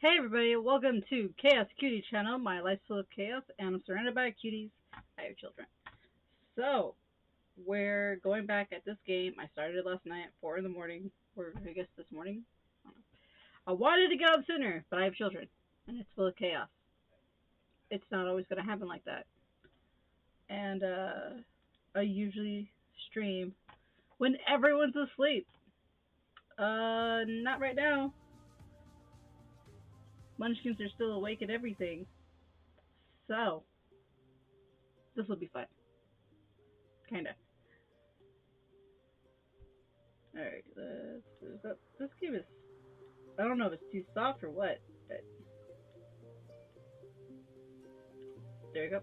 Hey everybody, welcome to Chaos Cutie Channel. My life's full of chaos and I'm surrounded by cuties. I have children. So, we're going back at this game. I started it last night at 4 in the morning, or I guess this morning. I wanted to get on sooner, but I have children, and it's full of chaos. It's not always going to happen like that. And, I usually stream when everyone's asleep. Not right now. Munchkins are still awake and everything. So, this will be fun. Kinda. Alright, this game is... I don't know if it's too soft or what, but... There you go.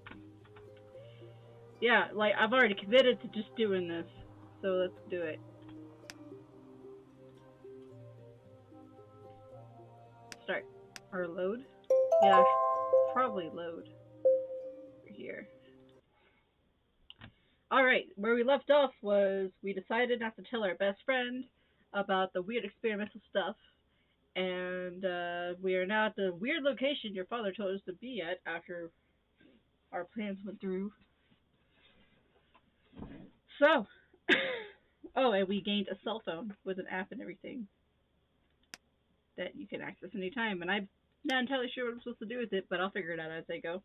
Yeah, like, I've already committed to just doing this, so let's do it. Start. Or load? Yeah, probably load. Over here. Alright, where we left off was we decided not to tell our best friend about the weird experimental stuff, and we are now at the weird location your father told us to be at after our plans went through. So, oh, and we gained a cell phone with an app and everything that you can access anytime, and I'm not entirely sure what I'm supposed to do with it, but I'll figure it out as I go.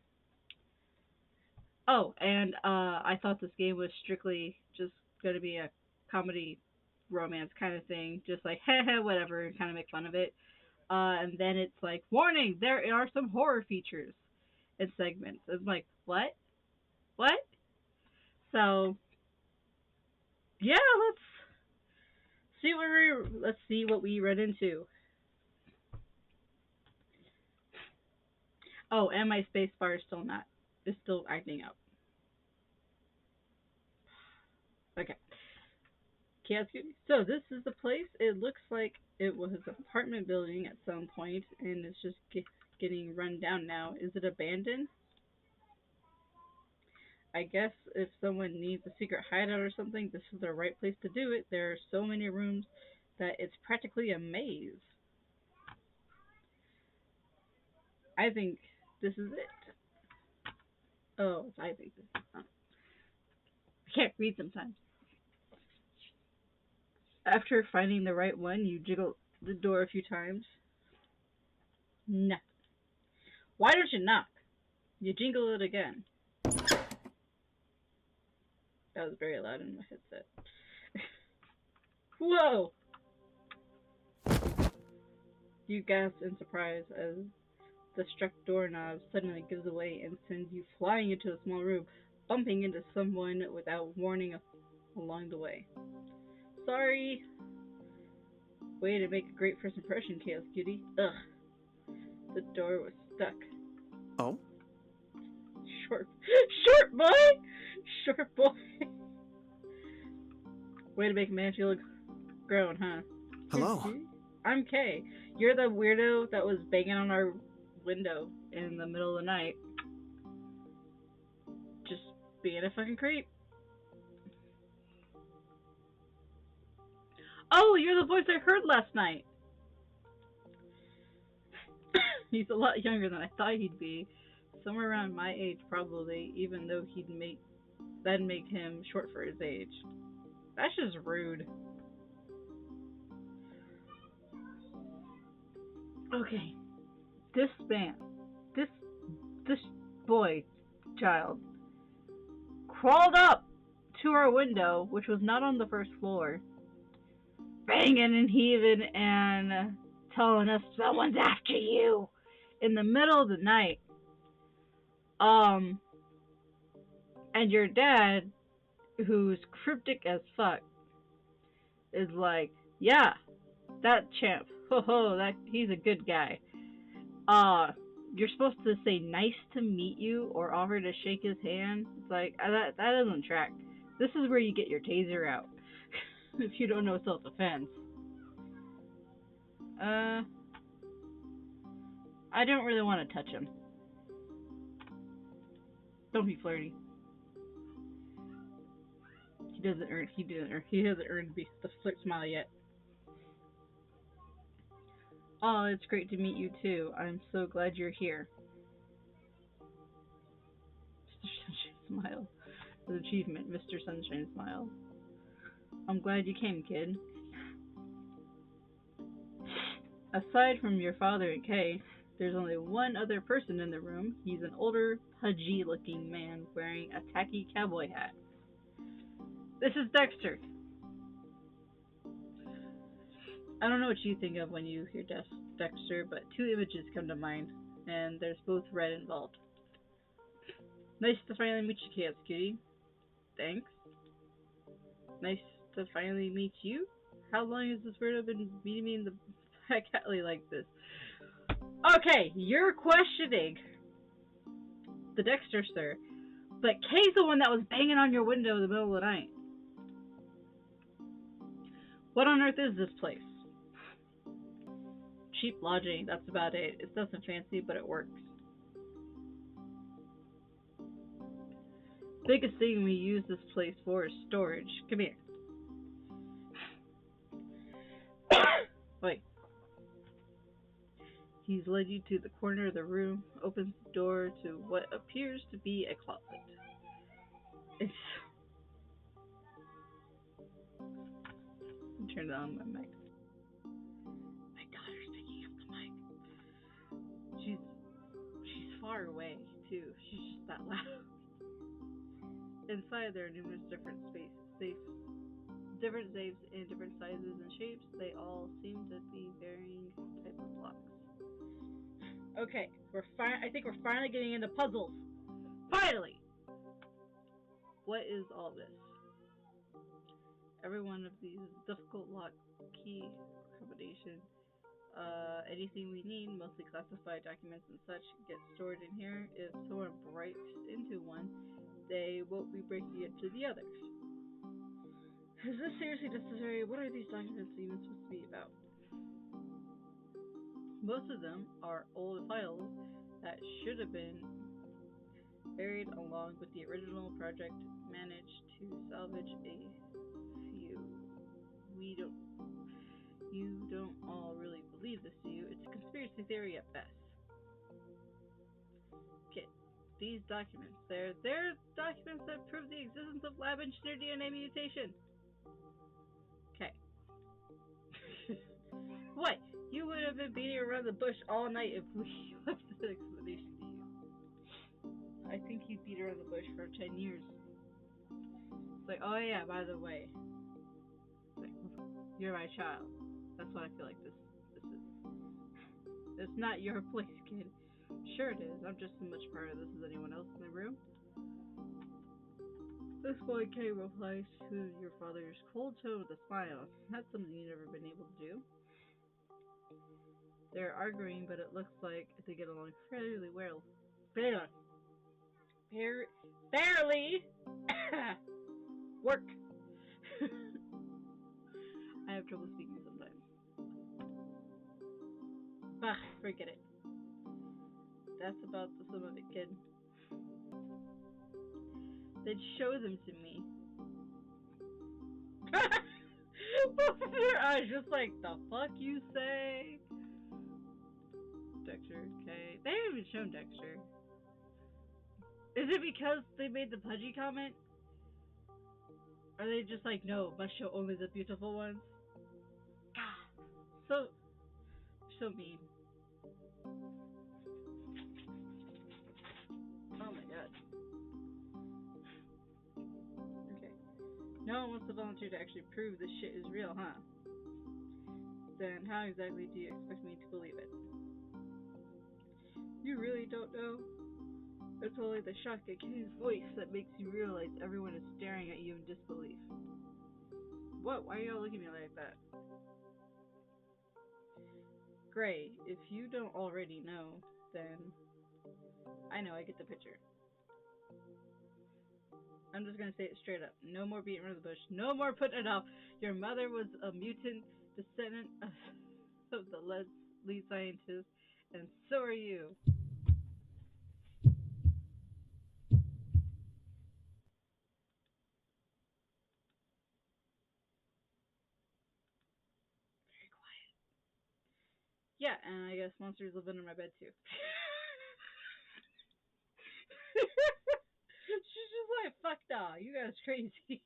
Oh, and I thought this game was strictly just going to be a comedy romance kind of thing, just like, heh, whatever, and kind of make fun of it. And then it's like, warning, there are some horror features and segments. It's like, what? What? So, yeah, let's see what we run into. Oh, and my space bar is still acting up. Okay. So this is the place. It looks like it was an apartment building at some point, and it's just getting run down now. Is it abandoned? I guess if someone needs a secret hideout or something, this is the right place to do it. There are so many rooms that it's practically a maze. I think this is it. Oh, I think this is it. I can't read sometimes. After finding the right one, you jiggle the door a few times. No. Why don't you knock? You jingle it again. That was very loud in my headset. Whoa! You gasp in surprise as the struck doorknob suddenly gives away and sends you flying into a small room, bumping into someone without warning along the way. Sorry. Way to make a great first impression, Chaos Cutie. Ugh. The door was stuck. Oh? Short boy! Short boy! Way to make a man feel grown, huh? Hello. I'm Kay. You're the weirdo that was banging on our window in the middle of the night. Just being a fucking creep. Oh, you're the voice I heard last night. He's a lot younger than I thought he'd be. Somewhere around my age, probably, even though that'd make him short for his age. That's just rude. Okay. This boy, child, crawled up to our window, which was not on the first floor, banging and heaving and telling us someone's after you in the middle of the night. And your dad, who's cryptic as fuck, is like, yeah, that champ, he's a good guy. You're supposed to say nice to meet you or offer to shake his hand. It's like, that doesn't track. This is where you get your taser out. If you don't know self-defense. I don't really want to touch him. Don't be flirty. He hasn't earned the flirt smile yet. Oh, it's great to meet you too. I'm so glad you're here. Mr. Sunshine smiled. His achievement, Mr. Sunshine smiled. I'm glad you came, kid. Aside from your father and Kay, there's only one other person in the room. He's an older, pudgy looking man wearing a tacky cowboy hat. This is Dexter. I don't know what you think of when you hear Dexter, but two images come to mind, and there's both red involved. Nice to finally meet you, Chaos Cutie. Thanks. Nice to finally meet you. How long has this weirdo been meeting me in the back alley like this? Okay, you're questioning the Dexter, sir, but Kay's the one that was banging on your window in the middle of the night. What on earth is this place? Cheap lodging, that's about it. It's nothing fancy, but it works. Biggest thing we use this place for is storage. Come here. Wait. He's led you to the corner of the room, opens the door to what appears to be a closet. It's... Turn on my mic. My daughter's picking up the mic. She's far away, too. She's just that loud. Inside there are numerous different different safes in different sizes and shapes. They all seem to be varying type of locks. Okay, I think we're finally getting into puzzles. Finally! What is all this? Every one of these is a difficult lock, key, combination. Anything we need, mostly classified documents and such, get stored in here. If someone breaks into one, they won't be breaking into the others. Is this seriously necessary? What are these documents even supposed to be about? Most of them are old files that should have been buried along with the original project. Managed to salvage a few. You don't all really believe this, do you? It's a conspiracy theory at best. Okay, these documents, they're documents that prove the existence of lab engineered DNA mutation. Okay. What? You would have been beating around the bush all night if we left an explanation to you. I think you beat around the bush for 10 years. It's like, oh yeah, by the way, like, you're my child. That's what I feel like this is. It's not your place, kid. Sure it is. I'm just as much part of this as anyone else in the room. This boy K replies to your father's cold tone with a smile. That's something you've never been able to do. They're arguing, but it looks like they get along fairly well. Barely. Work. I have trouble speaking sometimes. Bah, forget it. That's about the sum of it, kid. Then show them to me. Both of their eyes just like, the fuck you say? Dexter, okay. They haven't even shown Dexter. Is it because they made the pudgy comment? Are they just like, no, must show only the beautiful ones? God, so mean. Oh my god. Okay. No one wants to volunteer to actually prove this shit is real, huh? Then how exactly do you expect me to believe it? You really don't know? It's only the shock at Kay's voice that makes you realize everyone is staring at you in disbelief. What? Why are y'all looking at me like that? Gray, if you don't already know, then I know, I get the picture. I'm just gonna say it straight up. No more beating around the bush. No more putting it off. Your mother was a mutant descendant of the lead scientist, and so are you. Very quiet. Yeah, and I guess monsters live under my bed too. She's just like, fuck nah, you guys crazy.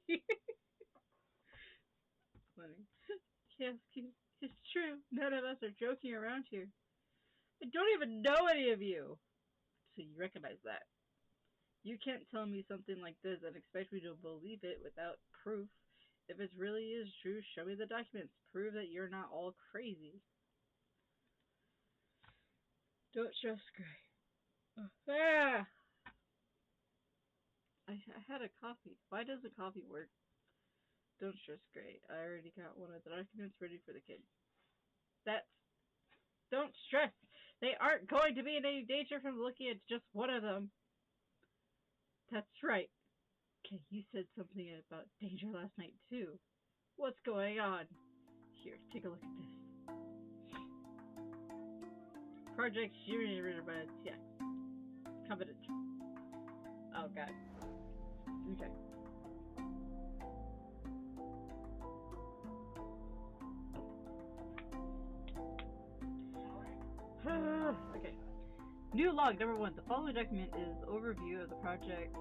Funny. Yes, it's true. None of us are joking around here. I don't even know any of you. So you recognize that. You can't tell me something like this and expect me to believe it without proof. If it really is true, show me the documents. Prove that you're not all crazy. Don't trust Gray. Ah! I had a coffee. Why doesn't coffee work? Don't stress, Gray. I already got one of the documents ready for the kid. That's... Don't stress. They aren't going to be in any danger from looking at just one of them. That's right. Okay, you said something about danger last night, too. What's going on? Here, take a look at this. Project Shiri, yeah. Confidential. Oh, God. Okay. Okay. New log number 1. The following document is overview of the project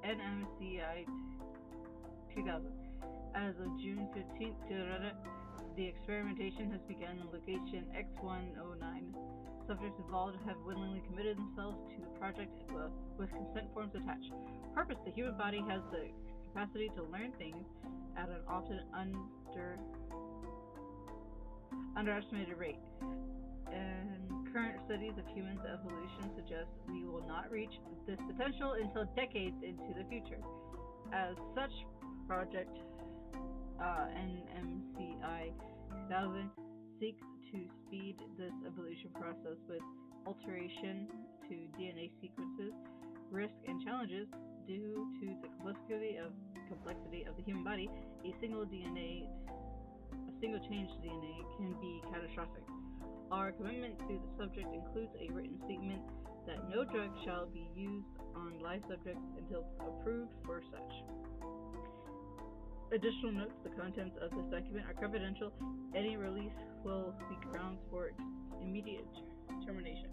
NMCI 2000. As of June 15th, the experimentation has begun in location X109. Subjects involved have willingly committed themselves to the project with consent forms attached. Purpose: the human body has the capacity to learn things at an often underestimated rate. And current studies of human evolution suggest we will not reach this potential until decades into the future. As such, Project NMCI 2000 seeks to speed this evolution process with alteration to DNA sequences, risk and challenges due to the complexity of the human body. A single change DNA can be catastrophic. Our commitment to the subject includes a written statement that no drug shall be used on live subjects until approved for such. Additional notes: the contents of this document are confidential. Any release will be grounds for immediate termination.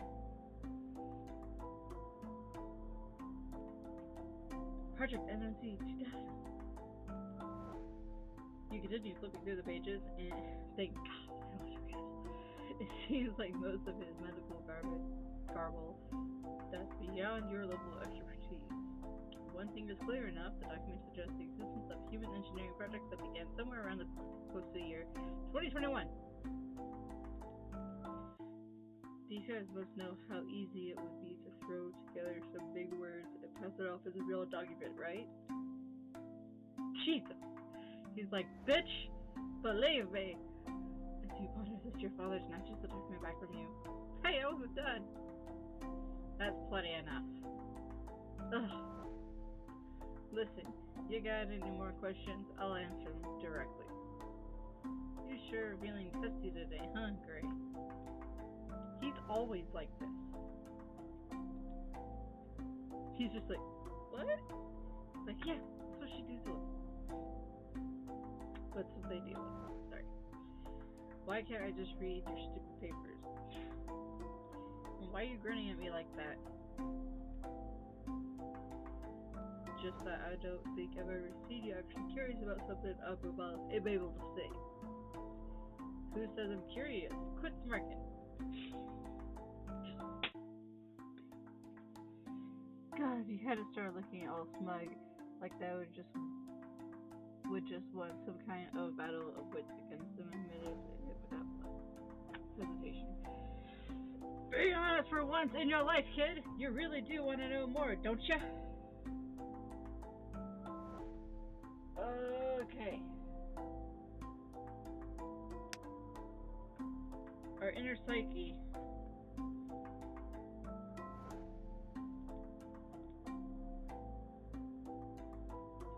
Project NMC 2000. You continue flipping through the pages and thank God I was real. It seems like most of it is medical garble that's beyond your level of expertise. One thing is clear enough: the document suggests the existence of human engineering projects that began somewhere around close to the year 2021. These guys must know how easy it would be to throw together some big words and pass it off as a real document, right? Jesus! He's like, bitch, believe me. I do ponder that your father snatches the document back from you. Hey, I wasn't done. That's plenty enough. Ugh. Listen, you got any more questions? I'll answer them directly. You sure are feeling testy today, huh, Gray? He's always like this. He's just like, what? Like, yeah, that's what she do to him. That's what they deal with. Sorry. Why can't I just read your stupid papers? And why are you grinning at me like that? Just that I don't think I've ever seen you actually curious about something I'm able to say. Who says I'm curious? Quit smirking. God, if you had to start looking all smug like that, would just want some kind of battle of wits against them, admitted it without hesitation. Be honest for once in your life, kid. You really do want to know more, don't you? Okay. Our inner psyche.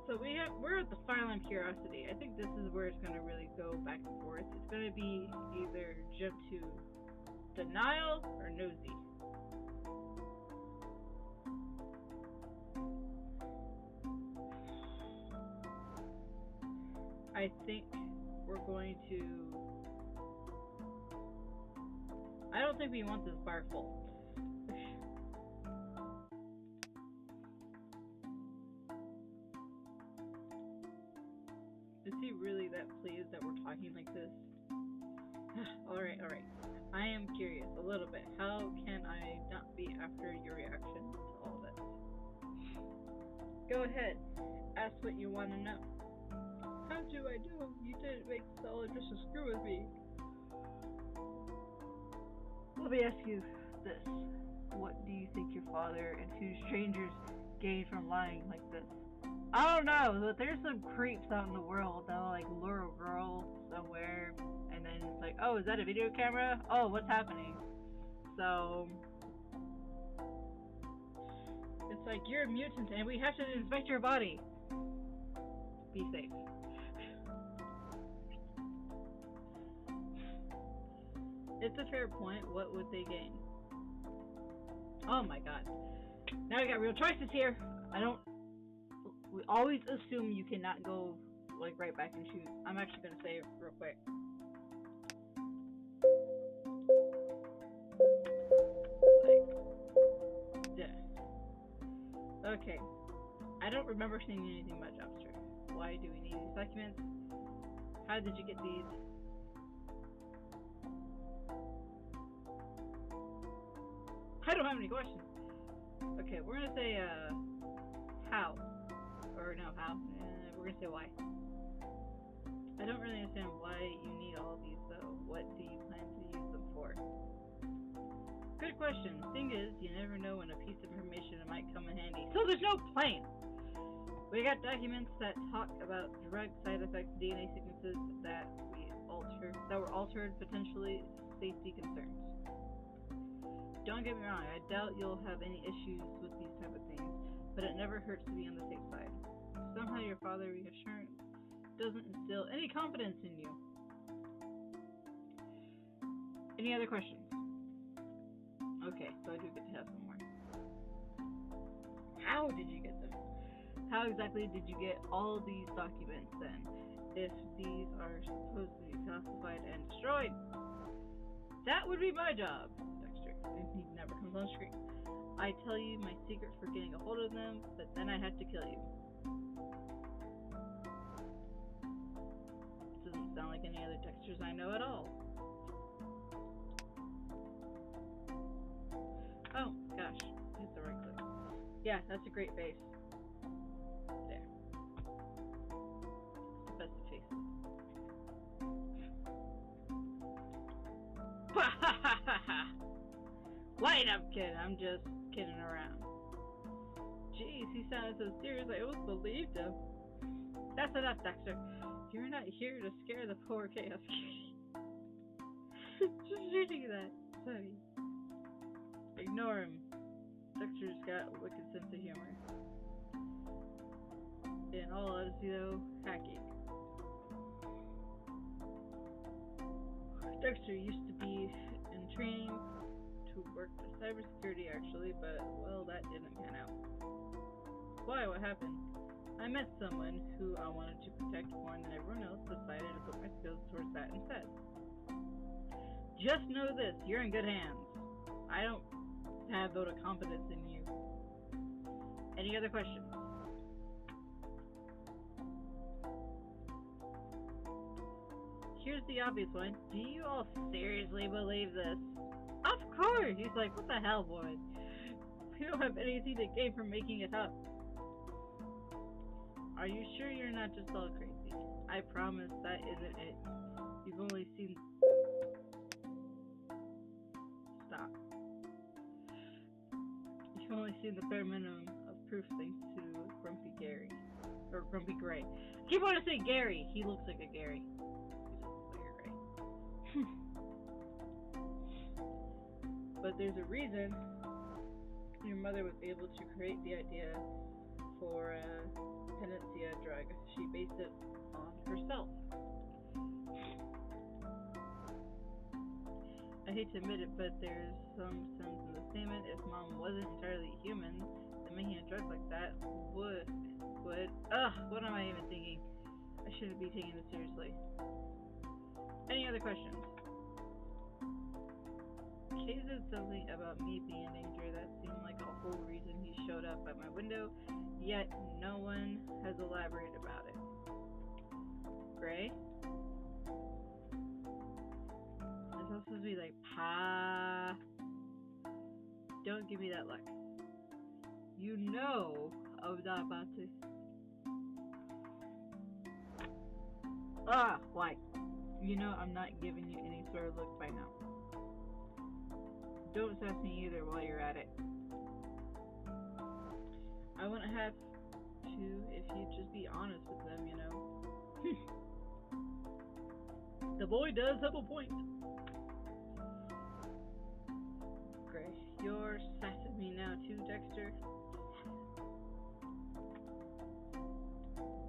So we're at the phylum curiosity. I think this is where it's going to really go back and forth. It's going to be either jump to denial or nosy. I think we're going to... I don't think we want this bar full. Is he really that pleased that we're talking like this? Alright. I am curious a little bit. How can I not be after your reaction to all this? Go ahead. Ask what you want to know. How do I know you didn't make this all just to screw with me? Let me ask you this. What do you think your father and two strangers gain from lying like this? I don't know, but there's some creeps out in the world that'll like lure a girl somewhere and then it's like, oh, is that a video camera? Oh, what's happening? So it's like, you're a mutant and we have to inspect your body. Be safe. It's a fair point. What would they gain? Oh my god. Now we got real choices here. We always assume you cannot go like right back and choose. I'm actually gonna say it real quick. Okay. I don't remember seeing anything about Jobster. Why do we need these documents? How did you get these? I don't have any questions. Okay, we're gonna say how. Or no, how. We're gonna say why. I don't really understand why you need all of these though. What do you plan to use them for? Good question. Thing is, you never know when a piece of information might come in handy. So there's no plan! We got documents that talk about drug side effects, DNA sequences that were altered, potentially safety concerns. Don't get me wrong, I doubt you'll have any issues with these type of things, but it never hurts to be on the safe side. Somehow your father's reassurance doesn't instill any confidence in you. Any other questions? Okay, so I do get to have some more. How did you get them? How exactly did you get all these documents then, if these are supposed to be classified and destroyed? That would be my job, Dexter. He never comes on screen. I tell you my secret for getting a hold of them, but then I have to kill you. Doesn't sound like any other Dexters I know at all. Oh, gosh. Hit the right click. Yeah, that's a great face. There. That's the face. Light up, kid. I'm just kidding around. Jeez, he sounded so serious I almost believed him. That's enough, Dexter. You're not here to scare the poor Chaos Cutie. Just shooting that. Sorry. Ignore him. Dexter's got a wicked sense of humor. In all honesty though, hacking. Dexter used to be in training to work for cybersecurity actually, but well, that didn't pan out. Why? What happened? I met someone who I wanted to protect more than everyone else, decided to put my skills towards that instead. Just know this, you're in good hands. I don't have vote of confidence in you. Any other questions? Here's the obvious one. Do you all seriously believe this? Of course! He's like, what the hell, boy? We don't have anything to gain from making it up. Are you sure you're not just all crazy? I promise that isn't it. You've only seen... Stop. You've only seen the bare minimum of proof thanks to Grumpy Gary. Or Grumpy Gray. I keep wanting to say Gary. He looks like a Gary. He doesn't look like a Gray. But there's a reason your mother was able to create the idea for a Pendencia drug. She based it on herself. I hate to admit it, but there's some sense in the statement. If mom wasn't entirely human, then making a drug like that would. What am I even thinking? I shouldn't be taking this seriously. Any other questions? Kay said something about me being in danger. That seemed like a whole reason he showed up at my window, yet no one has elaborated about it. Gray? It's also supposed to be like, Pa. Don't give me that look. You know I was not about to. Ah, why? You know I'm not giving you any sort of look by now. Don't sass me either while you're at it. I wouldn't have to if you'd just be honest with them, you know. The boy does have a point. Gray, you're sassing me now too, Dexter.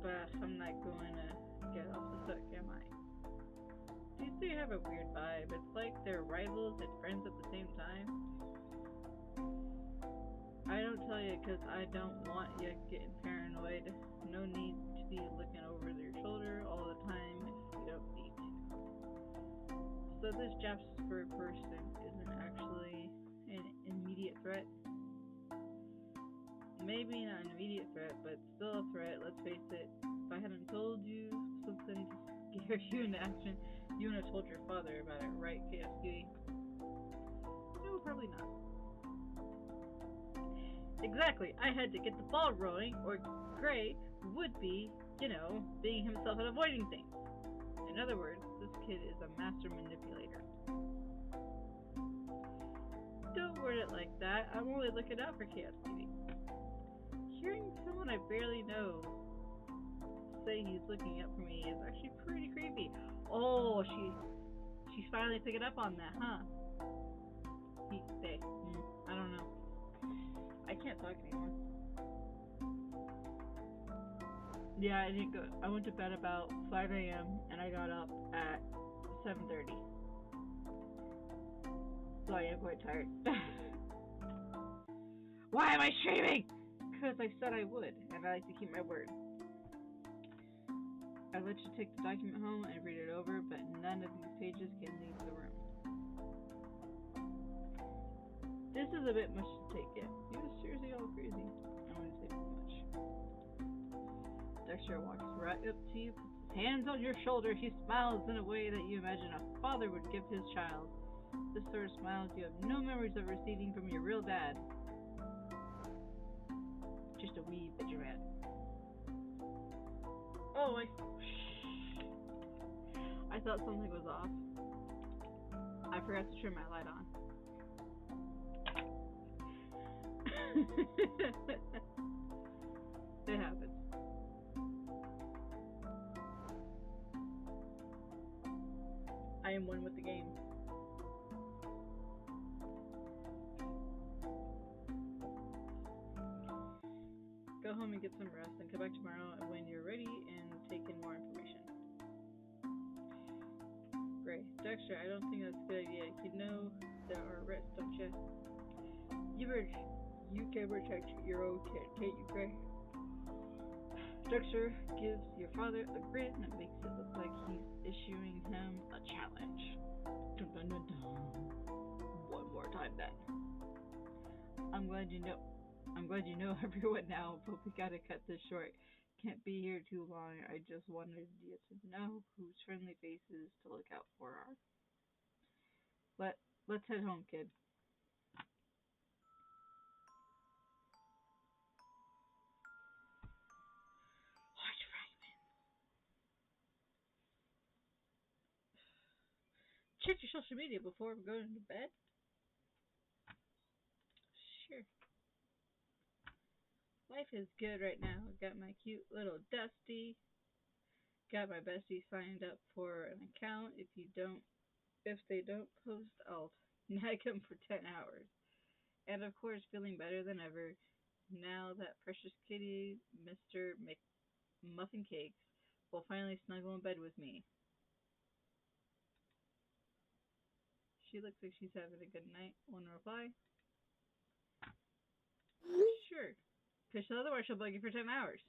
But I'm not going to get off the hook, am I? These two have a weird vibe. It's like they're rivals and friends at the same time. I don't tell you because I don't want you getting paranoid. No need to be looking over their shoulder all the time if you don't need to. So this Jasper person isn't actually an immediate threat. Maybe not an immediate threat, but still a threat. Let's face it. If I hadn't told you something to scare you into action, you wouldn't have told your father about it, right, KSQD? No, probably not. Exactly. I had to get the ball rolling, or Gray would be, being himself and avoiding things. In other words, this kid is a master manipulator. Don't word it like that. I'm only looking out for KSQD. Hearing someone I barely know say he's looking out for me is actually pretty creepy. Oh, she's finally picking up on that, huh? I don't know. I can't talk anymore. Yeah, I didn't go. I went to bed about 5 a.m. and I got up at 7:30. So I am quite tired. Why am I streaming? Because I said I would, and I like to keep my word. I let you take the document home and read it over, but none of these pages can leave the room. This is a bit much to take in. You're seriously all crazy. I wouldn't say too much. Dexter walks right up to you, puts his hands on your shoulder. He smiles in a way that you imagine a father would give his child. This sort of smiles you have no memories of receiving from your real dad. Just a wee bit dramatic. Oh, I thought something was off. I forgot to turn my light on. It happens. I am one with the game. Go home and get some rest, and come back tomorrow when you're ready and take in more information. Great. Dexter, I don't think that's a good idea. You know there are risks, don't you? You can protect your own kid, can't you, Gray? Dexter gives your father a grin that makes it look like he's issuing him a challenge. Dun, dun, dun, dun. One more time then. I'm glad you know everyone now, but we gotta cut this short. Can't be here too long. I just wanted you to know whose friendly faces to look out for are. Let's head home, kid. Heart Fragment. Check your social media before going to bed? Sure. Life is good right now. Got my cute little Dusty. Got my bestie signed up for an account. If they don't post, I'll nag them for 10 hours. And of course, feeling better than ever now that precious kitty, Mr. McMuffin Cakes, will finally snuggle in bed with me. She looks like she's having a good night. Want to reply? Sure. Because otherwise she'll bug you for 10 hours.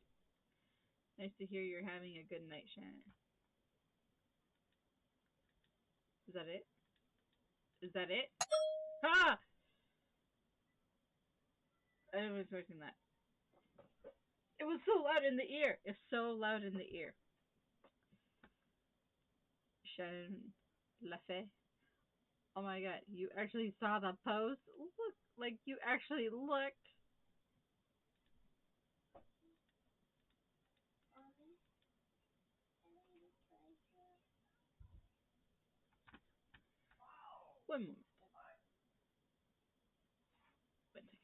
Nice to hear you're having a good night, Shannon. Is that it? Is that it? Ha! I wasn't expecting that. It was so loud in the ear. It's so loud in the ear. Shannon Lafay. Oh my god, you actually saw the post? Look, like you actually looked. One moment. One second.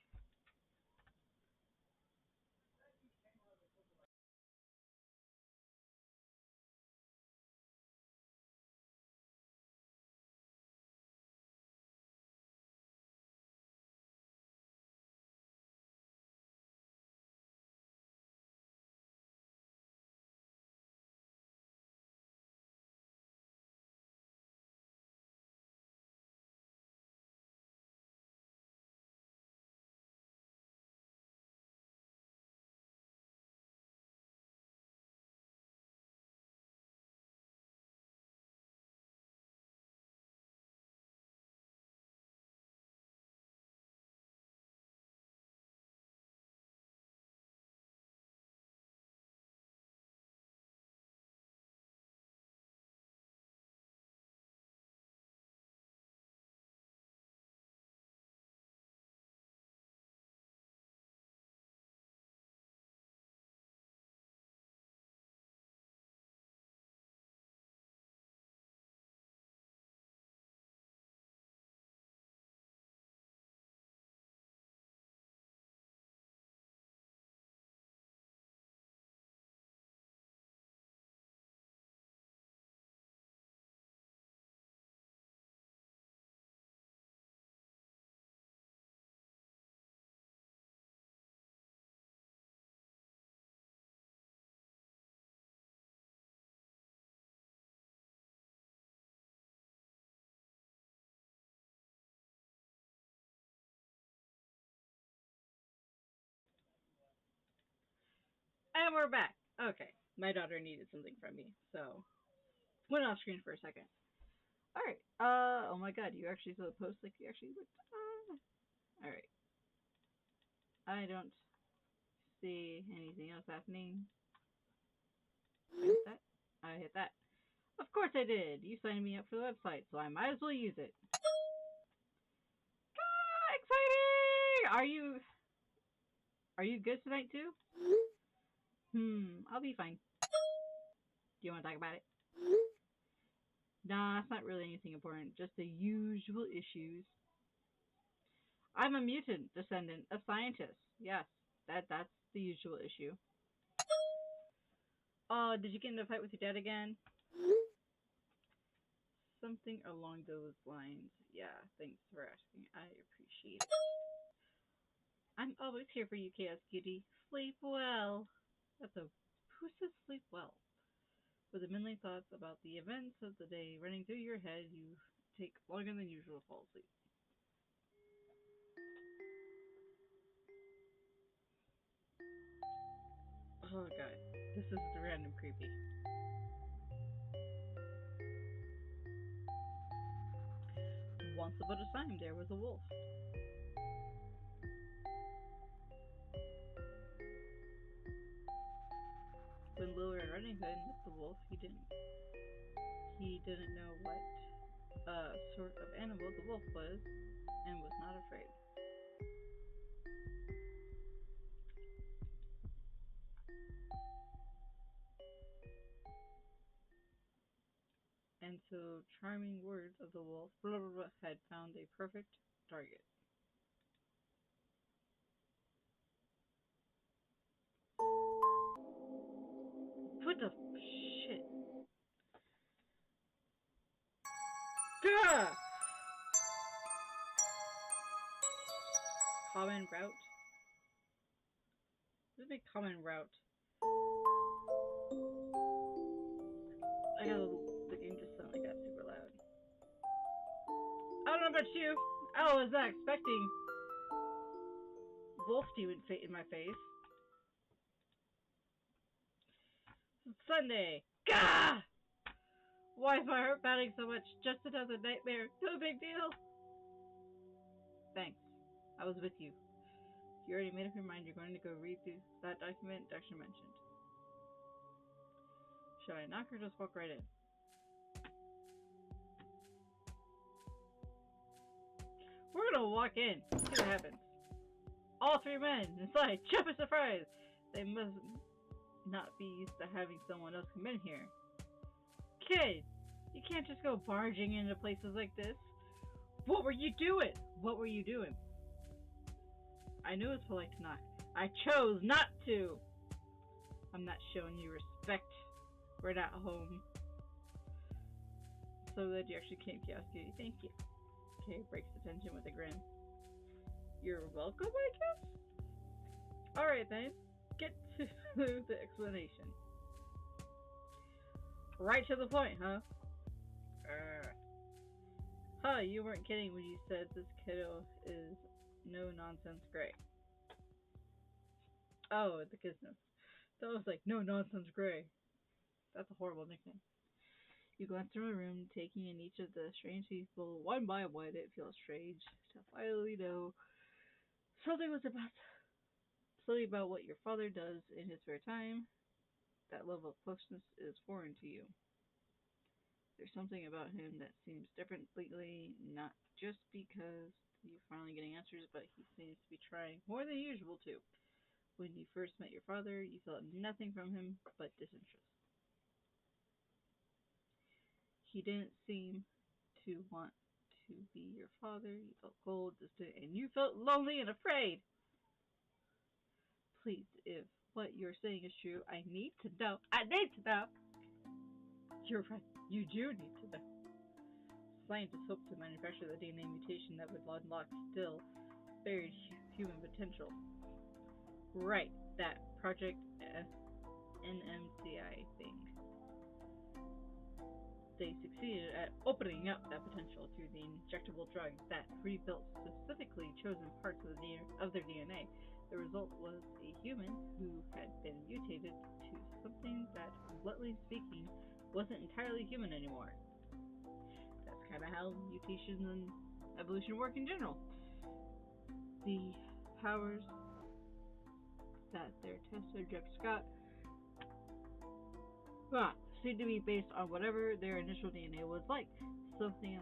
And we're back. Okay. My daughter needed something from me, so went off screen for a second. Alright. Oh my god, you actually saw the post like you actually looked. Alright. I don't see anything else happening. I hit that. I hit that. Of course I did. You signed me up for the website, so I might as well use it. Ah, exciting! Are you good tonight too? I'll be fine. Do you want to talk about it? Nah, it's not really anything important. Just the usual issues. I'm a mutant descendant of scientists. Yes, that's the usual issue. Oh, did you get in a fight with your dad again? Something along those lines. Yeah, thanks for asking. I appreciate it. I'm always here for you, Chaos Cutie. Sleep well. That's a who says sleep well? With the many thoughts about the events of the day running through your head, you take longer than usual to fall asleep. Oh god, this is random creepy. Once upon a time, there was a wolf. When Little Red Riding Hood met the wolf, he didn't know what sort of animal the wolf was, and was not afraid. And so, charming words of the wolf blah, blah, blah, had found a perfect target. What the shit? Gah! Common route? This is a common route. The game just suddenly got super loud. I don't know about you. I was not expecting wolf demon fate in my face. It's Sunday. Gah! Why is my heart pounding so much? Just another nightmare. No big deal. I was with you. If you already made up your mind, you're going to go read through that document Dexter mentioned. Should I knock or just walk right in? We're gonna walk in, see what happens. All three men inside, jump in surprise! They must not be used to having someone else come in here. Kid, you can't just go barging into places like this. What were you doing? What were you doing? I knew it was polite to knock. I chose not to! I'm not showing you respect. We're not home. So glad you actually came, Chaos Cutie. Thank you. Kay breaks the tension with a grin. You're welcome, I guess? Alright then, get to the explanation. Right to the point, huh? Huh, you weren't kidding when you said this kiddo is no-nonsense Gray. Oh, the Kisnos. That was like no-nonsense Gray. That's a horrible nickname. You glance through the room, taking in each of the strange people one by one. It feels strange to finally know something about what your father does in his spare time. That level of closeness is foreign to you. There's something about him that seems different lately, not just because you're finally getting answers, but he seems to be trying more than usual to. When you first met your father, you felt nothing from him but disinterest. He didn't seem to want to be your father. You felt cold, distant, and you felt lonely and afraid. Please, if what you're saying is true, I need to know. I need to know! You're right. You do need to know. Scientists hope to manufacture the DNA mutation that would unlock still buried human potential. Right, that Project NMCI thing. They succeeded at opening up that potential through the injectable drug that rebuilt specifically chosen parts of their DNA. The result was a human who had been mutated to something that, bluntly speaking, wasn't entirely human anymore. That's kind of how mutations and evolution work in general. The powers that their test subjects got seemed to be based on whatever their initial DNA was like. Something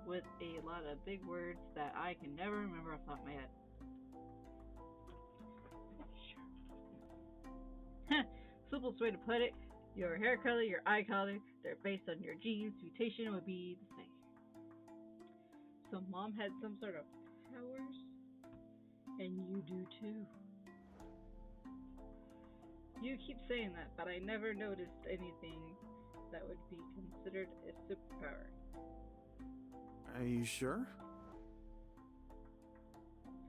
with a lot of big words that I can never remember off the top of my head. Simplest way to put it, your hair color, your eye color, they're based on your genes. Mutation would be the same. So mom had some sort of powers, and you do too. You keep saying that, but I never noticed anything that would be considered a superpower. Are you sure?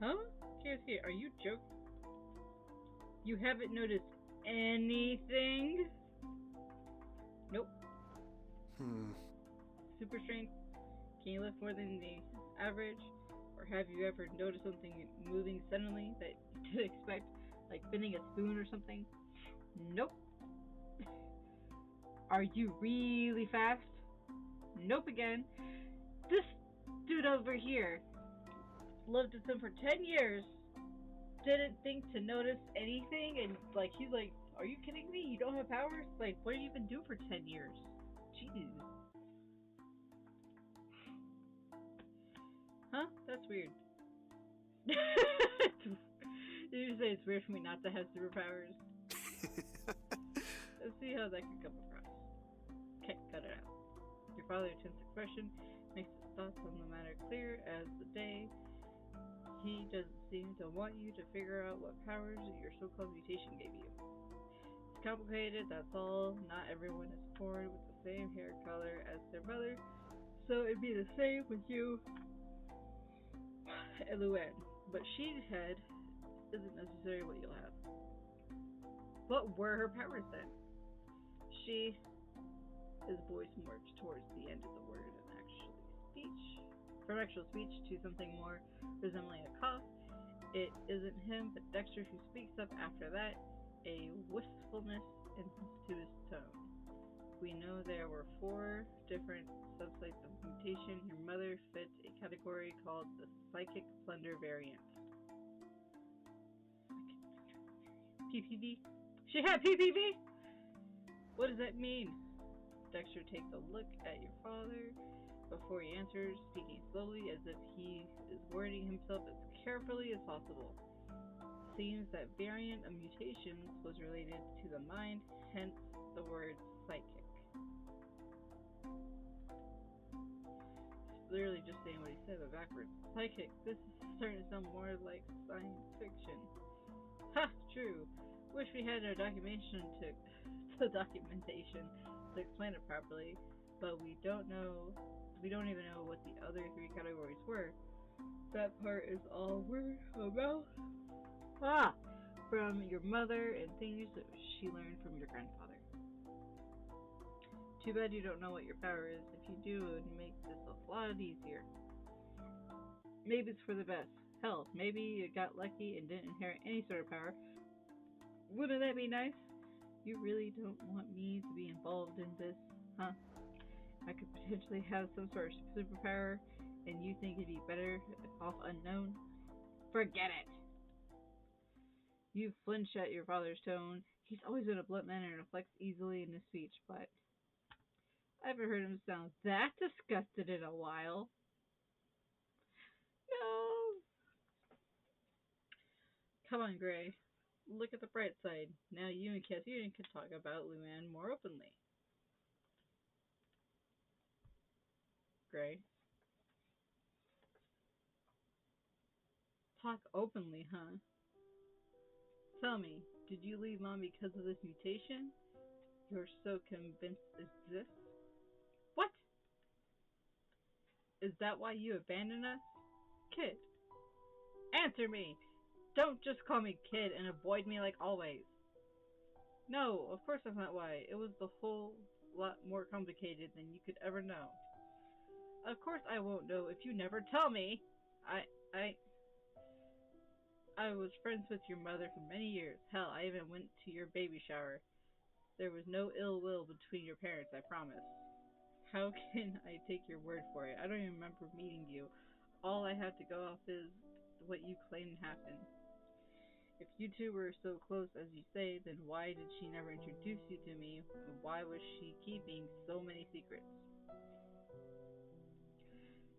Huh? KSK, are you joking? You haven't noticed anything? Nope. Super strength? Can you lift more than the average? Or have you ever noticed something moving suddenly that you didn't expect? Like bending a spoon or something? Nope. Are you really fast? Nope again. This dude over here lived with him for 10 years. Didn't think to notice anything, and like he's like, are you kidding me? You don't have powers? Like, what have you been doing for 10 years? Jeez. Huh? That's weird. Did you say it's weird for me not to have superpowers? Let's see how that could come across. Okay, cut it out. Your father's tense expression makes his thoughts on the matter clear as the day. He doesn't seem to want you to figure out what powers your so-called mutation gave you. It's complicated, that's all. Not everyone is born with the same hair color as their mother, so it'd be the same with you and Luann. But she's head isn't necessarily what you'll have. What were her powers then? His voice morphed towards the end of the word from actual speech to something more resembling a cough. It isn't him, but Dexter who speaks up after that, a wistfulness to his tone. We know there were 4 different subtypes of mutation. Your mother fit a category called the psychic plunder variant. PPV? She had PPV? What does that mean? Dexter takes a look at your father before he answers, speaking slowly as if he is wording himself as carefully as possible. Seems that variant of mutations was related to the mind, hence the word psychic. He's literally just saying what he said, but backwards. Psychic. This is starting to sound more like science fiction. Ha! True. Wish we had our documentation to explain it properly, but we don't even know what the other three categories were. That part is all we're about. From your mother and things that she learned from your grandfather. Too bad you don't know what your power is. If you do, it would make this a lot easier. Maybe it's for the best. Hell, maybe you got lucky and didn't inherit any sort of power. Wouldn't that be nice? You really don't want me to be involved in this, huh? I could potentially have some sort of superpower, and you think it'd be better off unknown? Forget it! You flinch at your father's tone. He's always been a blunt man and reflects easily in his speech, but I haven't heard him sound that disgusted in a while. No! Come on, Gray. Look at the bright side. Now you and Cassian can talk about Luann more openly. Gray. Talk openly, huh? Tell me, did you leave Mom because of this mutation? You're so convinced it exists? What? Is that why you abandoned us? Kid. Answer me! Don't just call me kid and avoid me like always. No, of course that's not why. It was the whole lot more complicated than you could ever know. Of course I won't know if you never tell me. I was friends with your mother for many years. Hell, I even went to your baby shower. There was no ill will between your parents, I promise. How can I take your word for it? I don't even remember meeting you. All I have to go off is what you claim happened. If you two were so close as you say, then why did she never introduce you to me? And why was she keeping so many secrets?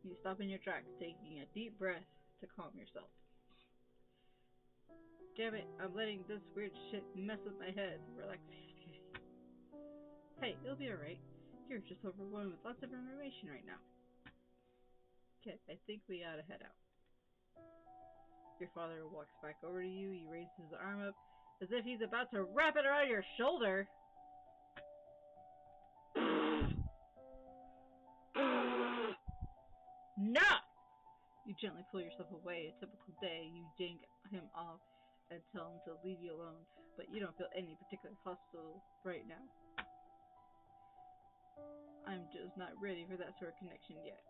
You stop in your tracks, taking a deep breath to calm yourself. Damn it, I'm letting this weird shit mess with my head. Relax. Hey, it'll be alright. You're just overwhelmed with lots of information right now. Okay, I think we ought to head out. Your father walks back over to you. He raises his arm up as if he's about to wrap it around your shoulder. No! You gently pull yourself away. A typical day, you yank him off and tell him to leave you alone, but you don't feel any particular hostile right now. I'm just not ready for that sort of connection yet.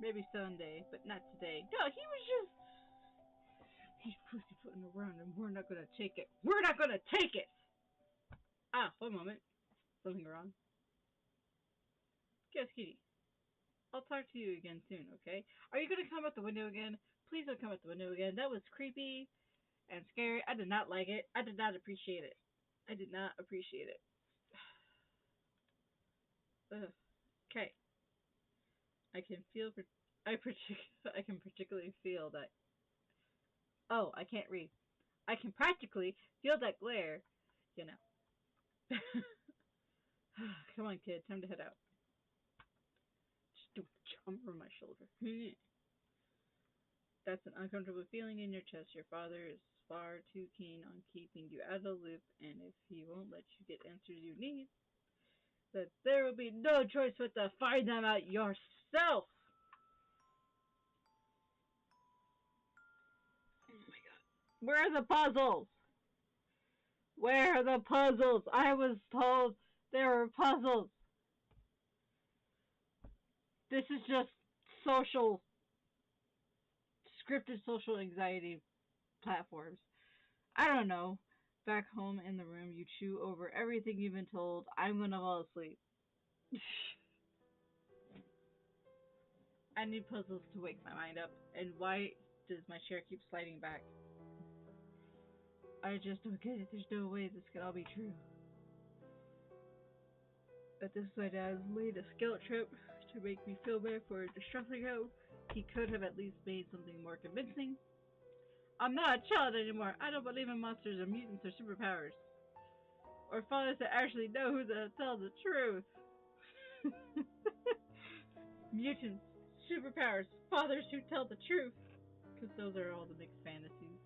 Maybe someday, but not today. No, he's pussyfooting around and we're not gonna take it. We're not gonna take it! Ah, one moment. Something wrong? Guess, Kitty. I'll talk to you again soon, okay? Are you gonna come out the window again? Please don't come out the window again. That was creepy and scary. I did not like it. I did not appreciate it. I did not appreciate it. Okay. I can particularly feel that. Oh, I can't read. I can practically feel that glare, you know. Come on, kid. Time to head out. Just don't jump over my shoulder. That's an uncomfortable feeling in your chest. Your father is far too keen on keeping you out of the loop, and if he won't let you get answers you need, that there will be no choice but to find them out yourself. Oh my god. Where are the puzzles? Where are the puzzles? I was told there were puzzles. This is just scripted social anxiety platforms. I don't know. Back home in the room, you chew over everything you've been told. I'm gonna fall asleep. I need puzzles to wake my mind up. And why does my chair keep sliding back? I just don't get it. There's no way this could all be true. But this is my dad's latest guilt trip to make me feel bad for distressing him. He could have at least made something more convincing. I'm not a child anymore. I don't believe in monsters or mutants or superpowers. Or fathers that actually know who to tell the truth. Mutants, superpowers, fathers who tell the truth. Because those are all the mixed fantasies.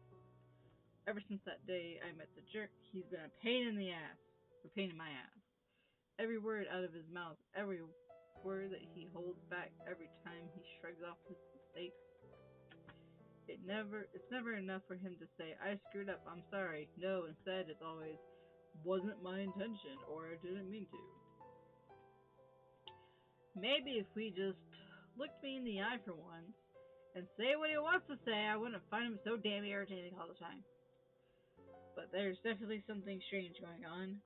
Ever since that day I met the jerk, he's been a pain in the ass. A pain in my ass. Every word out of his mouth, every word that he holds back, every time he shrugs off his mistakes. It's never enough for him to say, I screwed up, I'm sorry. No, instead it's always, wasn't my intention, or I didn't mean to. Maybe if we just looked me in the eye for once, and say what he wants to say, I wouldn't find him so damn irritating all the time. But there's definitely something strange going on.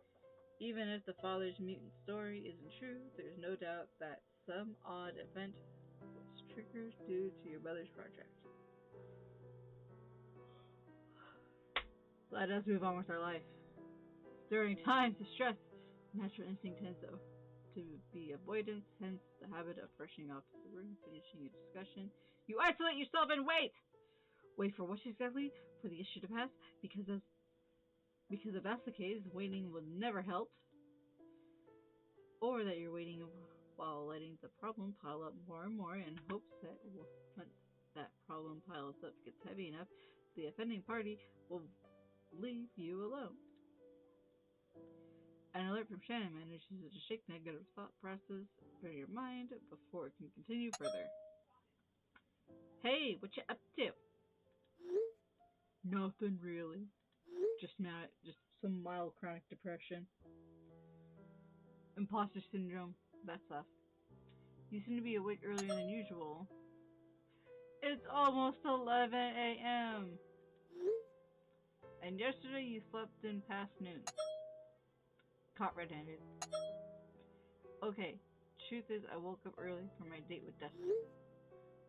Even if the father's mutant story isn't true, there's no doubt that some odd event was triggered due to your brother's project. Let us move on with our life. During times of stress, natural instinct tends to be avoidance, hence the habit of rushing off to the room, finishing a discussion. You isolate yourself and wait! Wait for what exactly? For the issue to pass? Because if that's the case, waiting will never help. Or that you're waiting while letting the problem pile up more and more in hopes that once that problem piles up gets heavy enough, the offending party will leave you alone. An alert from Shannon manages to shake negative thought process from your mind before it can continue further. Hey, what you up to? Nothing really. Just some mild chronic depression. Imposter syndrome, that stuff. You seem to be awake earlier than usual. It's almost 11 a.m. And yesterday you slept in past noon. Caught red-handed. Okay, truth is I woke up early for my date with Dustin.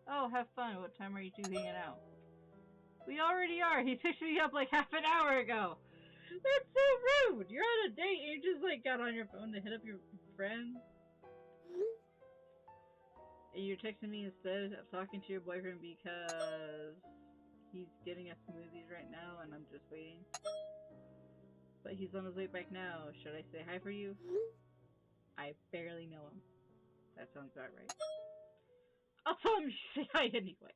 Oh, have fun. What time are you two hanging out? We already are. He picked me up like half an hour ago. That's so rude. You're on a date and you just like got on your phone to hit up your friend. And you're texting me instead of talking to your boyfriend because he's getting us smoothies right now and I'm just waiting. But he's on his way back now. Should I say hi for you? I barely know him. That sounds about right. I'll tell him you say hi anyway.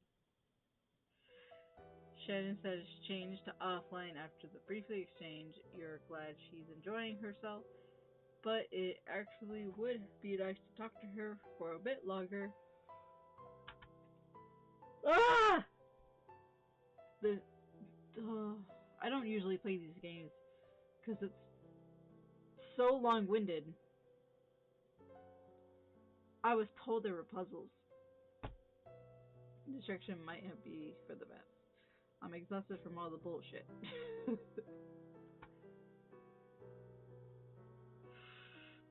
Shannon says it's changed to offline after the brief exchange. You're glad she's enjoying herself, but it actually would be nice to talk to her for a bit longer. Ah! I don't usually play these games because it's so long-winded. I was told there were puzzles. Distraction might not be for the best. I'm exhausted from all the bullshit.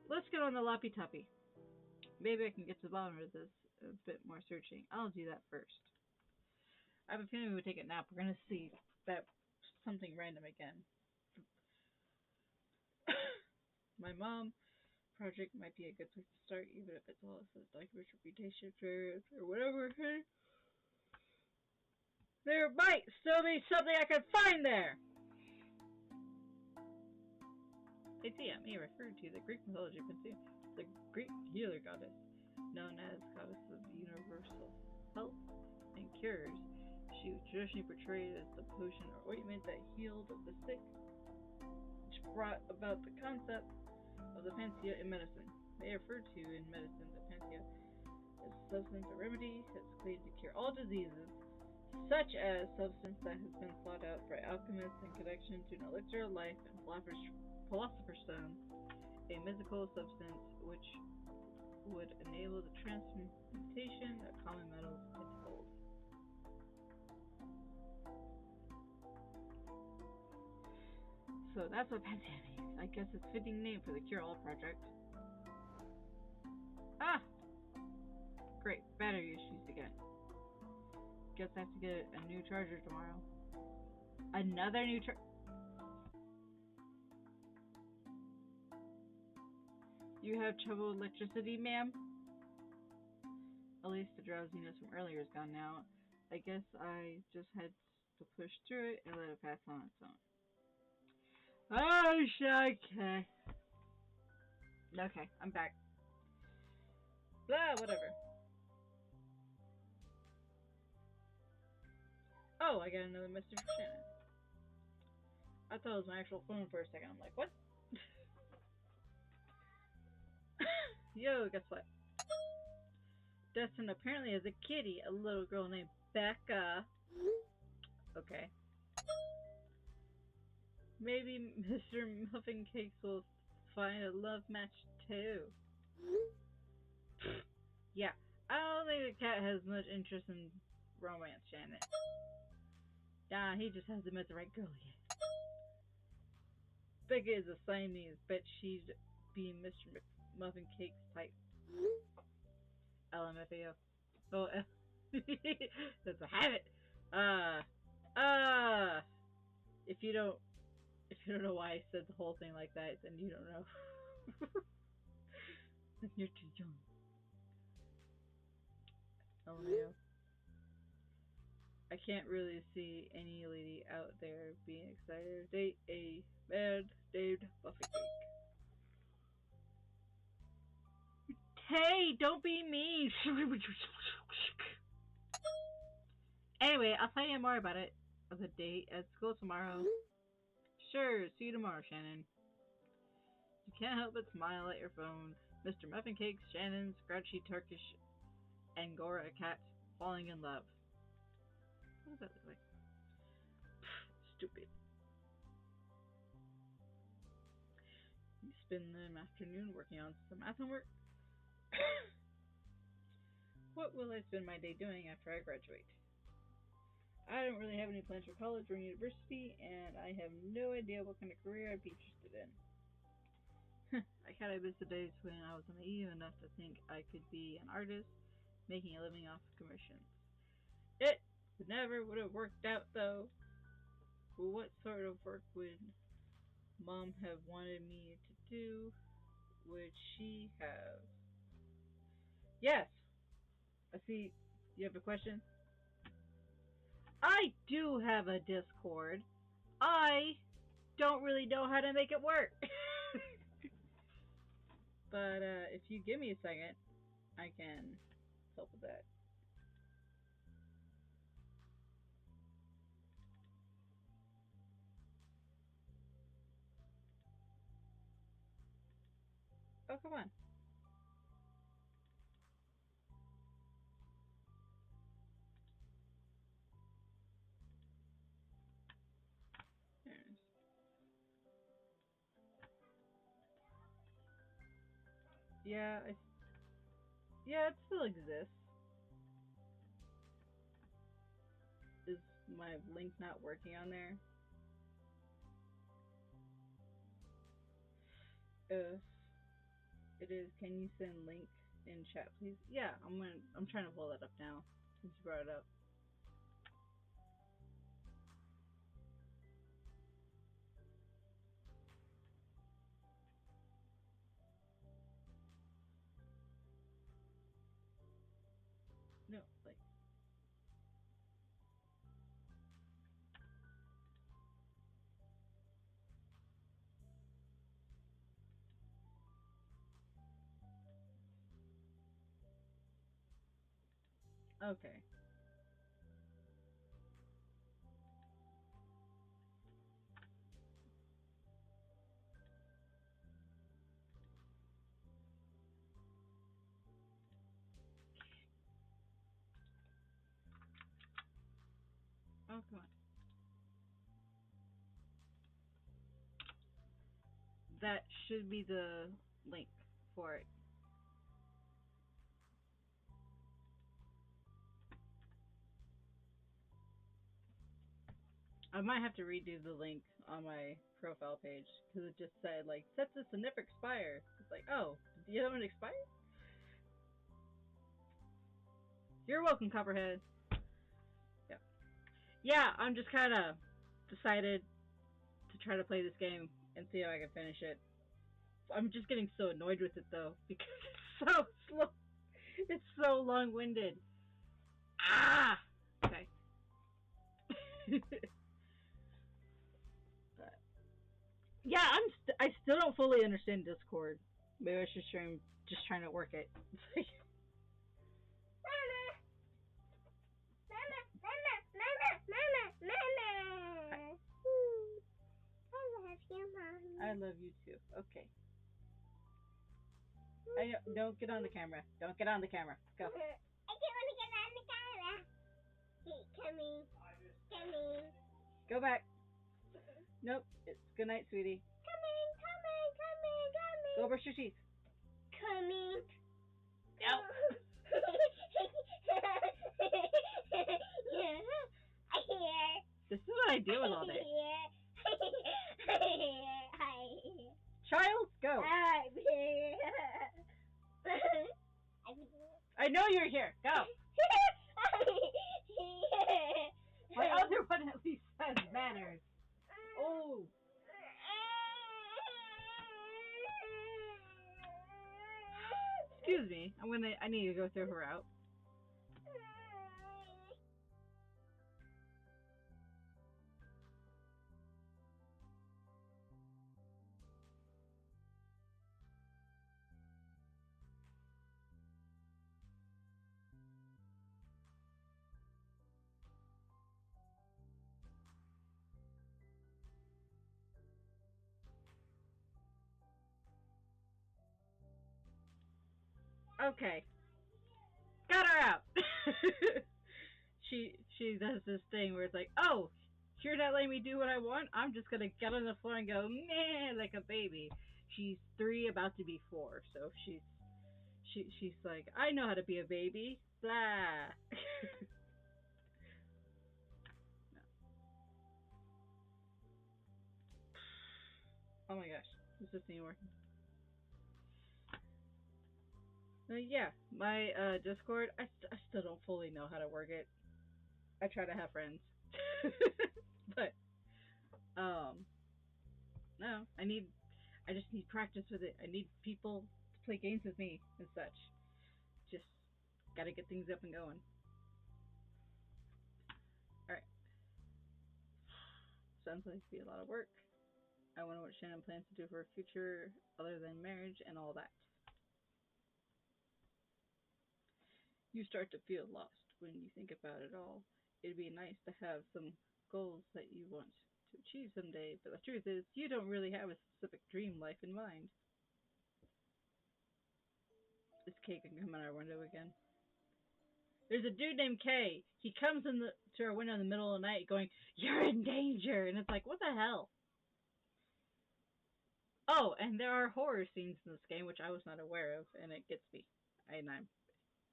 Let's get on the Lappy Tappy. Maybe I can get to the bottom of this a bit more searching. I'll do that first. I have a feeling we would take a nap. We're gonna see that something random again. My mom project might be a good place to start, even if it's all it says document reputation or whatever. There might still be something I can find there. Atme referred to the Greek mythology Pantheon, the Greek healer goddess, known as goddess of universal health and cures. She was traditionally portrayed as the potion or ointment that healed the sick, which brought about the concept of the panacea in medicine. They refer to in medicine the panacea as a substance or remedy that's claimed to cure all diseases, such as substance that has been sought out by alchemists in connection to an elixir of life and philosopher's stone, a mythical substance which would enable the transmutation of common metals into gold. So that's what Pantheon means. I guess it's a fitting name for the Cure All project. Ah! Great, battery issues again. Guess I have to get a new charger tomorrow. Another new charger? You have trouble with electricity, ma'am? At least the drowsiness from earlier is gone now. I guess I just had to push through it and let it pass on its own. Oh, okay. Okay, I'm back. Blah, whatever. Oh, I got another message from Shannon. I thought it was my actual phone for a second. I'm like, what? Yo, guess what? Dustin apparently has a kitty, a little girl named Becca. Okay. Maybe Mr. Muffin Cakes will find a love match too. Yeah, I don't think the cat has much interest in romance, Shannon. Nah, he just hasn't met the right girl yet. Becca is a Siamese, bet she'd be Mr. Muffin Cake's type. LMFAO. Oh, that's a habit. Uh, if you don't know why I said the whole thing like that, then you don't know. Then you're too young. LMAO. I can't really see any lady out there being excited to date a mad Dave Buffy Cake. Hey, don't be mean. Anyway, I'll tell you more about it. Of the date at school tomorrow. Sure, see you tomorrow, Shannon. You can't help but smile at your phone. Mr. Muffin Cakes, Shannon, Scratchy Turkish Angora cat falling in love. What does that look like? Stupid. You spend the afternoon working on some math homework. What will I spend my day doing after I graduate? I don't really have any plans for college or university, and I have no idea what kind of career I'd be interested in. I kind of miss the days when I was naive enough to think I could be an artist, making a living off commissions. It never would have worked out, though. What sort of work would Mom have wanted me to do? Would she have? Yes! I see you have a question. I do have a Discord. I don't really know how to make it work. But if you give me a second, I can help with that. Oh, come on. Yeah, yeah, it still exists. Is my link not working on there? If it is, can you send link in chat, please? Yeah, I'm trying to pull that up now since you brought it up. No, like. Okay. Oh, come on. That should be the link for it. I might have to redo the link on my profile page because it just said like set this to never expire. It's like, oh, do you have it expired? You're welcome, Copperhead. Yep. Yeah, I'm just kind of decided to try to play this game and see if I can finish it. I'm just getting so annoyed with it though because it's so slow. It's so long-winded. Ah. Okay. But yeah, I still don't fully understand Discord. Maybe I should try just trying to work it. I love you too. Okay. Don't get on the camera. Don't get on the camera. Go. I don't want to get on the camera. Hey, coming. Coming. Go back. Nope. It's good night, sweetie. Coming. Go brush your teeth. Coming. Out. Yeah. Here. This is what I deal with all day. Here. Child, go. I'm here. I know you're here. Go. My other one at least has manners. Oh. Excuse me. I need to go throw her out. Okay. Got her out. she does this thing where it's like, oh, you're not letting me do what I want. I'm just gonna get on the floor and go meh like a baby. She's 3, about to be 4, so she's like, I know how to be a baby. Blah. No. Oh my gosh, is this thing working? Yeah, my Discord, I still don't fully know how to work it. I try to have friends, but no, I just need practice with it. I need people to play games with me and such. Just gotta get things up and going. Alright. Sounds like it'd be a lot of work. I wonder what Shannon plans to do for her future other than marriage and all that. You start to feel lost when you think about it all. It'd be nice to have some goals that you want to achieve someday, but the truth is, you don't really have a specific dream life in mind. Is Kay gonna come out our window again? There's a dude named Kay. He comes to our window in the middle of the night going, "You're in danger!" And it's like, what the hell? Oh, and there are horror scenes in this game, which I was not aware of, and it gets me. And I'm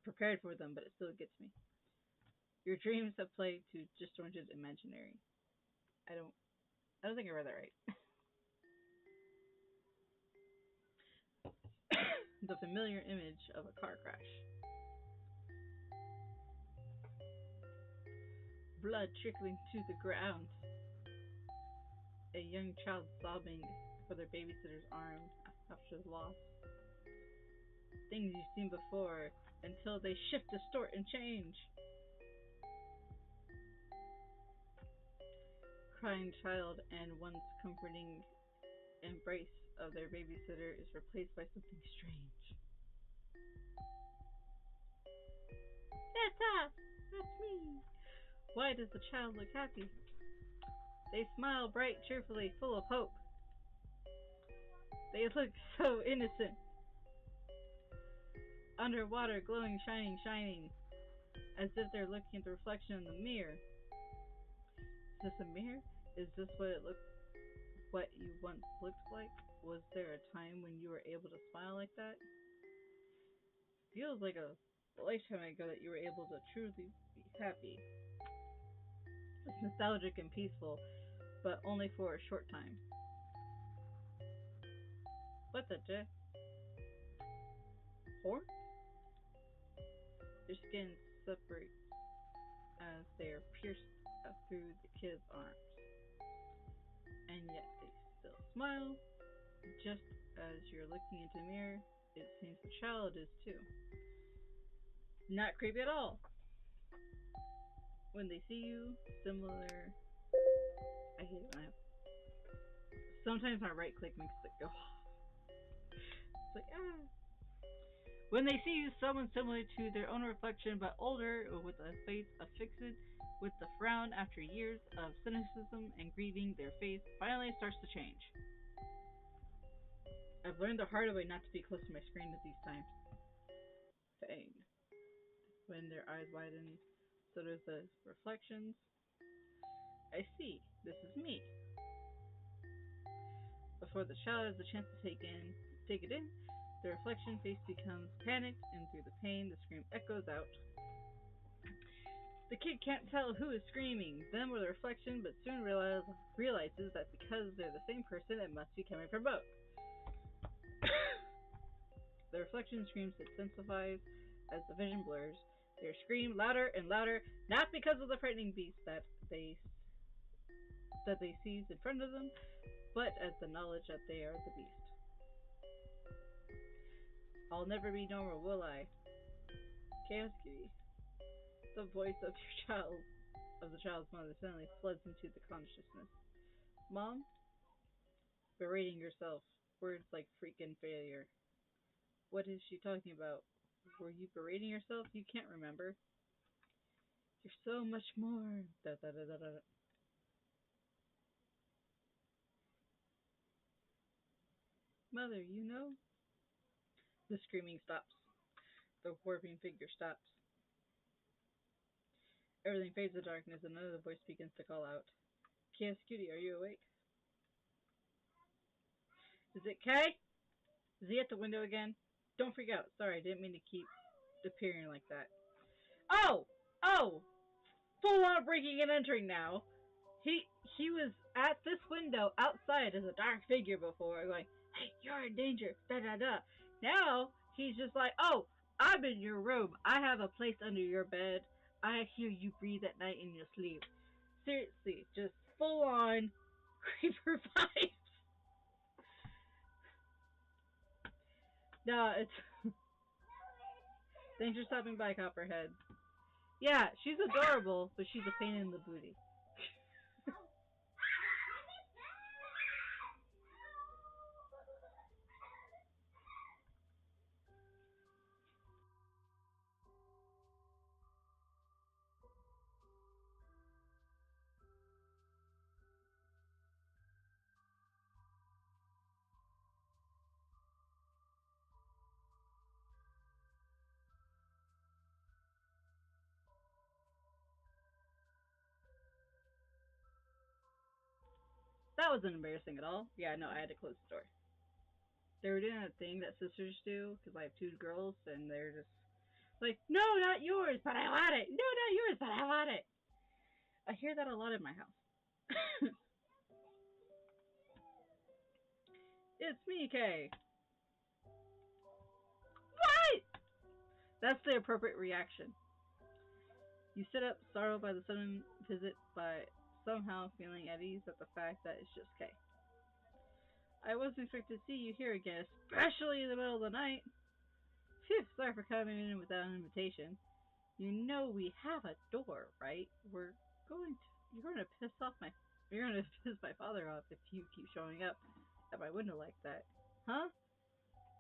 prepared for them, but it still gets me. Your dreams have played to disjointed imaginary. I don't think I read that right. The familiar image of a car crash. Blood trickling to the ground. A young child sobbing for their babysitter's arm after the loss. Things you've seen before until they shift, distort, and change. Crying child and once comforting embrace of their babysitter is replaced by something strange. That's me. Why does the child look happy? They smile bright, cheerfully, full of hope. They look so innocent. Underwater, glowing, shining, as if they're looking at the reflection in the mirror. Is this a mirror? Is this what you once looked like? Was there a time when you were able to smile like that? Feels like a lifetime ago that you were able to truly be happy. It's nostalgic and peaceful, but only for a short time. What the horn? Their skin separates as they are pierced through the kid's arms. And yet they still smile, just As you're looking into the mirror, it seems the child is too. Not creepy at all. When they see you, similar. I hate it when I. Sometimes my right click makes it go off. It's like, ah. When they see you, someone similar to their own reflection but older, with a face affixed with the frown after years of cynicism and grieving, their face finally starts to change. I've learned the hard way not to be close to my screen at these times. Pain. When their eyes widen, so there's the reflections. I see. This is me. Before the child has a chance to take it in, the reflection face becomes panicked, and through the pain, the scream echoes out. The kid can't tell who is screaming, them or the reflection, but soon realizes that because they're the same person, it must be coming from both. The reflection screams intensifies as the vision blurs. They scream louder and louder, not because of the frightening beast that they seize in front of them, but as the knowledge that they are the beast. I'll never be normal, will I? Chaos Kitty. The voice of the child's mother, suddenly floods into the consciousness. Mom? Berating yourself. Words like freaking failure. What is she talking about? Were you berating yourself? You can't remember. You're so much more. Da, da, da, da, da. Mother, you know? The screaming stops. The warping figure stops. Everything fades to darkness, and another voice begins to call out. Chaos Cutie, are you awake? Is it Kay? Is he at the window again? Don't freak out. Sorry, I didn't mean to keep appearing like that. Oh! Oh! Full on breaking and entering now. He was at this window outside as a dark figure before, going, hey, you're in danger, da da da. Now, he's just like, oh, I'm in your room. I have a place under your bed. I hear you breathe at night in your sleep. Seriously, just full on creeper vibes. No, it's... Thanks for stopping by, Copperhead. Yeah, she's adorable, but she's a pain in the booty. That wasn't embarrassing at all. Yeah, no, I had to close the door. They were doing that thing that sisters do, because I have two girls, and they're just like, no, not yours, but I want it. No, not yours, but I want it. I hear that a lot in my house. It's me, Kay. What? That's the appropriate reaction. You sit up, startled by the sudden visit, by somehow feeling at ease at the fact that it's just Kay. I wasn't expecting to see you here again, especially in the middle of the night. Phew, sorry for coming in without an invitation. You know we have a door, right? You're going to piss my father off if you keep showing up at my window like that. Huh?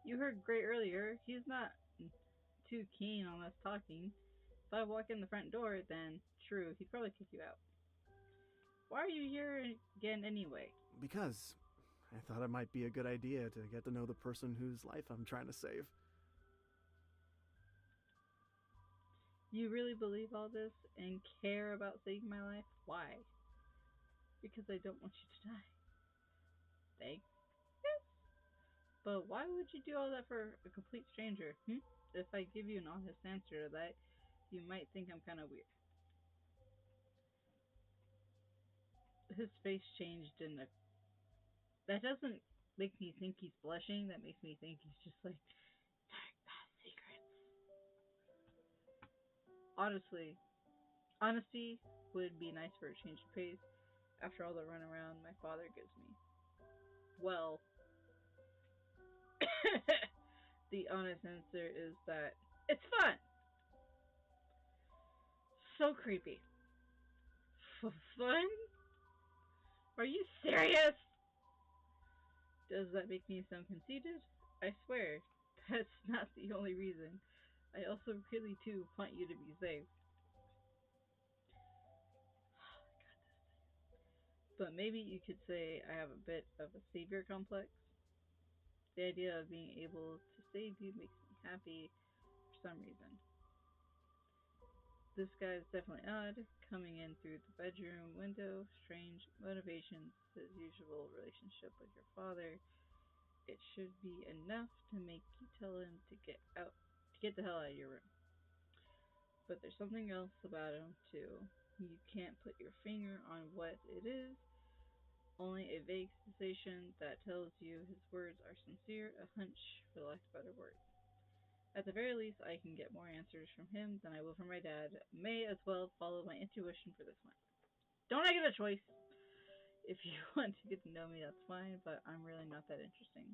You heard Gray earlier. He's not too keen on us talking. If I walk in the front door, then true, he'd probably kick you out. Why are you here again anyway? Because I thought it might be a good idea to get to know the person whose life I'm trying to save. You really believe all this and care about saving my life? Why? Because I don't want you to die. Thanks. Yes. But why would you do all that for a complete stranger? If I give you an honest answer to that, you might think I'm kind of weird. His face changed in a... That doesn't make me think he's blushing. That makes me think he's just like, dark past secrets. Honesty would be nice for a change of pace after all the runaround my father gives me. Well, The honest answer is that it's fun. So creepy. Fun? Are you serious? Does that make me sound conceited? I swear, that's not the only reason. I also really do want you to be safe. But maybe you could say I have a bit of a savior complex. The idea of being able to save you makes me happy for some reason. This guy is definitely odd, coming in through the bedroom window, strange motivations, his usual relationship with your father. It should be enough to make you tell him to get the hell out of your room. But there's something else about him, too. You can't put your finger on what it is, only a vague sensation that tells you his words are sincere, a hunch, for lack of better words. At the very least, I can get more answers from him than I will from my dad. May as well follow my intuition for this one. Don't I get a choice? If you want to get to know me, that's fine, but I'm really not that interesting.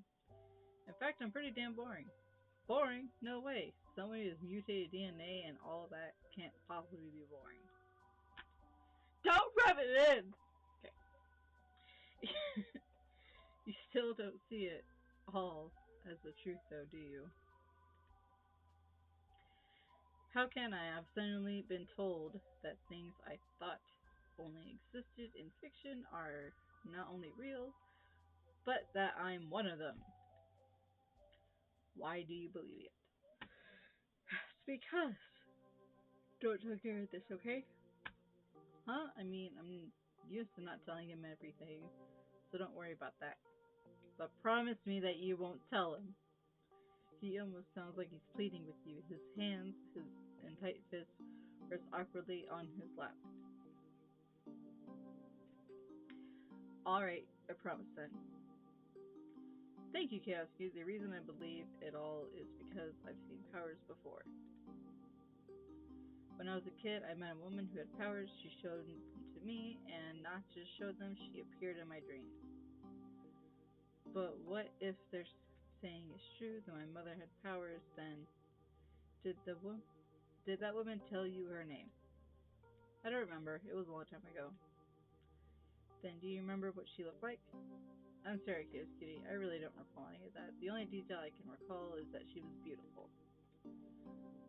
In fact, I'm pretty damn boring. Boring? No way. Somebody with mutated DNA and all that can't possibly be boring. Don't rub it in! Okay. You still don't see it all as the truth, though, do you? How can I? I've suddenly been told that things I thought only existed in fiction are not only real, but that I'm one of them. Why do you believe it? It's because. Don't take care of this, okay? Huh? I mean, I'm used to not telling him everything, so don't worry about that. But promise me that you won't tell him. He almost sounds like he's pleading with you. His hands, his in tight fists, rest awkwardly on his lap. Alright, I promise then. Thank you, Chaosky. The reason I believe it all is because I've seen powers before. When I was a kid, I met a woman who had powers. She showed them to me, and not just showed them, she appeared in my dreams. But what if they're saying is true, that my mother had powers, then did that woman tell you her name? I don't remember. It was a long time ago. Then do you remember what she looked like? I'm sorry, Kitty. I really don't recall any of that. The only detail I can recall is that she was beautiful.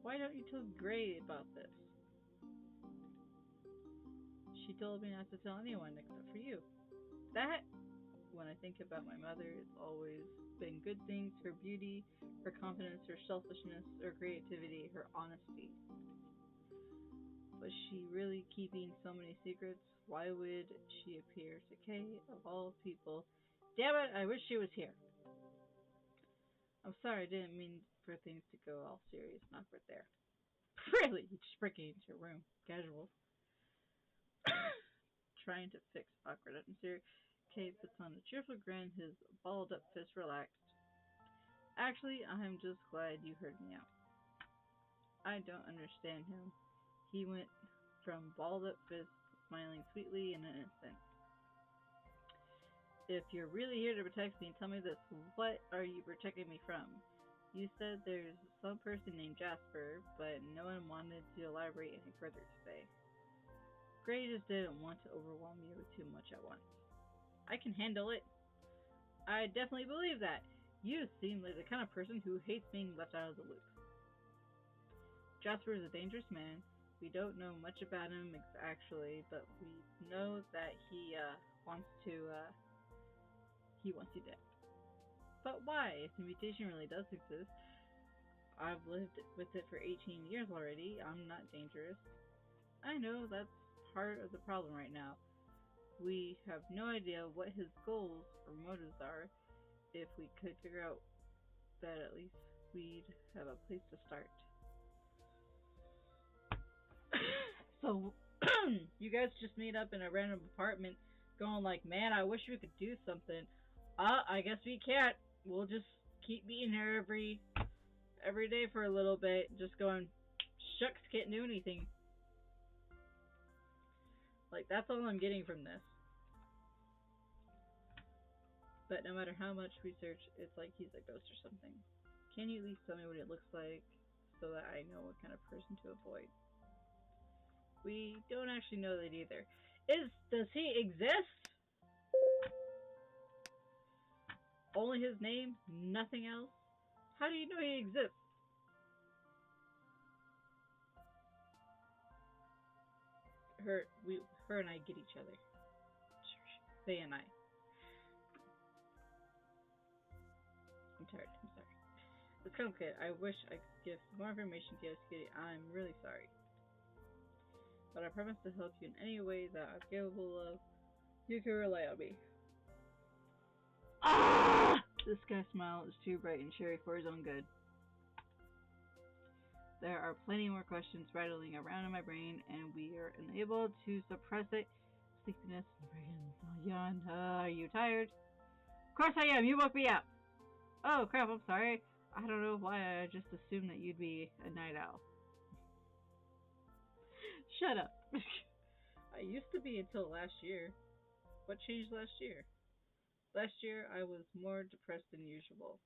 Why don't you tell Gray about this? She told me not to tell anyone except for you. That, when I think about my mother, it's always been good things, her beauty, her confidence, her selfishness, her creativity, her honesty. Was she really keeping so many secrets? Why would she appear to Kay, of all people? Damn it, I wish she was here. I'm sorry, I didn't mean for things to go all serious and awkward there. Really? You just breaking into your room. Casual. Trying to fix awkward atmosphere. Kay puts on a cheerful grin, his balled up fist relaxed. Actually, I'm just glad you heard me out. I don't understand him. He went from balled up fist, smiling sweetly in an instant. If you're really here to protect me, tell me this. What are you protecting me from? You said there's some person named Jasper, but no one wanted to elaborate any further today. Gray just didn't want to overwhelm you with too much at once. I can handle it. I definitely believe that. You seem like the kind of person who hates being left out of the loop. Jasper is a dangerous man. We don't know much about him actually, but we know that he wants you dead. But why? If the mutation really does exist, I've lived with it for 18 years already. I'm not dangerous. I know that's part of the problem right now. We have no idea what his goals or motives are. If we could figure out that, at least we'd have a place to start. So, you guys just meet up in a random apartment going like, man, I wish we could do something. I guess we can't. We'll just keep meeting her every day for a little bit. Just going, shucks, can't do anything. Like, that's all I'm getting from this. But no matter how much research, it's like he's a ghost or something. Can you at least tell me what it looks like so that I know what kind of person to avoid? We don't actually know that either. Does he exist? Only his name, nothing else? How do you know he exists? Her and I get each other. They and I. I'm tired. I'm sorry. It's complicated. I wish I could give some more information to you, Kitty. I'm really sorry. But I promise to help you in any way that I'm capable of. You can rely on me. Ah! This guy's smile is too bright and cheery for his own good. There are plenty more questions rattling around in my brain, and we are unable to suppress it. Sleepiness and yawn. Are you tired? Of course I am. You woke me up. Oh crap! I'm sorry. I don't know why I just assumed that you'd be a night owl. Shut up. I used to be until last year. What changed last year? Last year I was more depressed than usual.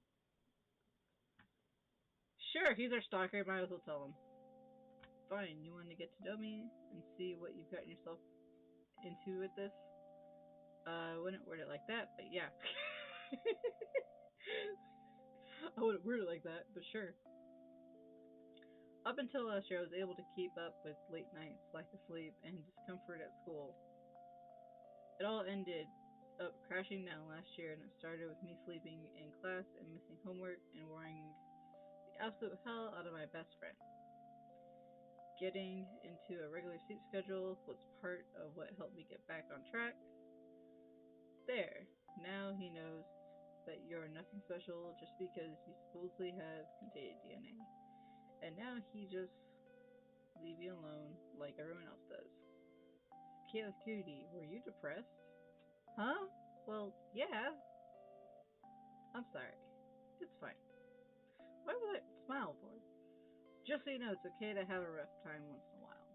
Sure, he's our stalker. Might as well tell him. Fine, you want to get to know me and see what you've gotten yourself into with this? I wouldn't word it like that, but yeah. I wouldn't word it like that, but sure. Up until last year, I was able to keep up with late nights, lack of sleep, and discomfort at school. It all ended up crashing down last year, and it started with me sleeping in class and missing homework and worrying the absolute hell out of my best friend. Getting into a regular sleep schedule was part of what helped me get back on track. There, now he knows that you're nothing special just because you supposedly have mutated DNA. And now he just leave you alone like everyone else does. Chaos Cutie, were you depressed? Huh? Well, yeah. I'm sorry. It's fine. Why would I smile for? Just so you know, it's okay to have a rough time once in a while.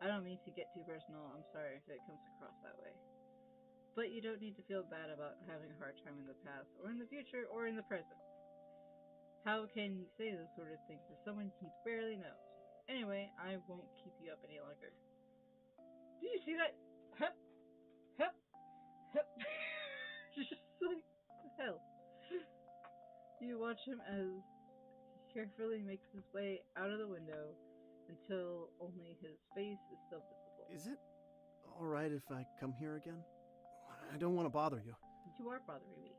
I don't mean to get too personal. I'm sorry if it comes across that way. But you don't need to feel bad about having a hard time in the past, or in the future, or in the present. How can you say those sort of things to someone he barely knows? Anyway, I won't keep you up any longer. Did you see that? Hup, hup, hup. Just like, what the hell? You watch him as he carefully makes his way out of the window until only his face is still visible. Is it alright if I come here again? I don't want to bother you. You are bothering me.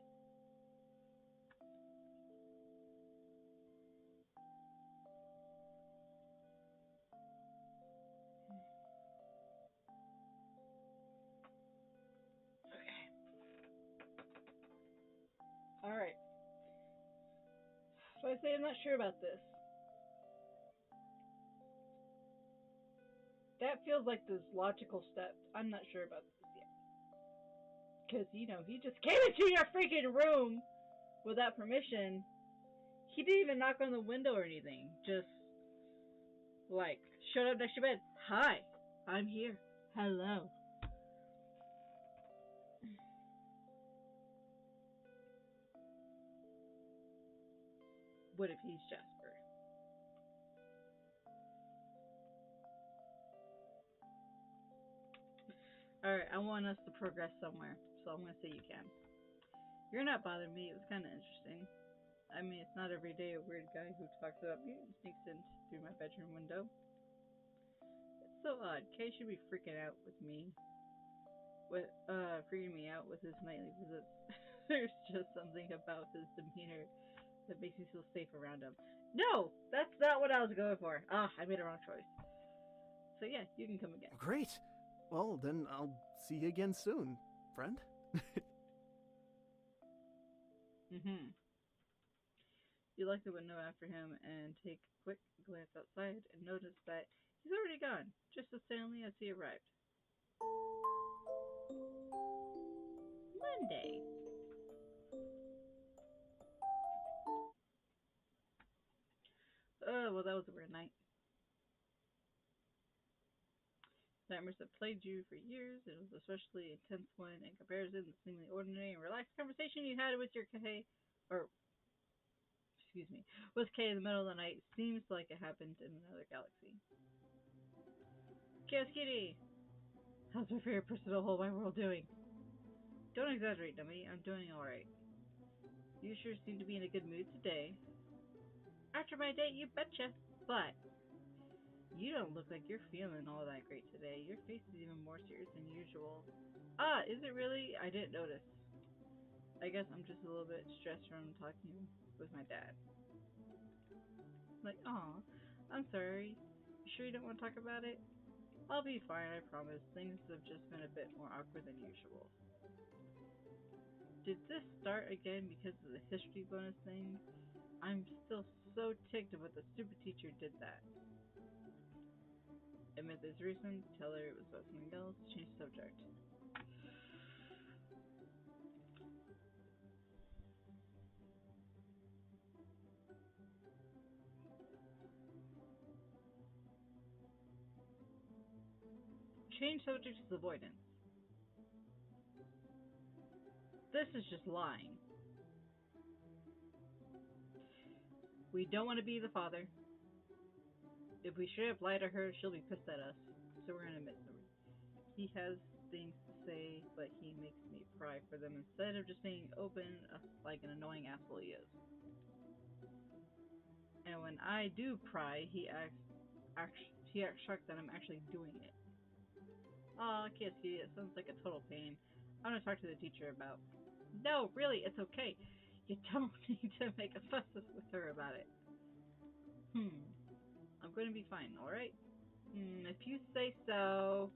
Alright. So I say I'm not sure about this. That feels like this logical step. I'm not sure about this yet. Because, you know, he just came into your freaking room without permission. He didn't even knock on the window or anything. Just, like, showed up next to your bed. Hi, I'm here. Hello. What if he's Jasper? Alright, I want us to progress somewhere, so I'm gonna say you can. You're not bothering me, it was kinda interesting. I mean, it's not every day a weird guy who talks about me and sneaks in through my bedroom window. It's so odd. Kay should be freaking out with me. Freaking me out with his nightly visits. There's just something about his demeanor that makes me feel safe around him. No! That's not what I was going for. Ah, I made a wrong choice. So yeah, you can come again. Great. Well, then I'll see you again soon, friend. Mm-hmm. You lock the window after him and take a quick glance outside and notice that he's already gone, just as suddenly as he arrived. Monday. Oh, well, that was a weird night. Nightmares have plagued you for years. It was especially intense when, in comparison, the seemingly ordinary and relaxed conversation you had with your K, or excuse me, with K in the middle of the night seems like it happened in another galaxy. Chaos Kitty! How's my favorite person to hold my world doing? Don't exaggerate, dummy. I'm doing alright. You sure seem to be in a good mood today. After my date, you betcha. But you don't look like you're feeling all that great today. Your face is even more serious than usual. Ah, is it really? I didn't notice. I guess I'm just a little bit stressed from talking with my dad. Like, aw, I'm sorry. You sure you don't want to talk about it? I'll be fine, I promise. Things have just been a bit more awkward than usual. Did this start again because of the history bonus thing? I'm still so ticked about the stupid teacher did that. Admit this reason, tell her it was about something else, change the subject. Change subject is avoidance. This is just lying. We don't want to be the father. If we straight up lie to her, she'll be pissed at us. So we're gonna admit them. He has things to say, but he makes me pry for them instead of just being open like an annoying asshole he is. And when I do pry, he acts shocked that I'm actually doing it. Aw, Kissy, it sounds like a total pain. I'm gonna talk to the teacher about. No, really, it's okay. You don't need to make a fuss with her about it. I'm going to be fine, alright? If you say so.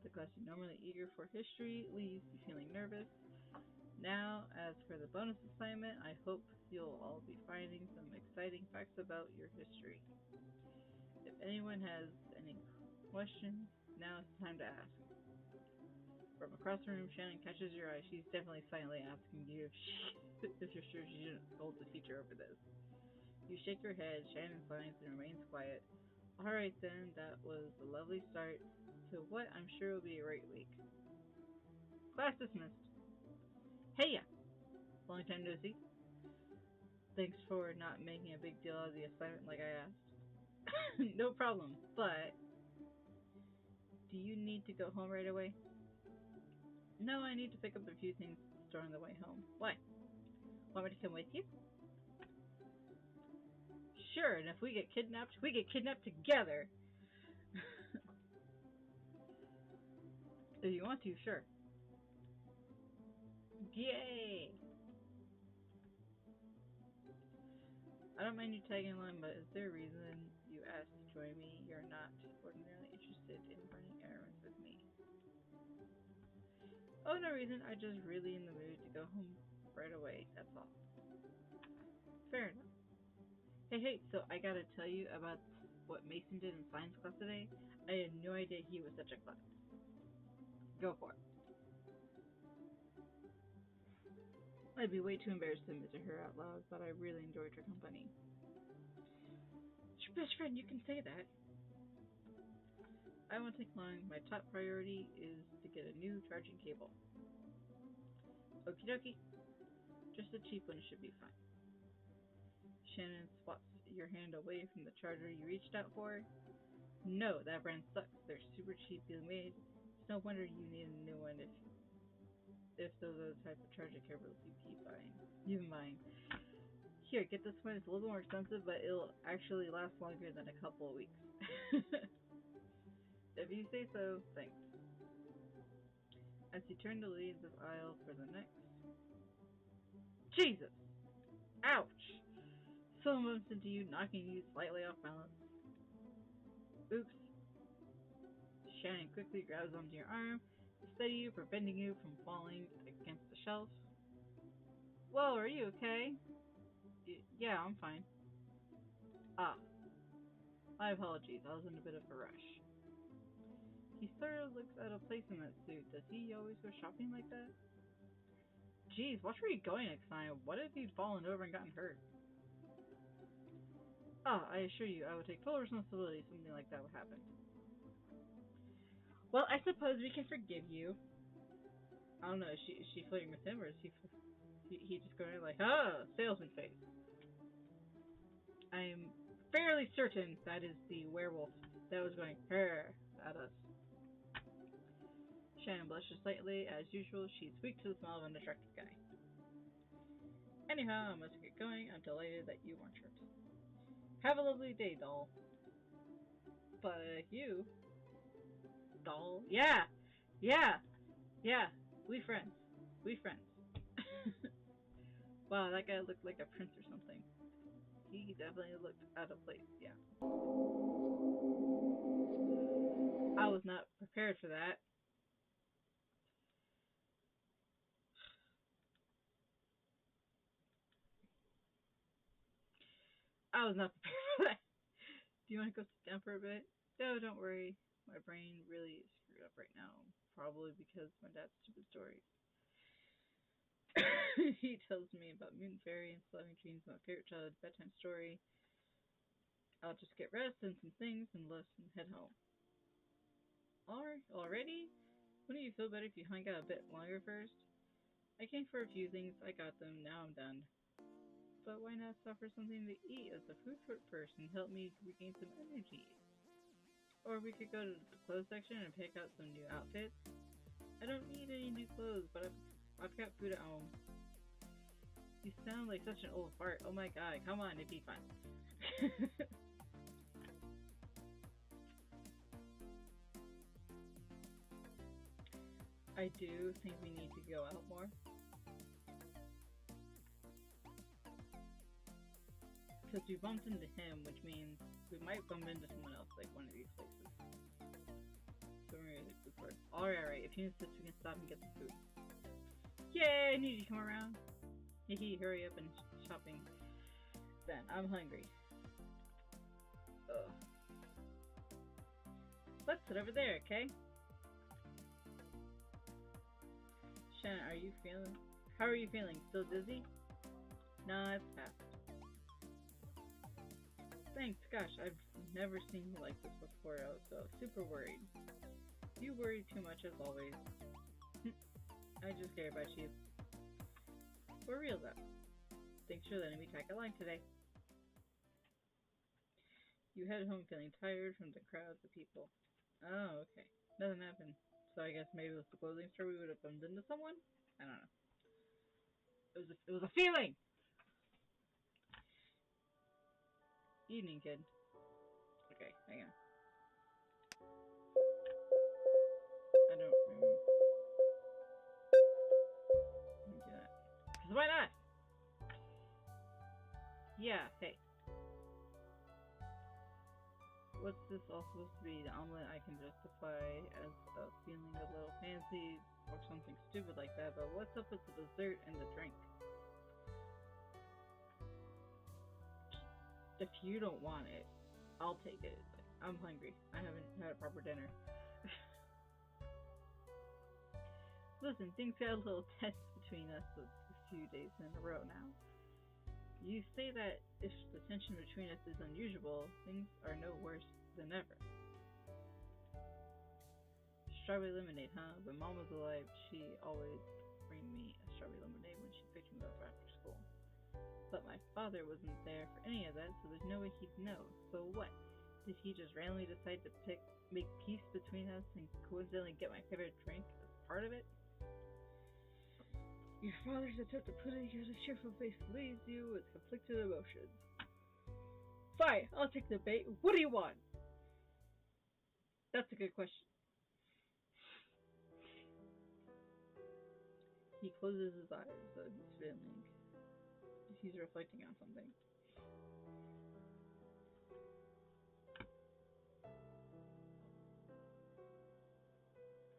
The class you're normally eager for history leaves you feeling nervous. Now, as for the bonus assignment, I hope you'll all be finding some exciting facts about your history. If anyone has any questions, now is the time to ask. From across the room, Shannon catches your eye. She's definitely silently asking you if you're sure she shouldn't scold the teacher over this. You shake your head, Shannon signs and remains quiet. Alright then, that was a lovely start to what I'm sure will be a great week. Class dismissed. Hey ya! Long time no see. Thanks for not making a big deal out of the assignment like I asked. No problem, but do you need to go home right away? No, I need to pick up a few things at the store on the way home. Why? Want me to come with you? Sure, and if we get kidnapped together. If you want to, sure. Yay! I don't mind you tagging along, but is there a reason you asked to join me? You're not ordinarily interested in running errands with me. Oh, no reason. I'm just really in the mood to go home right away. That's all. Fair enough. Hey, so I gotta tell you about what Mason did in science class today. I had no idea he was such a klutz. Go for it. I'd be way too embarrassed to admit to her out loud, but I really enjoyed her company. It's your best friend, you can say that. I won't take long. My top priority is to get a new charging cable. Okie dokie. Just a cheap one should be fine. Shannon swats your hand away from the charger you reached out for. No, that brand sucks. They're super cheaply made. It's no wonder you need a new one if those are the type of charging cables you keep buying. You've been buying. Here, get this one. It's a little more expensive, but it'll actually last longer than a couple of weeks. If you say so, thanks. As you turn to leave this aisle for the next. Jesus! Ouch! Someone bumps into you, knocking you slightly off balance. Oops. Shannon quickly grabs onto your arm to steady you, preventing you from falling against the shelf. Whoa, are you okay? Yeah, I'm fine. Ah. My apologies, I was in a bit of a rush. He sort of looks out of place in that suit. Does he always go shopping like that? Geez, watch where you're going next time. What if you'd fallen over and gotten hurt? Ah, I assure you, I would take full responsibility if something like that would happen. Well, I suppose we can forgive you. I don't know, is she flirting with him, or is he just going like, salesman face? I'm fairly certain that is the werewolf that was going, at us. Shannon blushes slightly. As usual, she's weak to the smell of an attractive guy. Anyhow, I must get going. I'm delighted that you weren't hurt. Have a lovely day, doll. But you... Doll? Yeah! We friends. Wow, that guy looked like a prince or something. He definitely looked out of place, yeah. I was not prepared for that. I was not prepared for that. Do you want to go sit down for a bit? No, don't worry. My brain really is screwed up right now. Probably because my dad's stupid stories. He tells me about mutant fairy and slamming dreams, my favorite childhood bedtime story. I'll just get rest and some things and head home. Already? Wouldn't you feel better if you hung out a bit longer first? I came for a few things, I got them, now I'm done. But why not stop for something to eat as a food trip first and help me regain some energy? Or we could go to the clothes section and pick out some new outfits. I don't need any new clothes, but I've got food at home. You sound like such an old fart. Oh my god, come on, it'd be fun. I do think we need to go out more. Because we bumped into him, which means we might bump into someone else, like one of these places. So we're gonna get food first. Alright, if you insist, we can stop and get the food. Yay, I need you to come around. Hehe, hurry up and shopping. Then, I'm hungry. Ugh. Let's sit over there, okay? Shannon, how are you feeling? Still dizzy? Nah, it's past. Thanks, gosh, I've never seen you like this before. I was so super worried. You worry too much as always. I just care about you. For real though. Thanks for letting me tag along today. You headed home feeling tired from the crowds of people. Oh, okay. Nothing happened. So I guess maybe with the clothing store we would have bumped into someone? I don't know. It was a feeling! Evening, kid. Okay, hang on. I don't remember. Let me do that. Because why not? Yeah, hey. What's this all supposed to be? The omelet I can justify as a feeling a little fancy or something stupid like that, but what's up with the dessert and the drink? If you don't want it, I'll take it. I'm hungry. I haven't had a proper dinner. Listen, things got a little tense between us a few days in a row now. You say that if the tension between us is unusual, things are no worse than ever. Strawberry lemonade, huh? When Mom was alive, she always bring me a strawberry lemonade when she picked me up after school. But my father wasn't there for any of that, so there's no way he'd know. So what? Did he just randomly decide to make peace between us and coincidentally get my favorite drink as part of it? Your father's attempt to put it on a cheerful face leaves you with conflicted emotions. Fine, I'll take the bait. What do you want? That's a good question. He closes his eyes, so he's feeling. He's reflecting on something.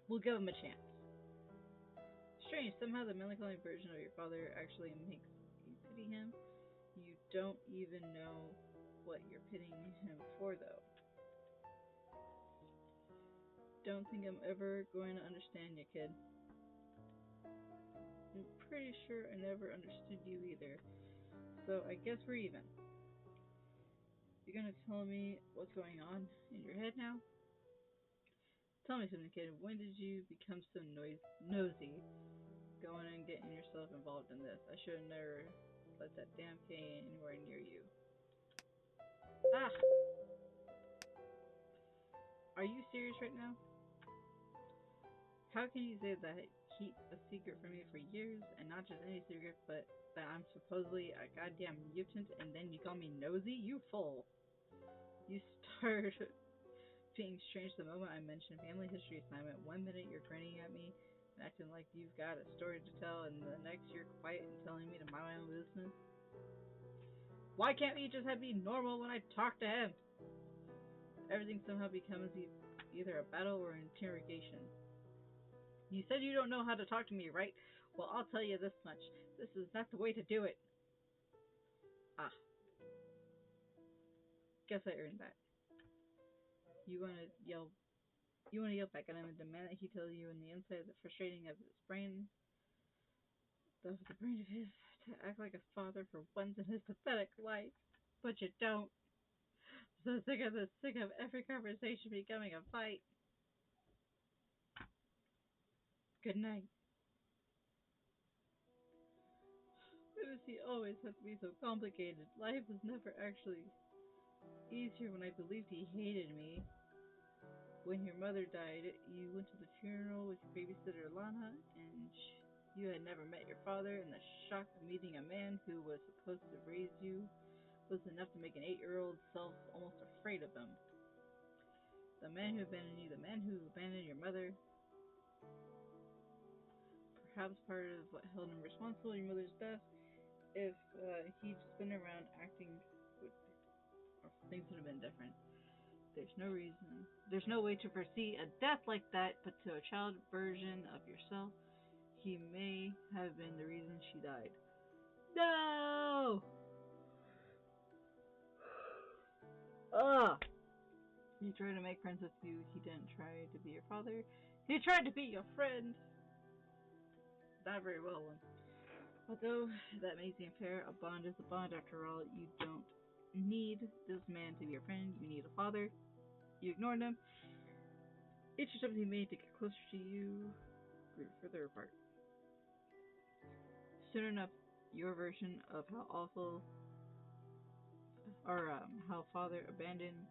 We'll give him a chance. Strange, somehow the melancholy version of your father actually makes you pity him. You don't even know what you're pitying him for, though. Don't think I'm ever going to understand you, kid. I'm pretty sure I never understood you either. So I guess we're even. You gonna tell me what's going on in your head now? Tell me something, kid. When did you become so nosy? Going and getting yourself involved in this. I should have never let that damn K anywhere near you. Ah! Are you serious right now? How can you say that keep a secret from me for years, and not just any secret, but that I'm supposedly a goddamn mutant, and then you call me nosy? You fool! You started being strange the moment I mentioned family history assignment. 1 minute you're grinning at me and acting like you've got a story to tell, and the next you're quiet and telling me to mind my own business. Why can't we just be normal when I talk to him? Everything somehow becomes either a battle or an interrogation. You said you don't know how to talk to me, right? Well, I'll tell you this much. This is not the way to do it. Ah. Guess I earned that. You wanna yell back at him and demand that he tells you in the inside the frustrating of his brain, the brain of his, to act like a father for once in his pathetic life. But you don't. I'm so sick of this, sick of every conversation becoming a fight. Good night. Why does he always have to be so complicated? Life was never actually easier when I believed he hated me. When your mother died, you went to the funeral with your babysitter Lana, and you had never met your father, and the shock of meeting a man who was supposed to raise you was enough to make an 8-year-old self almost afraid of him. The man who abandoned you, the man who abandoned your mother, perhaps part of what held him responsible for your mother's death. If he'd just been around acting, things would have been different. There's no way to foresee a death like that, but to a child version of yourself, he may have been the reason she died. No! Ugh! He tried to make friends with you. He didn't try to be your father. He tried to be your friend. Not very well one. Although that may seem fair, a bond is a bond after all. You don't need this man to be your friend. You need a father. You ignored him. Each attempt he made to get closer to you grew further apart. Soon enough, your version of how awful, or how awful father abandoned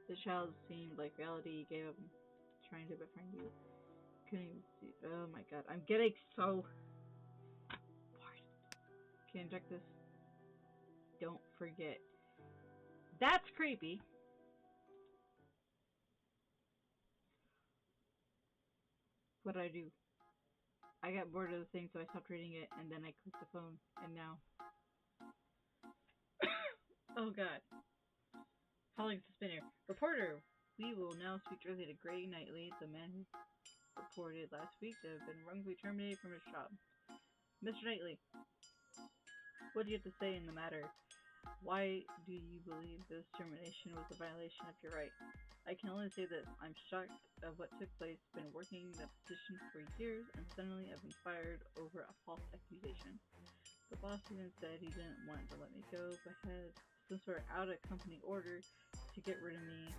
the child seemed like reality. He gave up trying to befriend you. Couldn't even see. Oh my god, I'm getting so bored. Can you check this? Don't forget. That's creepy. What did I do? I got bored of the thing, so I stopped reading it, and then I clicked the phone, and now. Oh god. How long is the spinner? Reporter! We will now speak directly to Gray Knightley, the man who reported last week to have been wrongfully terminated from his job. Mr. Knightley, what do you have to say in the matter? Why do you believe this termination was a violation of your right? I can only say that I'm shocked of what took place. Been working that position for years, and suddenly I've been fired over a false accusation. The boss even said he didn't want to let me go, but had some sort of out-of-company order to get rid of me.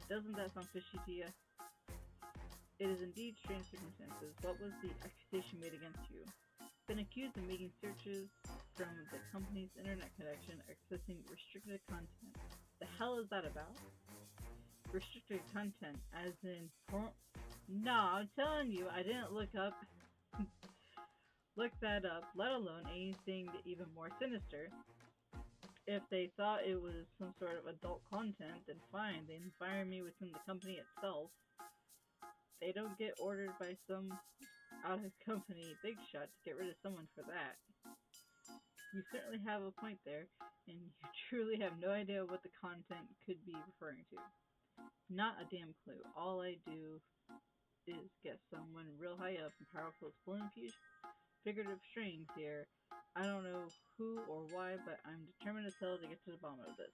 Doesn't that sound fishy to you? It is indeed strange circumstances. What was the accusation made against you? Been accused of making searches from the company's internet connection, accessing restricted content. The hell is that about? Restricted content, as in porn? No, I'm telling you, I didn't look that up, let alone anything even more sinister. If they thought it was some sort of adult content, then fine, they can fire me within the company itself. They don't get ordered by some out-of-company big shot to get rid of someone for that. You certainly have a point there, and you truly have no idea what the content could be referring to. Not a damn clue. All I do is guess someone real high up and powerful is pulling figurative strings here. I don't know who or why, but I'm determined as hell to get to the bottom of this.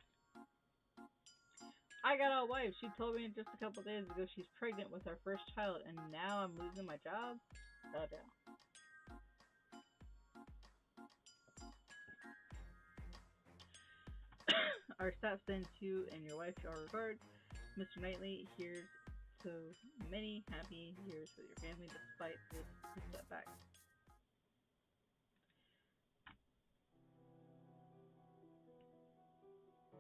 I got a wife. She told me just a couple days ago she's pregnant with our first child, and now I'm losing my job? Oh, damn. Our staff sends you and your wife our regards. Mr. Knightley, here's so many happy years with your family despite this setback.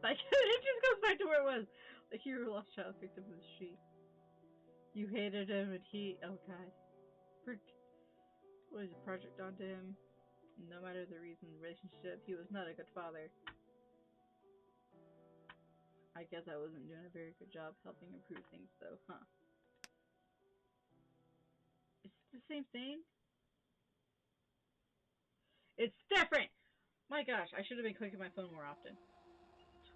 Like, it just goes back to where it was. The hero lost child picked up in the street. You hated him and he, oh god. What is a project onto him? No matter the reason, relationship, he was not a good father. I guess I wasn't doing a very good job helping improve things though, huh? Is it the same thing? It's different! My gosh, I should have been clicking my phone more often.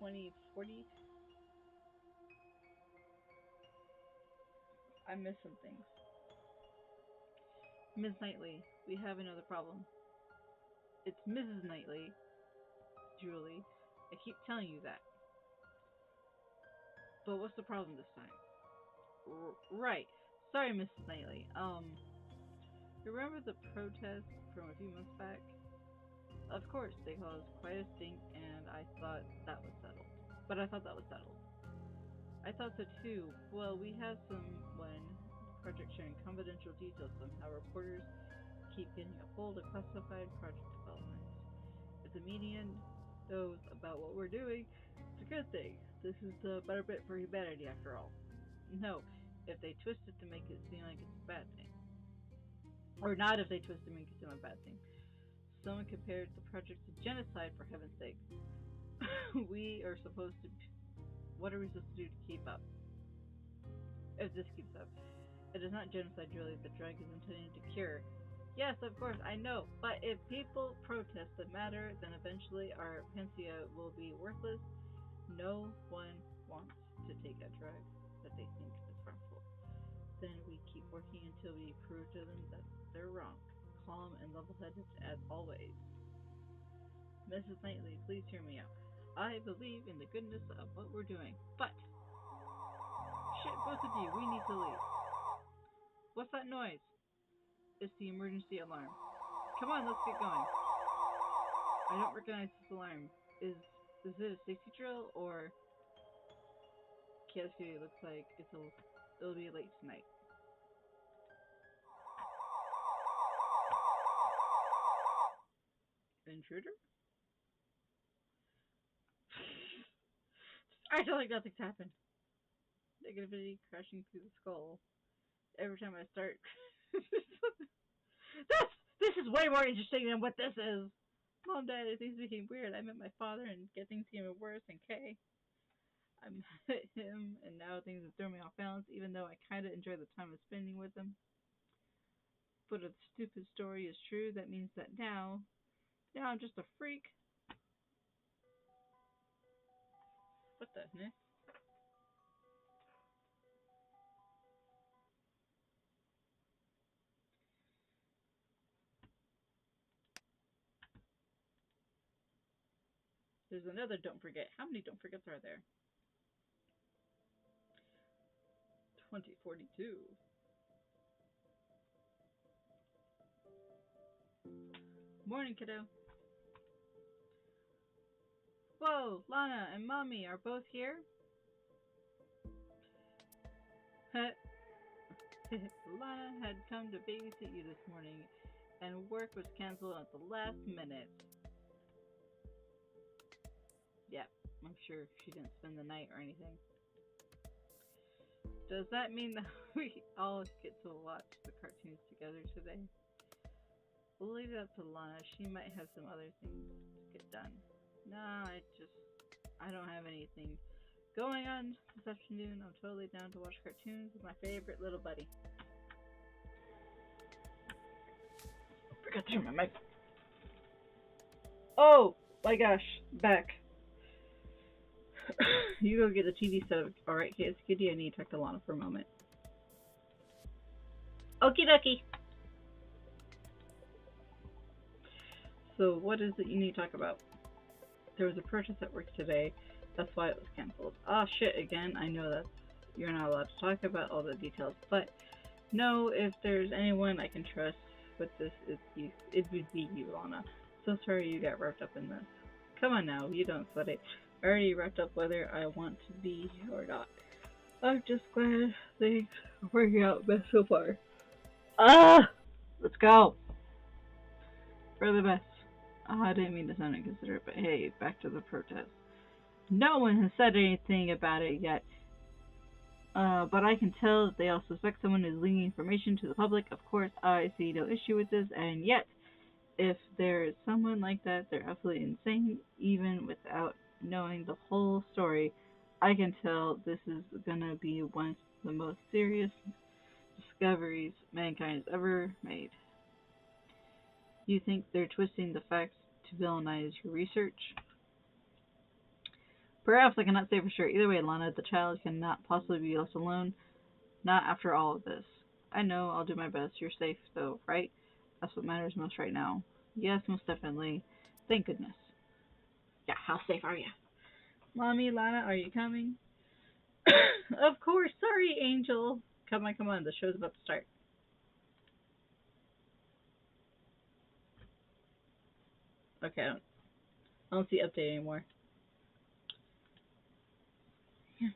2040? I missed some things. Ms. Knightley, we have another problem. It's Mrs. Knightley, Julie. I keep telling you that. But what's the problem this time? Right. Sorry, Mrs. Knightley. Remember the protest from a few months back? Of course, they caused quite a stink, and I thought that was settled. But I thought that was settled. I thought so too. Well, we have someone project sharing confidential details somehow. Reporters keep getting a hold of classified project developments. If the media knows about what we're doing, it's a good thing. This is the betterment for humanity, after all. No, if they twist it to make it seem like it's a bad thing. Or not if they twist it to make it seem like a bad thing. Someone compared the project to genocide, for heaven's sake. We are supposed to... What are we supposed to do to keep up? If this keeps up. It is not genocide, Julie. The drug is intended to cure. Yes, of course, I know. But if people protest the matter, then eventually our panacea will be worthless. No one wants to take a drug that they think is harmful. Then we keep working until we prove to them that they're wrong. Calm and level-headed as always. Mrs. Knightley, please hear me out. I believe in the goodness of what we're doing, but... Shit, both of you, we need to leave. What's that noise? It's the emergency alarm. Come on, let's get going. I don't recognize this alarm. Is it a safety drill, or... KSK looks like it'll be late tonight. Intruder? I feel like nothing's happened. Negativity crashing through the skull. Every time I start... This is way more interesting than what this is! Mom, Dad, things became weird. I met my father and get things even worse, and Kay. I met him, and now things have thrown me off balance, even though I kinda enjoy the time I'm spending with him. But if the stupid story is true, that means that now I'm just a freak. What the heck? There's another don't forget. How many don't forgets are there? 2042. Morning, kiddo. Whoa, Lana and Mommy are both here? Lana had come to babysit you this morning, and work was canceled at the last minute. Yep, I'm sure she didn't spend the night or anything. Does that mean that we all get to watch the cartoons together today? We'll leave it up to Lana. She might have some other things to get done. Nah, I don't have anything going on this afternoon. I'm totally down to watch cartoons with my favorite little buddy. Forgot to turn my mic. Oh my gosh, back. You go get the TV set up. Alright, kids, Kitty, I need to talk to Lana for a moment. Okie dokie. So, what is it you need to talk about? There was a protest at work today. That's why it was canceled. Oh shit, again. I know that you're not allowed to talk about all the details, but no, if there's anyone I can trust with this, it would be you, Lana. So sorry you got wrapped up in this. Come on now, you don't sweat it. I already wrapped up whether I want to be here or not. I'm just glad things are working out best so far. Ah! Let's go! For the best. I didn't mean to sound inconsiderate, but hey, back to the protest. No one has said anything about it yet, but I can tell that they all suspect someone is leaking information to the public. Of course, I see no issue with this, and yet, if there is someone like that, they're absolutely insane, even without knowing the whole story. I can tell this is gonna be one of the most serious discoveries mankind has ever made. You think they're twisting the facts to villainize your research? Perhaps. I cannot say for sure. Either way, Lana, the child cannot possibly be left alone. Not after all of this. I know, I'll do my best. You're safe, though, right? That's what matters most right now. Yes, most definitely. Thank goodness. Yeah, how safe are you? Mommy, Lana, are you coming? Of course. Sorry, Angel. Come on, come on. The show's about to start. Okay, I don't see update anymore. Yeah.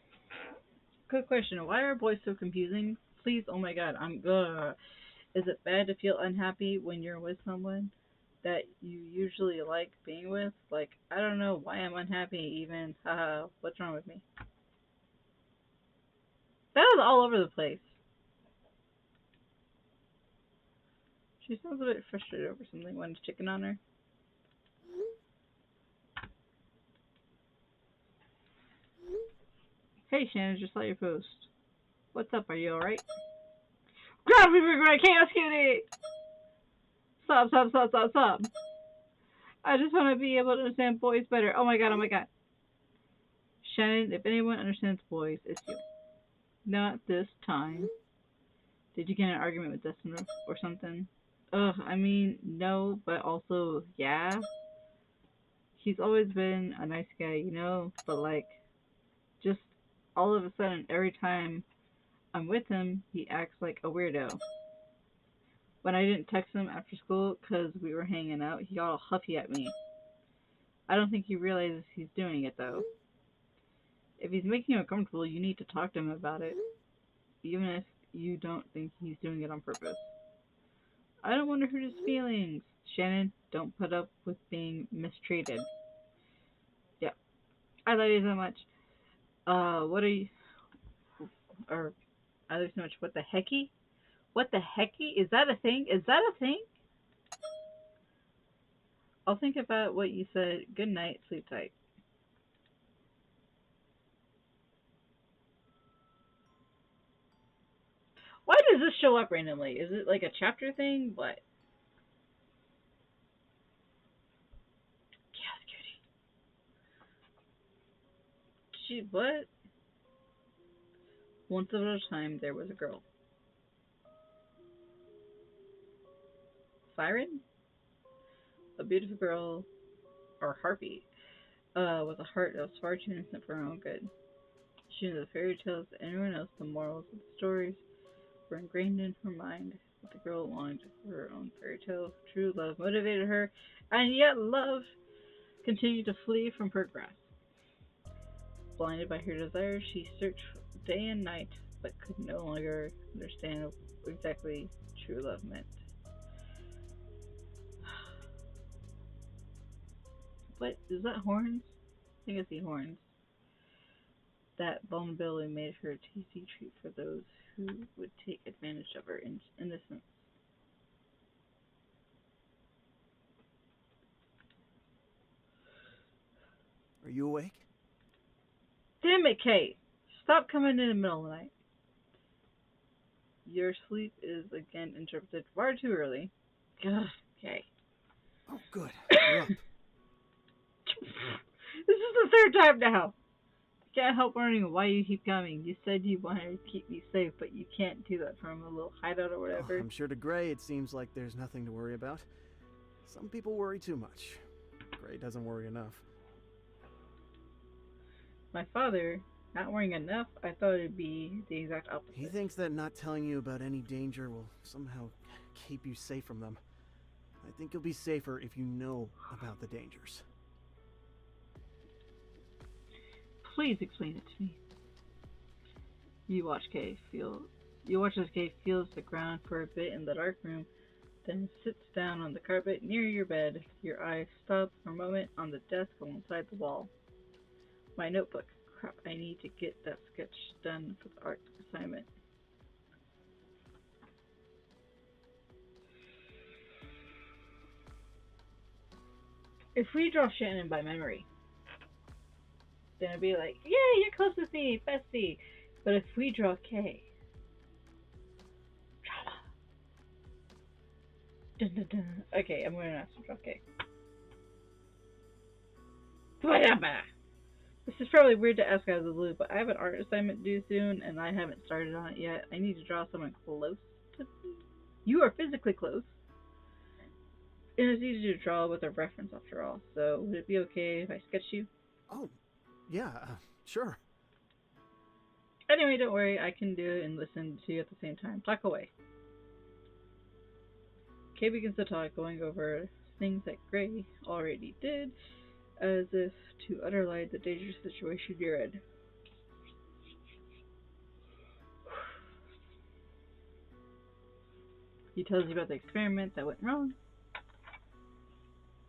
Quick question. Why are boys so confusing? Please, oh my god, I'm good. Is it bad to feel unhappy when you're with someone that you usually like being with? Like, I don't know why I'm unhappy even. Haha, what's wrong with me? That was all over the place. She sounds a bit frustrated over something. One's chicken on her. Hey Shannon, just saw your post. What's up? Are you alright? Grab me, regret, chaos cutie! Stop, stop, stop, stop, stop. I just want to be able to understand boys better. Oh my god, oh my god. Shannon, if anyone understands boys, it's you. Not this time. Did you get in an argument with Dustin or something? Ugh, I mean, no, but also, yeah. He's always been a nice guy, you know, but like, just all of a sudden, every time I'm with him, he acts like a weirdo. When I didn't text him after school because we were hanging out, he got all huffy at me. I don't think he realizes he's doing it though. If he's making you uncomfortable, you need to talk to him about it, even if you don't think he's doing it on purpose. I don't want to hurt his feelings. Shannon, don't put up with being mistreated. Yep. I love you so much. What are you... Or, I love you so much. What the hecky? What the hecky? Is that a thing? Is that a thing? I'll think about what you said. Good night. Sleep tight. Why does this show up randomly? Is it like a chapter thing? What? Yes, cutie. She, what? Once upon a time, there was a girl. Siren? A beautiful girl, or harpy, with a heart that was far too innocent for her own good. She knew the fairy tales to anyone else, the morals of the stories were ingrained in her mind. But the girl longed for her own fairy tale. True love motivated her, and yet love continued to flee from her grasp. Blinded by her desire, she searched day and night, but could no longer understand what exactly true love meant. What is that? Horns? I think I see horns. That vulnerability made her a tasty treat for those who would take advantage of her innocence. Are you awake? Damn it, Kate! Stop coming in the middle of the night. Your sleep is again interrupted far too early. Ugh, okay. Oh, good. You're up. This is the third time now. I can't help wondering why you keep coming. You said you wanted to keep me safe, but you can't do that from a little hideout or whatever. I'm sure to Gray it seems like there's nothing to worry about. Some people worry too much. Gray doesn't worry enough. My father, not worrying enough, I thought it'd be the exact opposite. He thinks that not telling you about any danger will somehow keep you safe from them. I think you'll be safer if you know about the dangers. Please explain it to me. You watch as Kay feels the ground for a bit in the dark room, then sits down on the carpet near your bed. Your eyes stop for a moment on the desk alongside the wall. My notebook. Crap, I need to get that sketch done for the art assignment. If we draw Shannon by memory, then it'd be like, yay, you're close with me, bestie. But if we draw Kay, drama. Dun, dun, dun. Okay, I'm going to have to draw Kay. This is probably weird to ask out of the blue, but I have an art assignment due soon, and I haven't started on it yet. I need to draw someone close to me. You are physically close. And it's easy to draw with a reference after all, so would it be okay if I sketch you? Oh, yeah, sure. Anyway, don't worry, I can do it and listen to you at the same time. Talk away. Kay begins to talk, going over things that Gray already did, as if to underline the dangerous situation you're in. He tells you about the experiment that went wrong,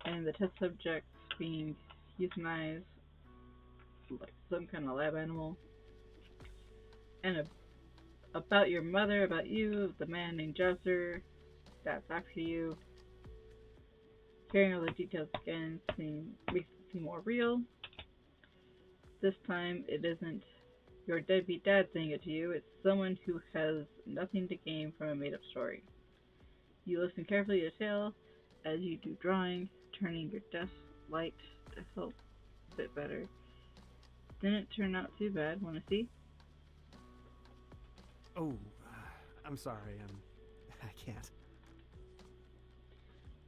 and the test subject being euthanized like some kind of lab animal, and about your mother, about you, the man named Josser that's after you. Hearing all the details again makes it seem more real. This time it isn't your deadbeat dad saying it to you, it's someone who has nothing to gain from a made-up story. You listen carefully to the tale as you do drawing, turning your desk light to help a bit better. Didn't turn out too bad, wanna see? Oh, I'm sorry, I can't.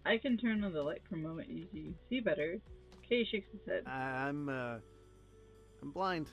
I can turn on the light for a moment as you see better. Kay shakes his head. I'm blind.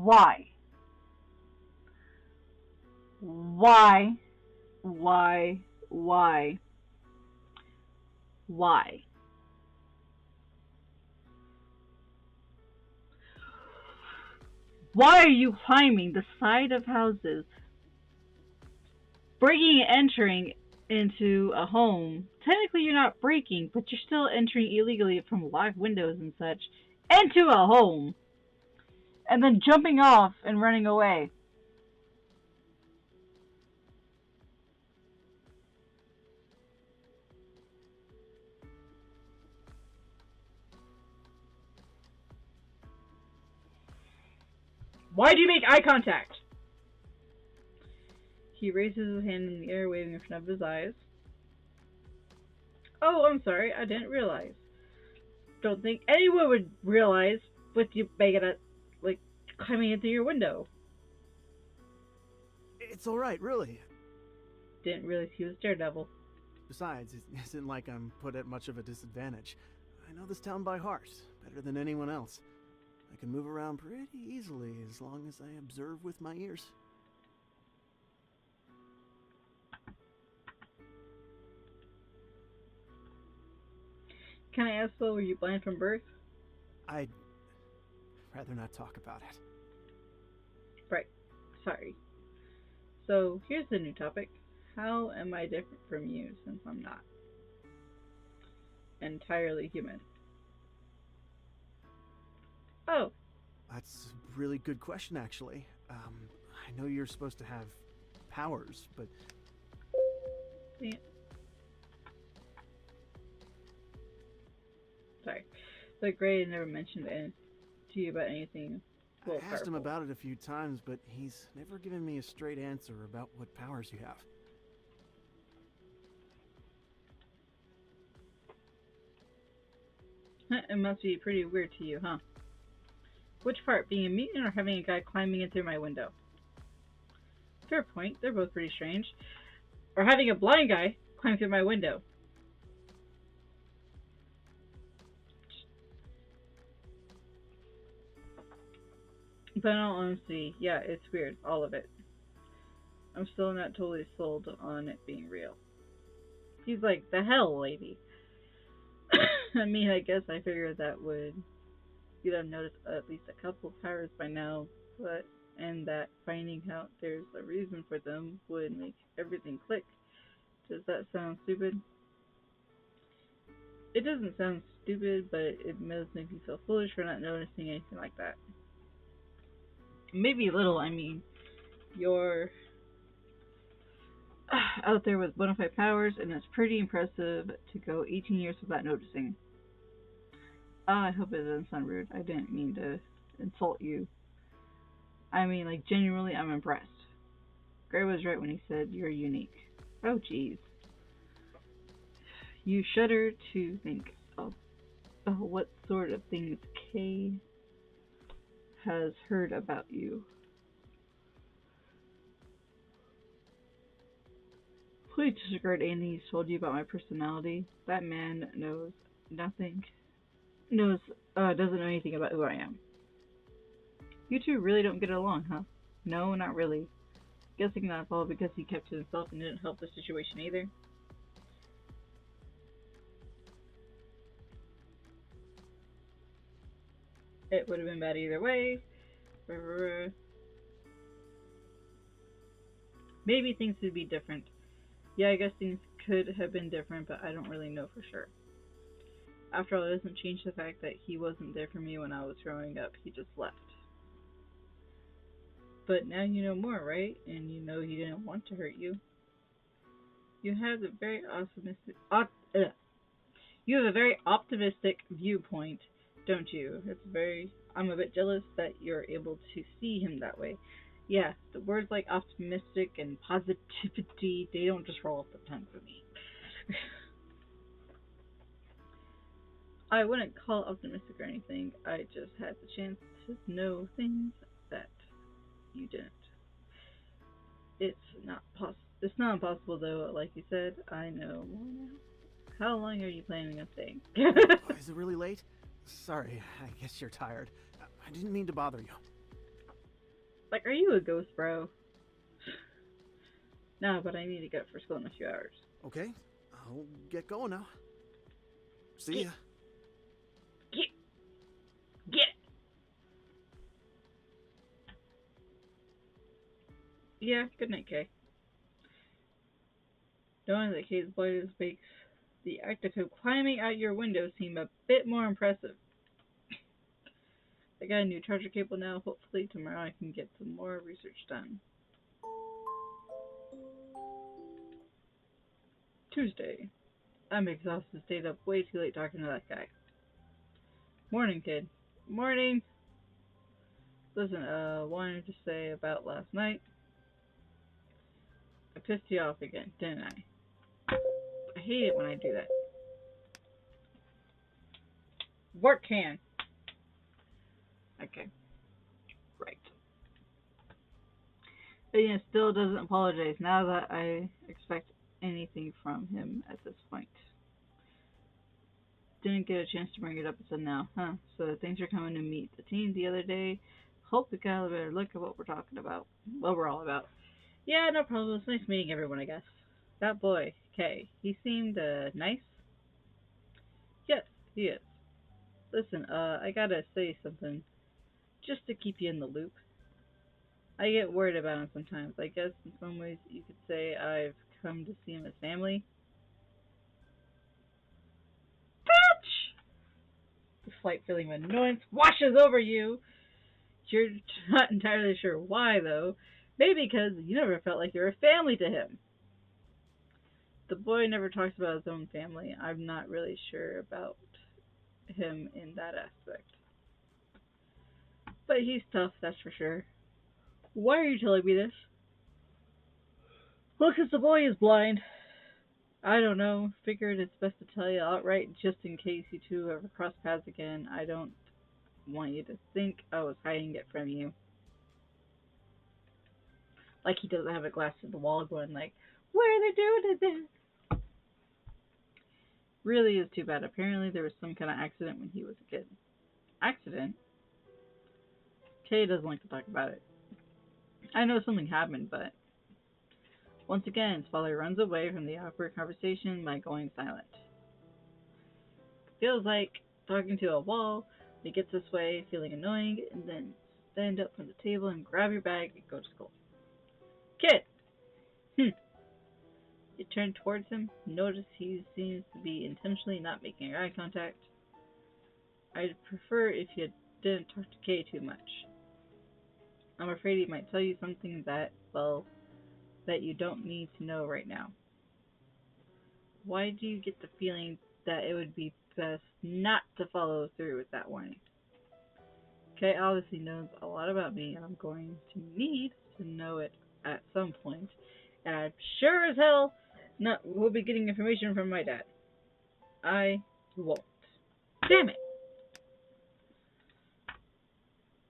Why? Why? Why? Why? Why? Why are you climbing the side of houses, breaking and entering into a home? Technically you're not breaking, but you're still entering illegally from locked windows and such, into a home, and then jumping off and running away. Why do you make eye contact? He raises his hand in the air, waving in front of his eyes. Oh, I'm sorry, I didn't realize. Don't think anyone would realize with you making it, like, climbing into your window. It's alright, really. Didn't realize he was Daredevil. Besides, it isn't like I'm put at much of a disadvantage. I know this town by heart, better than anyone else. I can move around pretty easily as long as I observe with my ears. Can I ask, though, were you blind from birth? I'd rather not talk about it. Right. Sorry. So, here's the new topic. How am I different from you since I'm not entirely human? Oh. That's a really good question, actually. I know you're supposed to have powers, but... Yeah. Sorry. But Gray never mentioned to you about anything. I asked him about it a few times, but he's never given me a straight answer about what powers you have. It must be pretty weird to you, huh? Which part, being a mutant or having a guy climbing in through my window? Fair point, they're both pretty strange. Or having a blind guy climb through my window. But in all honesty, yeah, it's weird, all of it. I'm still not totally sold on it being real. He's like, the hell, lady. I mean, I guess I figured that you'd have noticed at least a couple of powers by now, and that finding out there's a reason for them would make everything click. Does that sound stupid? It doesn't sound stupid, but it does make me feel foolish for not noticing anything like that. Maybe a little, I mean, you're out there with bona fide powers, and it's pretty impressive to go 18 years without noticing. I hope it doesn't sound rude. I didn't mean to insult you. I mean, like, genuinely, I'm impressed. Gray was right when he said you're unique. Oh, jeez. You shudder to think of what sort of things Kay has heard about you. Please disregard anything he's told you about my personality. That man knows nothing. Doesn't know anything about who I am. You two really don't get along, huh? No, not really. Guessing that's all because he kept to himself and didn't help the situation either. It would have been bad either way. Maybe things would be different. Yeah, I guess things could have been different, but I don't really know for sure. After all, it doesn't change the fact that he wasn't there for me when I was growing up. He just left. But now you know more, right? And you know he didn't want to hurt you. You have a very optimistic viewpoint, don't you? I'm a bit jealous that you're able to see him that way. Yeah, the words like optimistic and positivity, they don't just roll off the tongue for me. I wouldn't call it optimistic or anything. I just had the chance to know things that you didn't. It's not impossible though. Like you said, I know more now. How long are you planning on staying? Is it really late? Sorry, I guess you're tired. I didn't mean to bother you. Like, are you a ghost, bro? No, but I need to get up for school in a few hours. Okay, I'll get going now. See ya. Get it. Yeah, good night, Kay. Knowing that Kay's blindness makes the act of him climbing out your window seem a bit more impressive. I got a new charger cable now. Hopefully tomorrow I can get some more research done. Tuesday. I'm exhausted. Stayed up way too late talking to that guy. Morning, kid. Morning. Listen, wanted to say about last night. I pissed you off again, didn't I? I hate it when I do that. Work can. Okay. Right. But yeah, still doesn't apologize now that I expect anything from him at this point. Didn't get a chance to bring it up until now, huh? So things are coming to meet the team the other day. Hope we got a better look at what we're talking about. What we're all about. Yeah, no problem. It's nice meeting everyone, I guess. That boy, Kay, he seemed nice. Yes, he is. Listen, I gotta say something, just to keep you in the loop. I get worried about him sometimes. I guess in some ways you could say I've come to see him as family. Bitch! The slight feeling of annoyance washes over you. You're not entirely sure why, though. Maybe because you never felt like you were a family to him. The boy never talks about his own family. I'm not really sure about him in that aspect. But he's tough, that's for sure. Why are you telling me this? Well, because the boy is blind. I don't know. Figured it's best to tell you outright just in case you two ever cross paths again. I don't want you to think I was hiding it from you. Like he doesn't have a glass to the wall going like, what are they doing to this? Really is too bad. Apparently there was some kind of accident when he was a kid. Accident? Kay doesn't like to talk about it. I know something happened, but once again, his father runs away from the awkward conversation by going silent. Feels like talking to a wall. He gets this way, feeling annoying, and then stand up from the table and grab your bag and go to school. Kid! You turn towards him, notice he seems to be intentionally not making eye contact. I'd prefer if you didn't talk to Kay too much. I'm afraid he might tell you something that, well, that you don't need to know right now. Why do you get the feeling that it would be best not to follow through with that warning? Kay obviously knows a lot about me, and I'm going to need to know it at some point. And I'm sure as hell will be getting information from my dad. I won't. Damn it!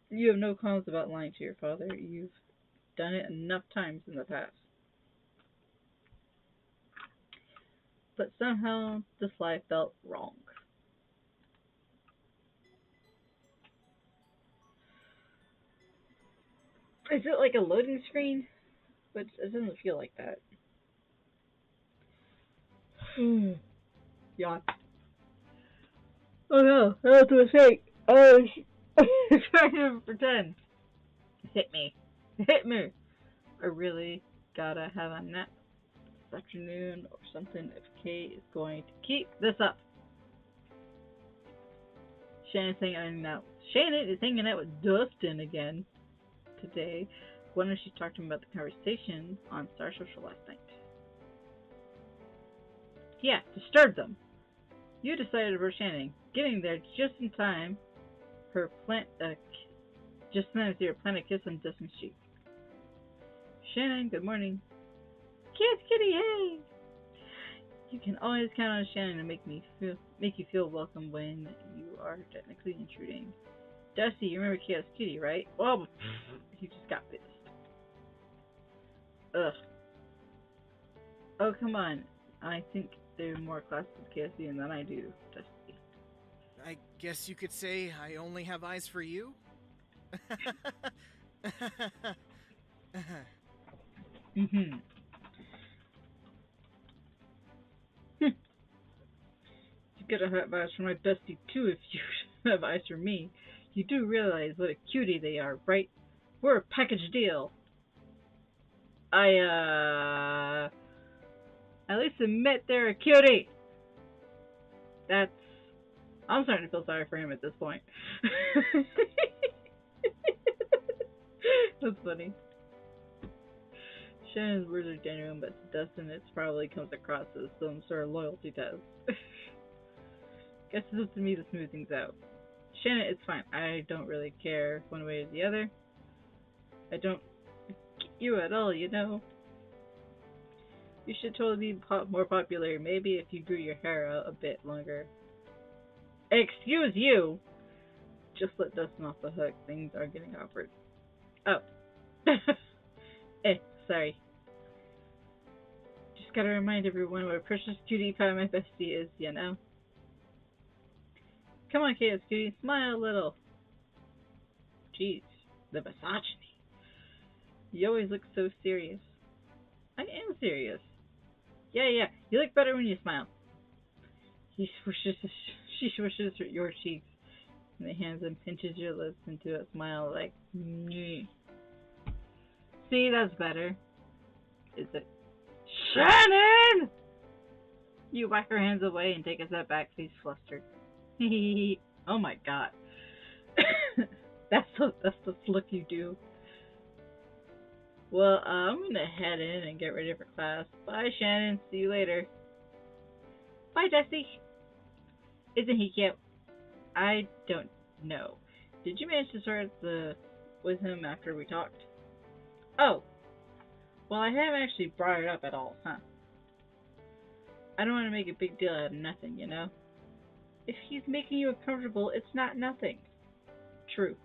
You have no qualms about lying to your father. You've done it enough times in the past. But somehow this lie felt wrong. Is it like a loading screen? But it doesn't feel like that. Yawn. Oh no, that was a mistake. I was trying to pretend. Hit me. Hit me. I really gotta have a nap this afternoon or something if Kay is going to keep this up. Shannon is hanging out with Dustin again today. Wonder if she talked to him about the conversation on Star Social last night. Yeah, disturb them. You decided for Shannon, getting there just in time. Just then I see her plant a kiss on Dustin's cheek. Shannon, good morning. Kiss Kitty, hey! You can always count on Shannon to make you feel welcome when you are technically intruding. Dusty, you remember Chaos Kitty, right? Well, he just got pissed. Ugh. Oh, come on. I think there are more classes of KSD than I do, Dusty. I guess you could say I only have eyes for you? Mm-hmm. You could have eyes for my Dusty too if you have eyes for me. You do realize what a cutie they are, right? We're a package deal. At least admit they're a cutie. I'm starting to feel sorry for him at this point. That's funny. Shannon's words are genuine, but to Dustin it probably comes across as some sort of loyalty test. Guess it's up to me to smooth things out. Shannon, it's fine. I don't really care one way or the other. I don't get you at all, you know. You should totally be more popular, maybe if you grew your hair out a bit longer. Excuse you! Just let Dustin off the hook. Things are getting awkward. Oh. Sorry. Just gotta remind everyone what a precious cutie pie my bestie is, you know? Come on, Chaos Cutie, smile a little. Jeez, the misogyny. You always look so serious. I am serious. Yeah, you look better when you smile. She swishes your cheeks in the hands and pinches your lips into a smile like, nyeh. See, that's better. Is it? Shannon! You whack her hands away and take a step back, face flustered. Oh my god. That's the look you do. Well, I'm gonna head in and get ready for class. Bye, Shannon. See you later. Bye, Dusty. Isn't he cute? I don't know. Did you manage to sort with him after we talked? Oh. Well, I haven't actually brought it up at all, huh? I don't want to make a big deal out of nothing, you know? If he's making you uncomfortable, it's not nothing. True.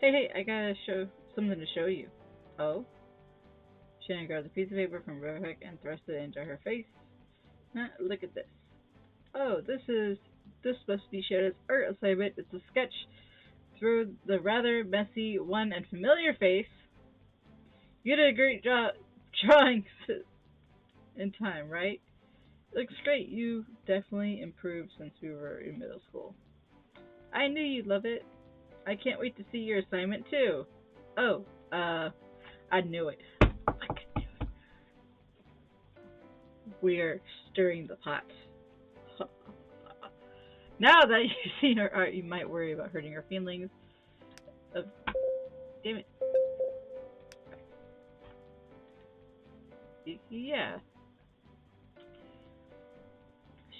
Hey, I got something to show you. Oh? Shannon grabbed a piece of paper from her backpack and thrust it into her face. Look at this. Oh, this must be Shannon's art assignment. It's a sketch through the rather messy one and familiar face. You did a great job drawing in time, right? Looks great. You definitely improved since we were in middle school. I knew you'd love it. I can't wait to see your assignment too. Oh, I knew it. We're stirring the pot. Now that you've seen her art, you might worry about hurting her feelings. Damn it. Yeah.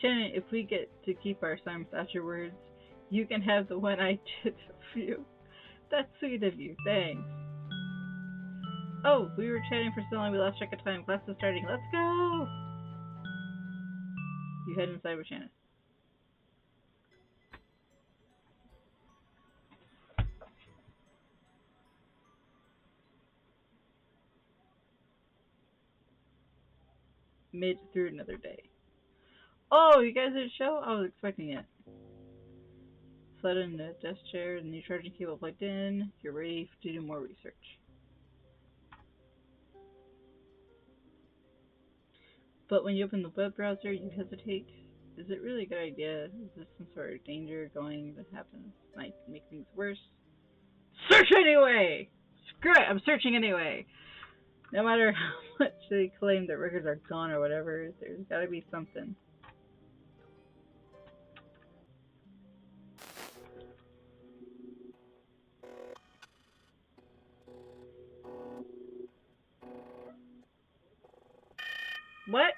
Shannon, if we get to keep our assignments afterwards, you can have the one I did for you. That's sweet of you. Thanks. Oh, we were chatting for so long we lost track of time. Class is starting. Let's go! You head inside with Shannon. Made it through another day. Oh, you guys did a show? I was expecting it. Settle in the desk chair, the new charging cable plugged in. You're ready to do more research. But when you open the web browser, you hesitate. Is it really a good idea? Is this some sort of danger going to happen? Might make things worse. Search anyway! Screw it, I'm searching anyway! No matter how much they claim that records are gone or whatever, there's gotta be something. What?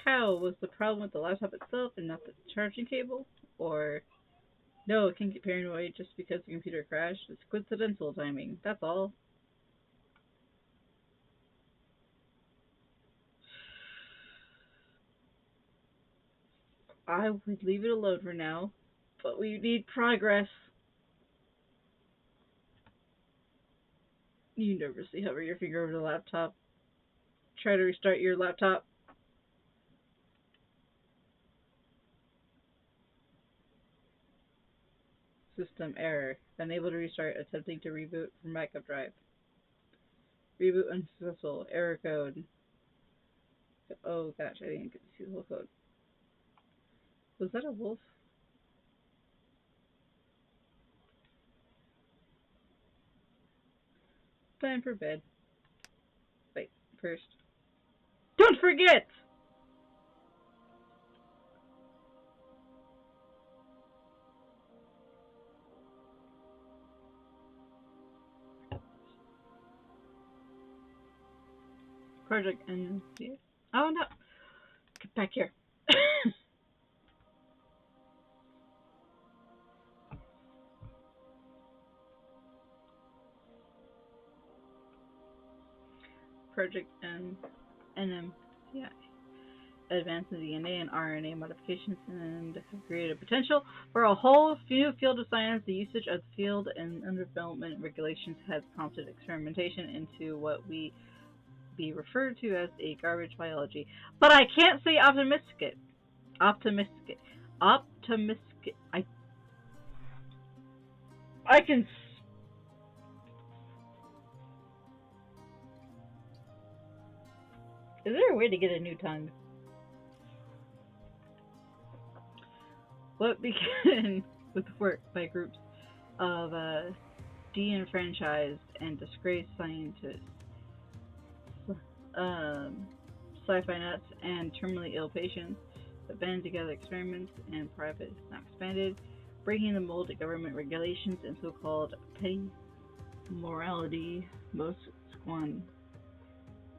How? Was the problem with the laptop itself and not the charging cable? Or, no, it can get paranoid just because the computer crashed. It's coincidental timing. That's all. I would leave it alone for now, but we need progress. You nervously hover your finger over the laptop. Try to restart your laptop. System error. Unable to restart. Attempting to reboot from backup drive. Reboot unsuccessful. Error code. Oh gosh, I didn't get to see the whole code. Was that a wolf? Time for bed. Wait, first. Don't forget! Project and oh no! Get back here. Project NMCI. Advances DNA and RNA modifications and have created potential for a whole new field of science. The usage of the field and under development regulations has prompted experimentation into what we be referred to as a garbage biology. But I can't say optimistic. Optimistic. Optimistic. I can. Is there a way to get a new tongue? What began with work by groups of de-enfranchised and disgraced scientists, sci-fi nuts, and terminally ill patients that band together experiments and private now expanded, breaking the mold of government regulations and so-called petty morality. Most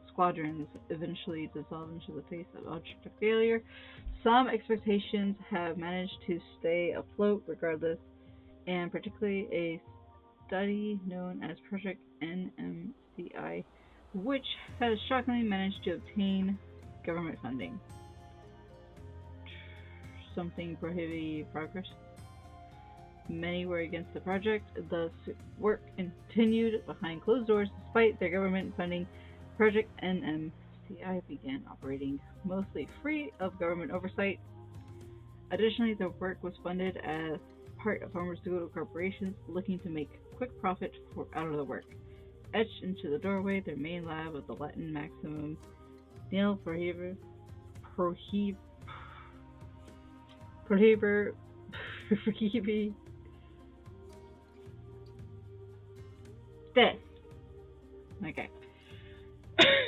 squadrons eventually dissolve into the face of object failure. Some expectations have managed to stay afloat regardless, and particularly a study known as Project NMCI which has shockingly managed to obtain government funding. Something prohibiting progress. Many were against the project, thus work continued behind closed doors despite their government funding. Project NMCI began operating mostly free of government oversight. Additionally, the work was funded as part of pharmaceutical corporations looking to make quick profit out of the work. Etched into the doorway, their main lab of the Latin maximum nil prohibitor this. Okay.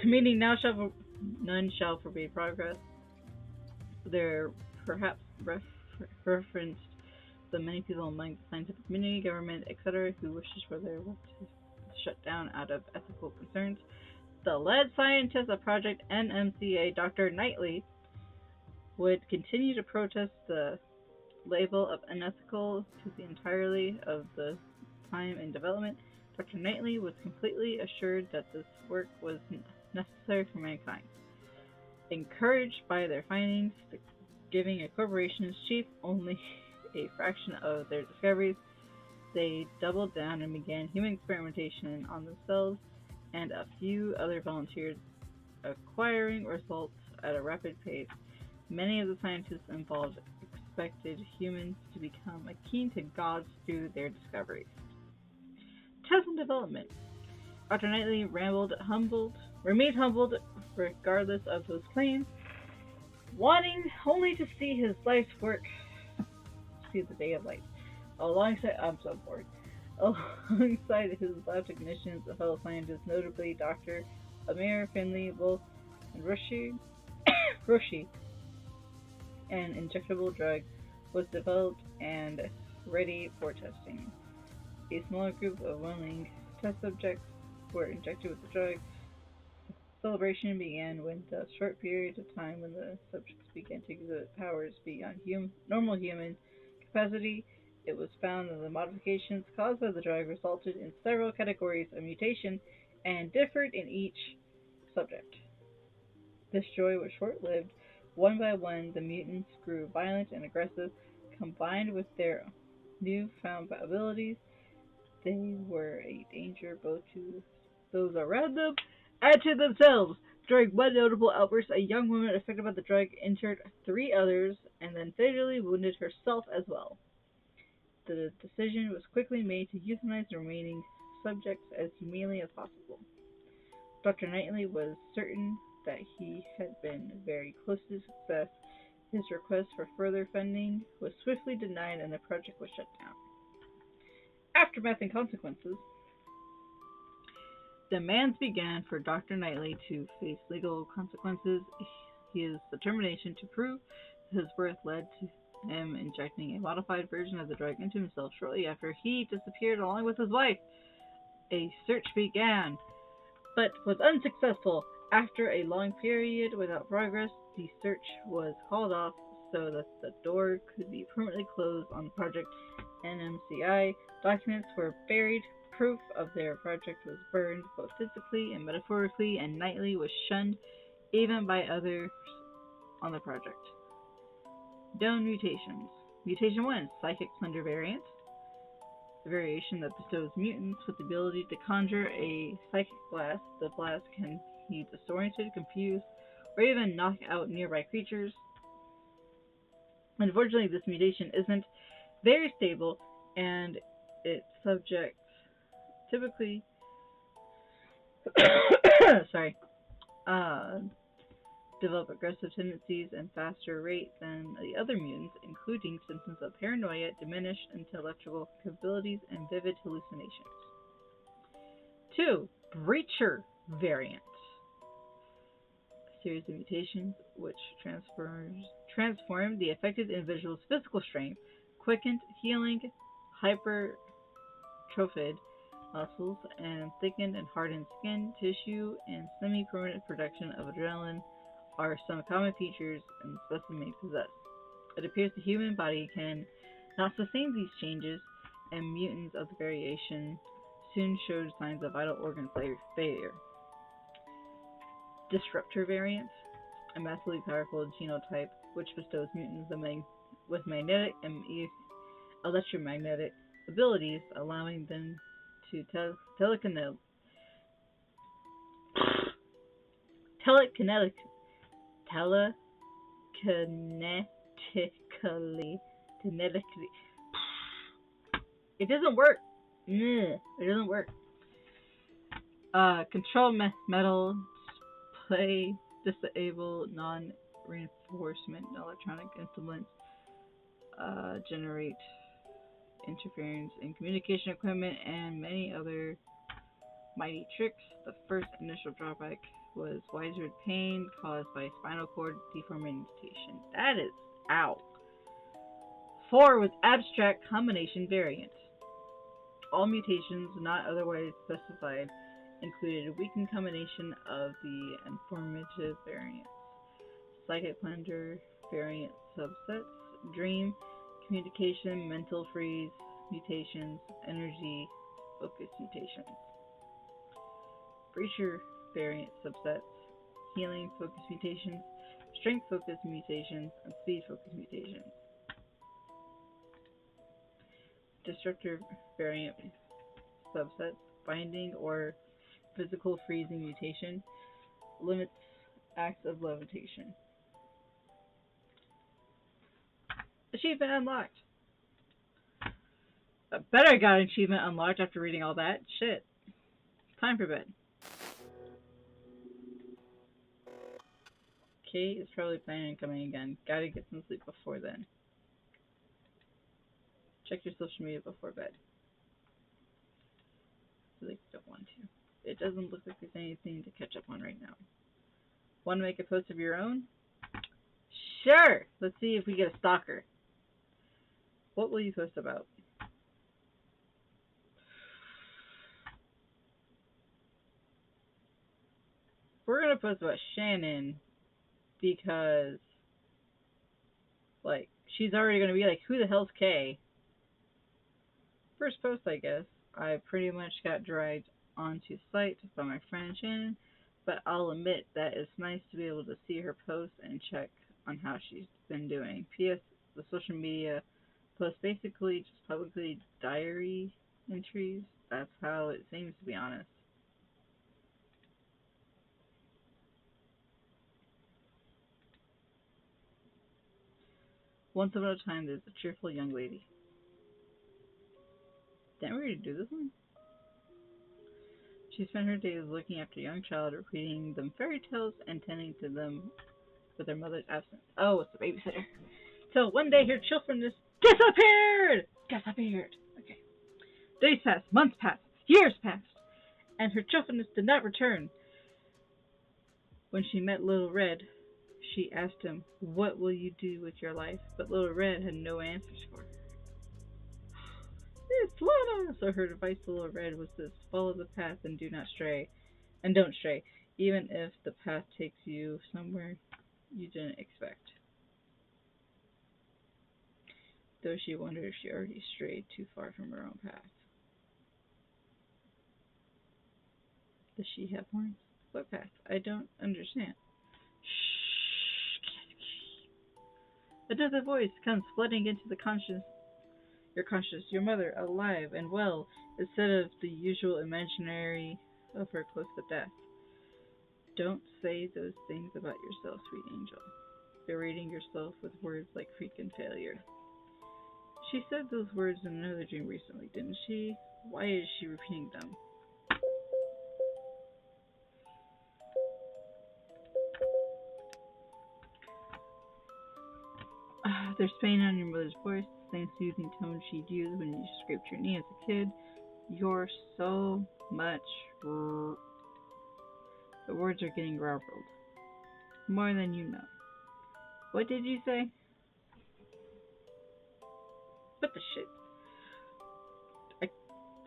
Meaning none shall forbid progress. There perhaps referenced the many people among the scientific community, government, etc., who wishes for their work to shut down out of ethical concerns. The lead scientist of Project NMCA, Dr. Knightley, would continue to protest the label of unethical to the entirety of the time in development. Dr. Knightley was completely assured that this work was necessary for mankind. Encouraged by their findings, giving a corporation's chief only a fraction of their discoveries, they doubled down and began human experimentation on themselves and a few other volunteers, acquiring results at a rapid pace. Many of the scientists involved expected humans to become akin to gods through their discoveries. Test and development. Dr. Knightley remained humbled regardless of those claims, wanting only to see his life's work see the day of light. I'm so bored. Alongside his lab technicians, and fellow scientists, notably Dr. Amir, Finley, Wolf, and Roshi, an injectable drug was developed and ready for testing. A smaller group of willing test subjects were injected with the drug. Celebration began when the short period of time when the subjects began to exhibit powers beyond normal human capacity. It was found that the modifications caused by the drug resulted in several categories of mutation and differed in each subject. This joy was short-lived. One by one, the mutants grew violent and aggressive. Combined with their newfound abilities, they were a danger both to those around them and to themselves. During one notable outburst, a young woman affected by the drug injured 3 others and then fatally wounded herself as well. The decision was quickly made to euthanize the remaining subjects as humanely as possible. Dr. Knightley was certain that he had been very close to success. His request for further funding was swiftly denied and the project was shut down. Aftermath and consequences. Demands began for Dr. Knightley to face legal consequences. His determination to prove his worth led to him injecting a modified version of the drug into himself shortly after he disappeared along with his wife. A search began, but was unsuccessful. After a long period without progress, the search was called off so that the door could be permanently closed on Project NMCI. Documents were buried, proof of their project was burned, both physically and metaphorically, and Knightley was shunned even by others on the project. Known mutations. Mutation 1, Psychic Slender Variant. The variation that bestows mutants with the ability to conjure a psychic blast. The blast can be disoriented, confused, or even knock out nearby creatures. Unfortunately, this mutation isn't very stable, and its subjects typically develop aggressive tendencies and faster rate than the other mutants, including symptoms of paranoia, diminished intellectual capabilities, and vivid hallucinations. 2. Breacher variant. A series of mutations which transform the affected individual's physical strength, quickened, healing, hypertrophied muscles, and thickened and hardened skin tissue, and semi-permanent production of adrenaline are some common features the specimen possess. It appears the human body can not sustain these changes, and mutants of the variation soon showed signs of vital organ failure. Disruptor variant, a massively powerful genotype which bestows mutants with magnetic and electromagnetic abilities, allowing them to telekinetic, telekinetically, kinetically. It doesn't work. It doesn't work. Control metal, display, disable non-reinforcement electronic implements, generate interference in communication equipment, and many other mighty tricks. The first initial drawback was widespread pain caused by spinal cord deformation. That is ow. 4 with abstract combination variant. All mutations not otherwise specified included a weakened combination of the informative variants. Psychic blender variant subsets, dream, communication, mental freeze mutations, energy focus mutations. Breacher variant subsets, healing focus mutations, strength focus mutations, and speed focus mutations. Disruptor variant subsets, binding or physical freezing mutation, limits acts of levitation. Achievement unlocked. I bet I got an achievement unlocked after reading all that. Shit. Time for bed. Kate is probably planning on coming again. Gotta get some sleep before then. Check your social media before bed. I really don't want to. It doesn't look like there's anything to catch up on right now. Want to make a post of your own? Sure! Let's see if we get a stalker. What will you post about? We're gonna post about Shannon because, like, she's already gonna be like, who the hell's Kay? First post, I guess. I pretty much got dragged onto site by my friend Shannon, but I'll admit that it's nice to be able to see her posts and check on how she's been doing. P.S. The social media posts basically just publicly diary entries. That's how it seems, to be honest. Once upon a time, there's a cheerful young lady. Didn't we already do this one? She spent her days looking after a young child, reading them fairy tales and tending to them with their mother's absence. Oh, it's the babysitter. So one day her children disappeared! Okay. Days passed, months passed, years passed, and her children did not return. When she met Little Red, she asked him, "What will you do with your life?" But Little Red had no answers for her. It's Lana! So her advice to Little Red was this: follow the path and do not stray. And don't stray, even if the path takes you somewhere you didn't expect. Though she wondered if she already strayed too far from her own path. Does she have horns? What path? I don't understand. Shh. Another voice comes flooding into the your mother, alive and well, instead of the usual imaginary of her close to death. Don't say those things about yourself, sweet angel. Berating yourself with words like freak and failure. She said those words in another dream recently, didn't she? Why is she repeating them? There's pain on your mother's voice, the same soothing tone she'd use when you scraped your knee as a kid. You're so much. The words are getting garbled. More than you know. What did you say? What the shit?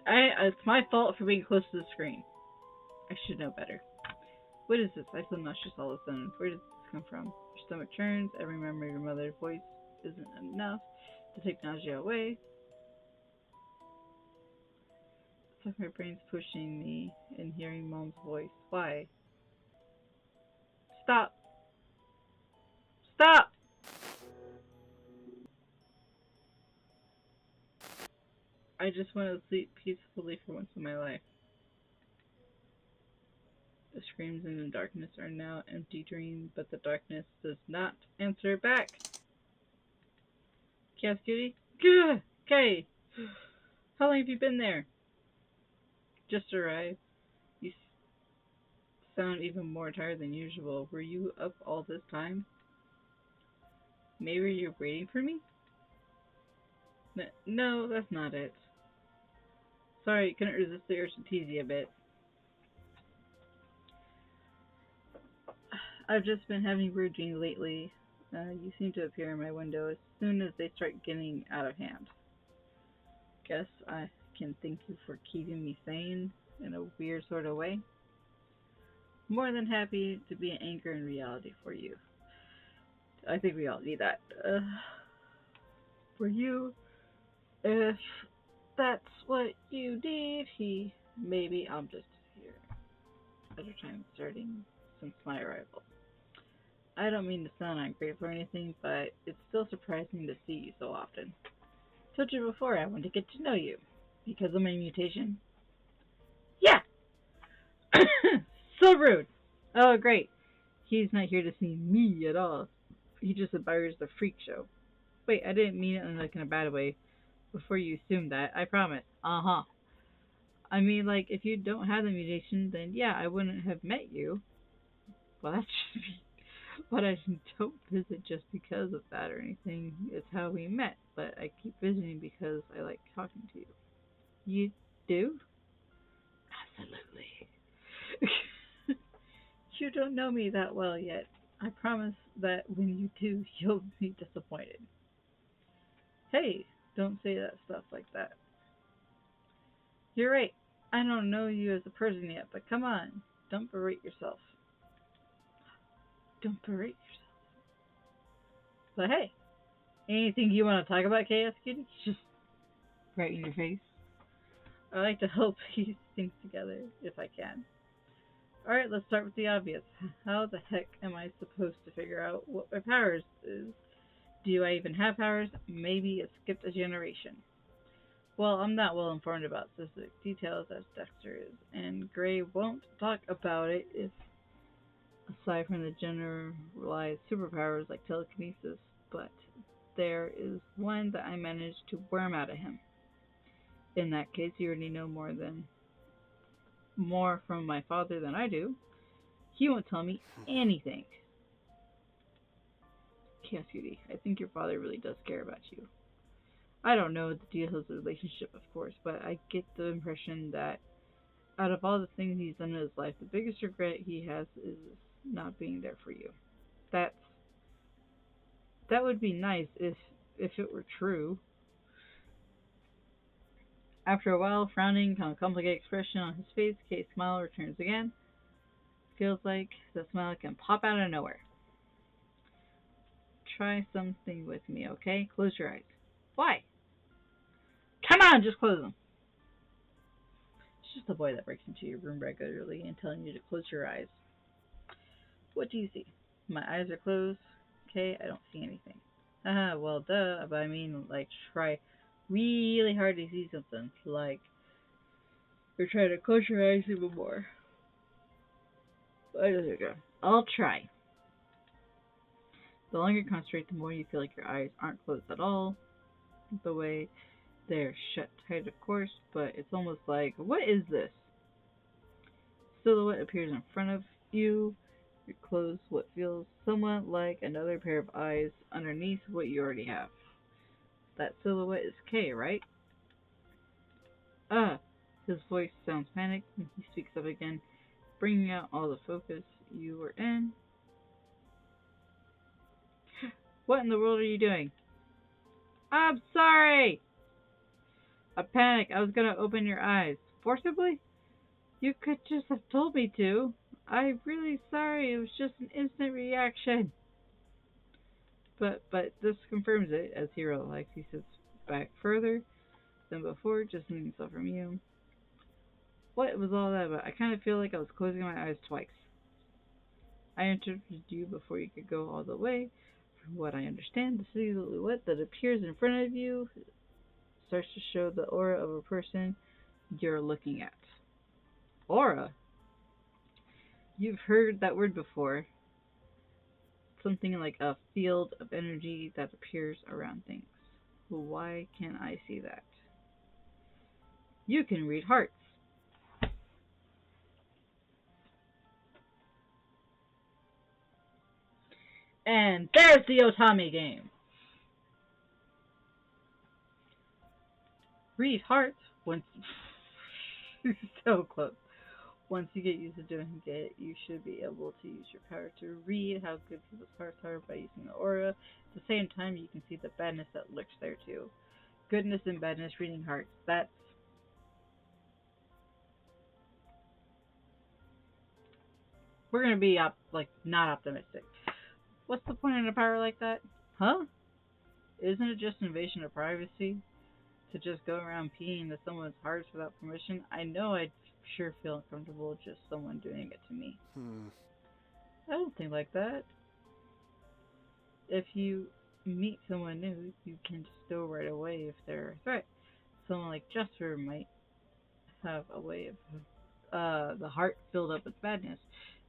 It's my fault for being close to the screen. I should know better. What is this? I feel nauseous all of a sudden. Where did this come from? Your stomach churns. Every memory of your mother's voice isn't enough to take nausea away. It's like my brain's pushing me and hearing mom's voice. Why? Stop. Stop! I just want to sleep peacefully for once in my life. The screams in the darkness are now an empty dream, but the darkness does not answer back. Chaos Cutie? Gah! Okay. How long have you been there? Just arrived. You sound even more tired than usual. Were you up all this time? Maybe you're waiting for me? No, that's not it. Sorry, couldn't resist the urge to tease you a bit. I've just been having weird dreams lately. You seem to appear in my window as soon as they start getting out of hand. Guess I can thank you for keeping me sane in a weird sort of way. More than happy to be an anchor in reality for you. I think we all need that. For you, if that's what you need, maybe I'm just here. Better time starting since my arrival. I don't mean to sound ungrateful or anything, but it's still surprising to see you so often. Told you before I want to get to know you. Because of my mutation. Yeah! So rude! Oh, great. He's not here to see me at all. He just admires the freak show. Wait, I didn't mean it in a bad way. Before you assume that, I promise. Uh-huh. I mean, if you don't have the mutation, then yeah, I wouldn't have met you. Well, that should be... But I don't visit just because of that or anything. It's how we met, but I keep visiting because I like talking to you. You do? Absolutely. You don't know me that well yet. I promise that when you do, you'll be disappointed. Hey, don't say that stuff like that. You're right. I don't know you as a person yet, but come on. Don't berate yourself. Don't berate yourself. But hey, anything you want to talk about, Chaos Kitty? Just right in your face. I like to help piece things together if I can. Alright, let's start with the obvious. How the heck am I supposed to figure out what my powers is? Do I even have powers? Maybe it skipped a generation. Well, I'm not well informed about specific details as Dexter is, and Gray won't talk about it if, aside from the generalized superpowers like telekinesis, but there is one that I managed to worm out of him. In that case, you already know more from my father than I do. He won't tell me anything. Chaos Beauty, I think your father really does care about you. I don't know the details of the relationship, of course, but I get the impression that out of all the things he's done in his life, the biggest regret he has is not being there for you. That would be nice if it were true. After a while, frowning, a complicated expression on his face, Kate's smile returns again. Feels like the smile can pop out of nowhere. Try something with me, okay? Close your eyes. Why? Come on, just close them. It's just a boy that breaks into your room regularly and telling you to close your eyes. What do you see? My eyes are closed. Okay, I don't see anything. Haha, well, duh, but I mean, try really hard to see something. Or try to close your eyes even more. There you go. I'll try. The longer you concentrate, the more you feel like your eyes aren't closed at all. The way they're shut tight, of course, but it's almost like, what is this? Silhouette appears in front of you. You close what feels somewhat like another pair of eyes underneath what you already have. That silhouette is K, right? His voice sounds panicked, and he speaks up again, bringing out all the focus you were in. What in the world are you doing? I'm sorry! A panic. I was gonna open your eyes. Forcibly? You could just have told me to. I'm really sorry. It was just an instant reaction. But this confirms it, as he relaxes. He sits back further than before, distancing himself from you. What was all that about? I kind of feel like I was closing my eyes twice. I interrupted you before you could go all the way. From what I understand, the silhouette that appears in front of you starts to show the aura of a person you're looking at. Aura? You've heard that word before. Something like a field of energy that appears around things. Why can't I see that? You can read hearts. And there's the Otome game. Read hearts once so close. Once you get used to doing it, you should be able to use your power to read how good people's hearts are by using the aura. At the same time, you can see the badness that lurks there too. Goodness and badness, reading hearts. That's we're gonna be not optimistic. What's the point in a power like that? Huh? Isn't it just invasion of privacy? To just go around peeing into someone's hearts without permission? I know I'd sure feel uncomfortable just someone doing it to me. I don't think like that. If you meet someone new, you can just know right away if they're a threat. Someone like Jasper might have a way of the heart filled up with badness.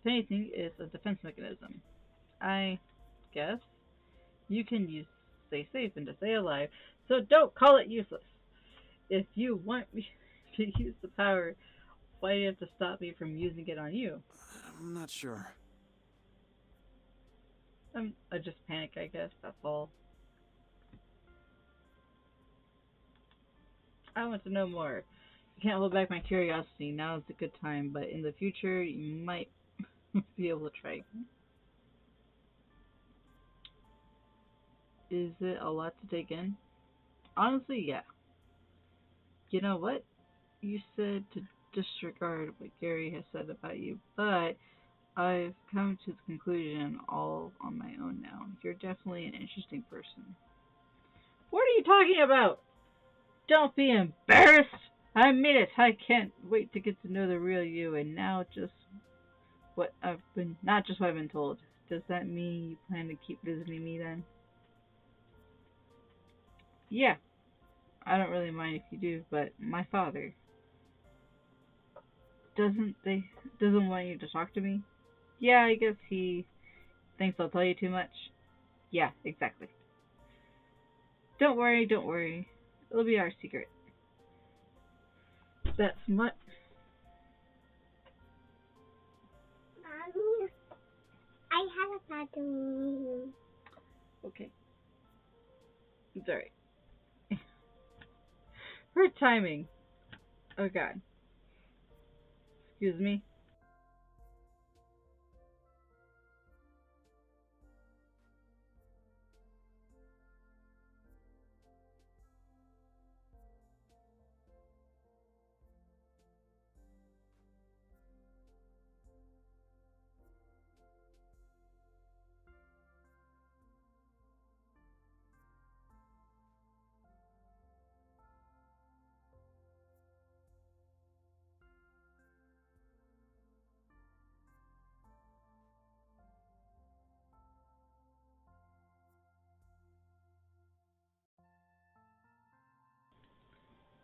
If anything, it's a defense mechanism. I guess you can use stay safe and to stay alive, so don't call it useless. If you want me to use the power, why do you have to stop me from using it on you? I'm not sure. I just panic, I guess, that's all. I want to know more. I can't hold back my curiosity. Now is a good time, but in the future, you might be able to try. Is it a lot to take in? Honestly, yeah. You know what? You said to disregard what Gary has said about you, but I've come to the conclusion all on my own now. You're definitely an interesting person. What are you talking about? Don't be embarrassed. I mean it. I can't wait to get to know the real you, and now not just what I've been told. Does that mean you plan to keep visiting me then? Yeah, I don't really mind if you do, but my father doesn't want you to talk to me. Yeah, I guess he thinks I'll tell you too much. Yeah, exactly. Don't worry. It'll be our secret. That's much. Mommy, I have a bad dream. Okay. It's alright. Her timing. Oh god. Excuse me.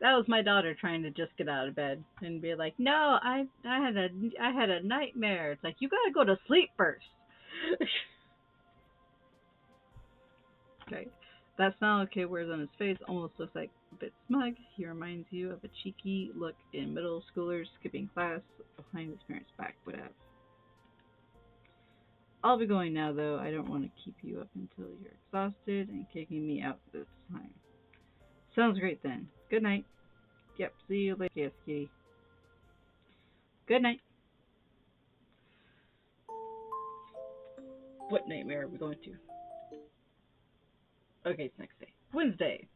That was my daughter trying to just get out of bed and be like, "No, I had a nightmare." It's like, "You got to go to sleep first." Okay. That smile okay wears on his face almost looks like a bit smug. He reminds you of a cheeky look in middle schoolers skipping class behind his parents' back would have. I'll be going now, though. I don't want to keep you up until you're exhausted and kicking me out this time. Sounds great then. Good night. Yep, see you later. Yes, kitty. Good night. What nightmare are we going to? Okay, it's next day. Wednesday.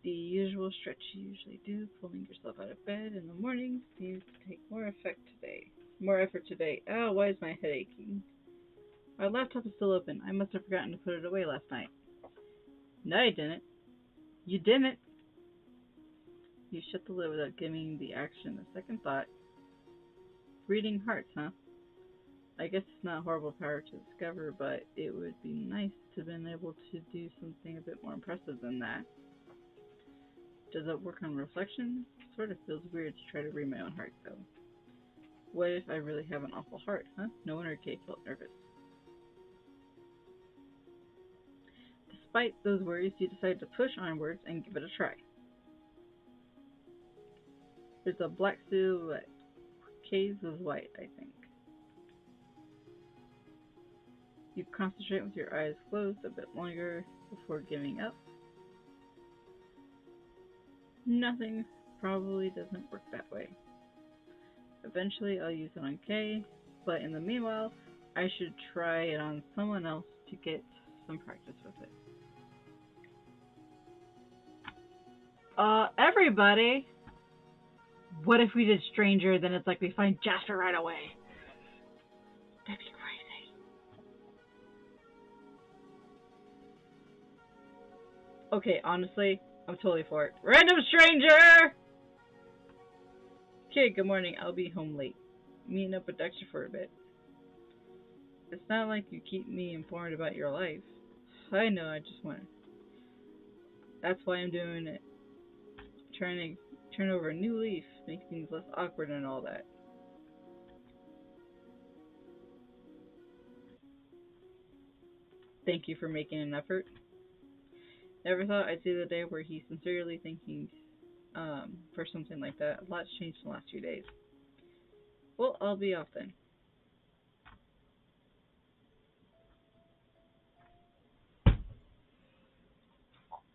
The usual stretch you usually do, pulling yourself out of bed in the morning, seems to take more effort today. Oh, why is my head aching? My laptop is still open. I must have forgotten to put it away last night. No, I didn't. You didn't. You shut the lid without giving the action a second thought. Reading hearts, huh? I guess it's not a horrible power to discover, but it would be nice to have been able to do something a bit more impressive than that. Does it work on reflection? Sort of feels weird to try to read my own heart, though. What if I really have an awful heart, huh? No wonder Kate felt nervous. Despite those worries, you decide to push onwards and give it a try. There's a black silhouette. Kay's is white, I think. You concentrate with your eyes closed a bit longer before giving up. Nothing. Probably doesn't work that way. Eventually I'll use it on Kay, but in the meanwhile, I should try it on someone else to get some practice with it. Everybody! What if we did Stranger, then it's like we find Jasper right away? That'd be crazy. Okay, honestly, I'm totally for it. Random Stranger! Okay, good morning. I'll be home late. Meeting up with Dexter for a bit. It's not like you keep me informed about your life. I know, I just want. That's why I'm doing it. Trying to turn over a new leaf, make things less awkward and all that. Thank you for making an effort. Never thought I'd see the day where he's sincerely thinking for something like that. A lot's changed in the last few days. Well, I'll be off then.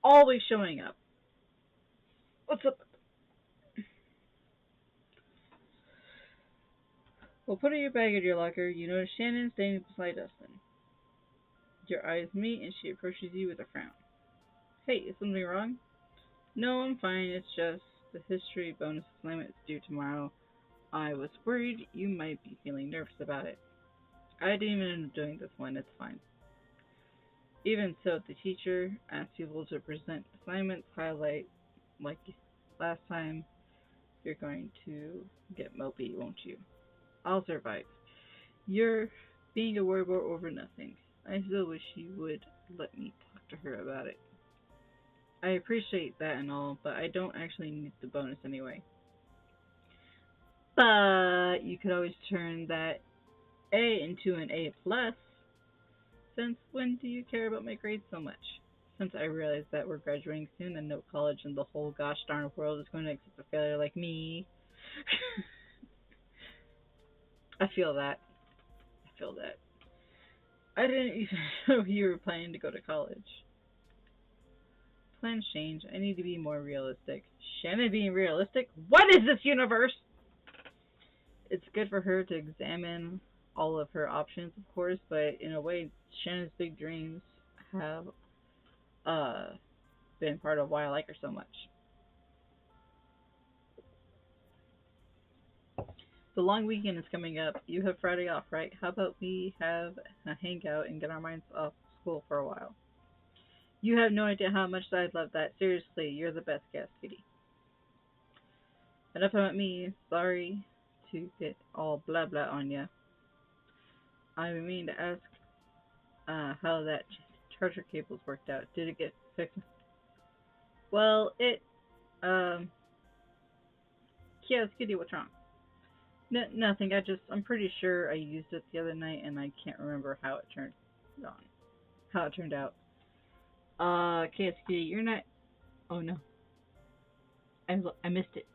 Always showing up. What's up? Well, putting your bag in your locker, you notice Shannon standing beside Dustin. Your eyes meet and she approaches you with a frown. Hey, is something wrong? No, I'm fine. It's just the history bonus assignment is due tomorrow. I was worried you might be feeling nervous about it. I didn't even end up doing this one. It's fine. Even so, the teacher asks people to present assignments, highlight, like last time. You're going to get mopey, won't you? I'll survive. You're being a worrywart over nothing. I still wish you would let me talk to her about it. I appreciate that and all, but I don't actually need the bonus anyway. But you could always turn that A into an A+. Since when do you care about my grades so much? Since I realize that we're graduating soon and no college in the whole gosh darn world is going to accept a failure like me. I feel that. I didn't even know you were planning to go to college. Plans change. I need to be more realistic. Shannon being realistic? What is this universe? It's good for her to examine all of her options, of course, but in a way, Shannon's big dreams have been part of why I like her so much. The long weekend is coming up. You have Friday off, right? How about we have a hangout and get our minds off school for a while? You have no idea how much I'd love that. Seriously, you're the best guest, Kitty. Enough about me. Sorry to get all blah blah on ya. I mean to ask how that charger cable's worked out. Did it get fixed? Well, yeah, Kitty, what's wrong? Nothing. I'm pretty sure I used it the other night, and I can't remember how it turned out. KSK, you're not. Oh no, I missed it.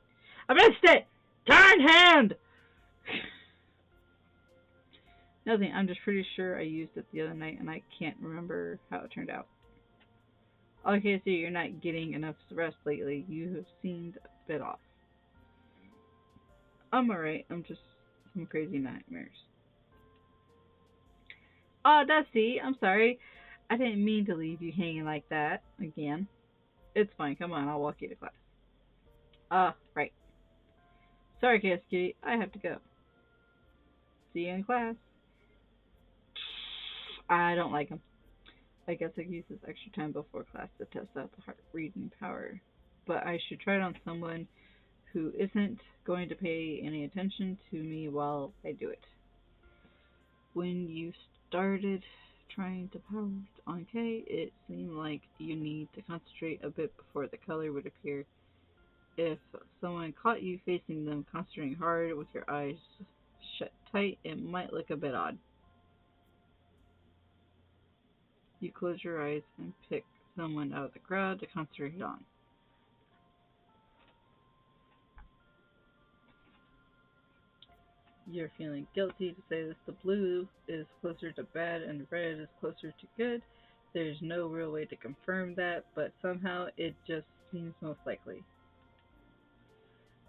Turn hand. Nothing. I'm just pretty sure I used it the other night, and I can't remember how it turned out. Okay, so you're not getting enough rest lately. You have seemed a bit off. I'm alright. I'm just some crazy nightmares. Oh, Dusty, I'm sorry. I didn't mean to leave you hanging like that again. It's fine. Come on, I'll walk you to class. Right. Sorry, KSK. I have to go. See you in class. I don't like him. I guess I could use this extra time before class to test out the heart reading power. But I should try it on someone who isn't going to pay any attention to me while I do it. When you started trying to power on K, it seemed like you need to concentrate a bit before the color would appear. If someone caught you facing them concentrating hard with your eyes shut tight, it might look a bit odd. You close your eyes and pick someone out of the crowd to concentrate on. You're feeling guilty to say this. The blue is closer to bad and the red is closer to good. There's no real way to confirm that, but somehow it just seems most likely.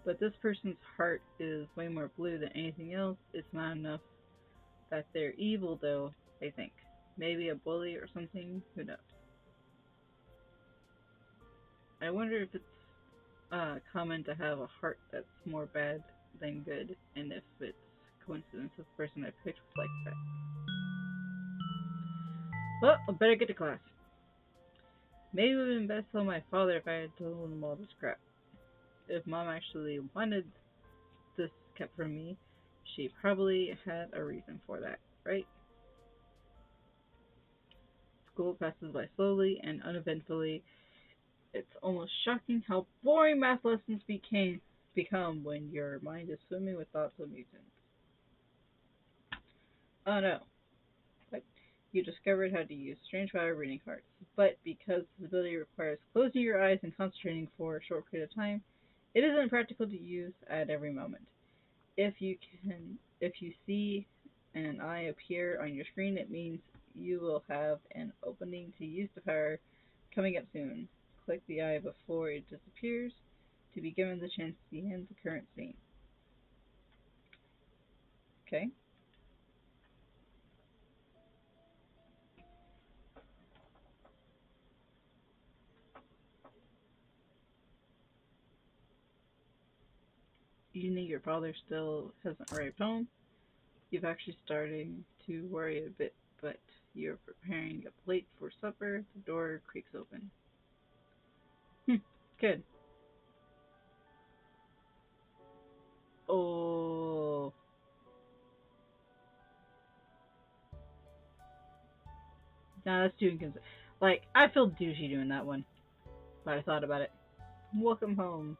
But this person's heart is way more blue than anything else. It's not enough that they're evil, though, they think. Maybe a bully or something, who knows. I wonder if it's common to have a heart that's more bad than good, and if it's coincidence that the person I picked was like that. Well, I better get to class. Maybe it would have been best to tell my father if I had told him all this crap. If Mom actually wanted this kept from me, she probably had a reason for that, right? School passes by slowly and uneventfully. It's almost shocking how boring math lessons become when your mind is swimming with thoughts of mutants. Oh no, but you discovered how to use strange power reading hearts. But because this ability requires closing your eyes and concentrating for a short period of time, it isn't practical to use at every moment. If you see an eye appear on your screen, it means you will have an opening to use the power coming up soon. Click the eye before it disappears to be given the chance to end the current scene. Okay? You think your father still hasn't arrived home. You've actually starting to worry a bit, but you're preparing a plate for supper. The door creaks open. Good. Oh. Nah, that's too inconsistent. Like, I feel douchey doing that one, but I thought about it. Welcome home.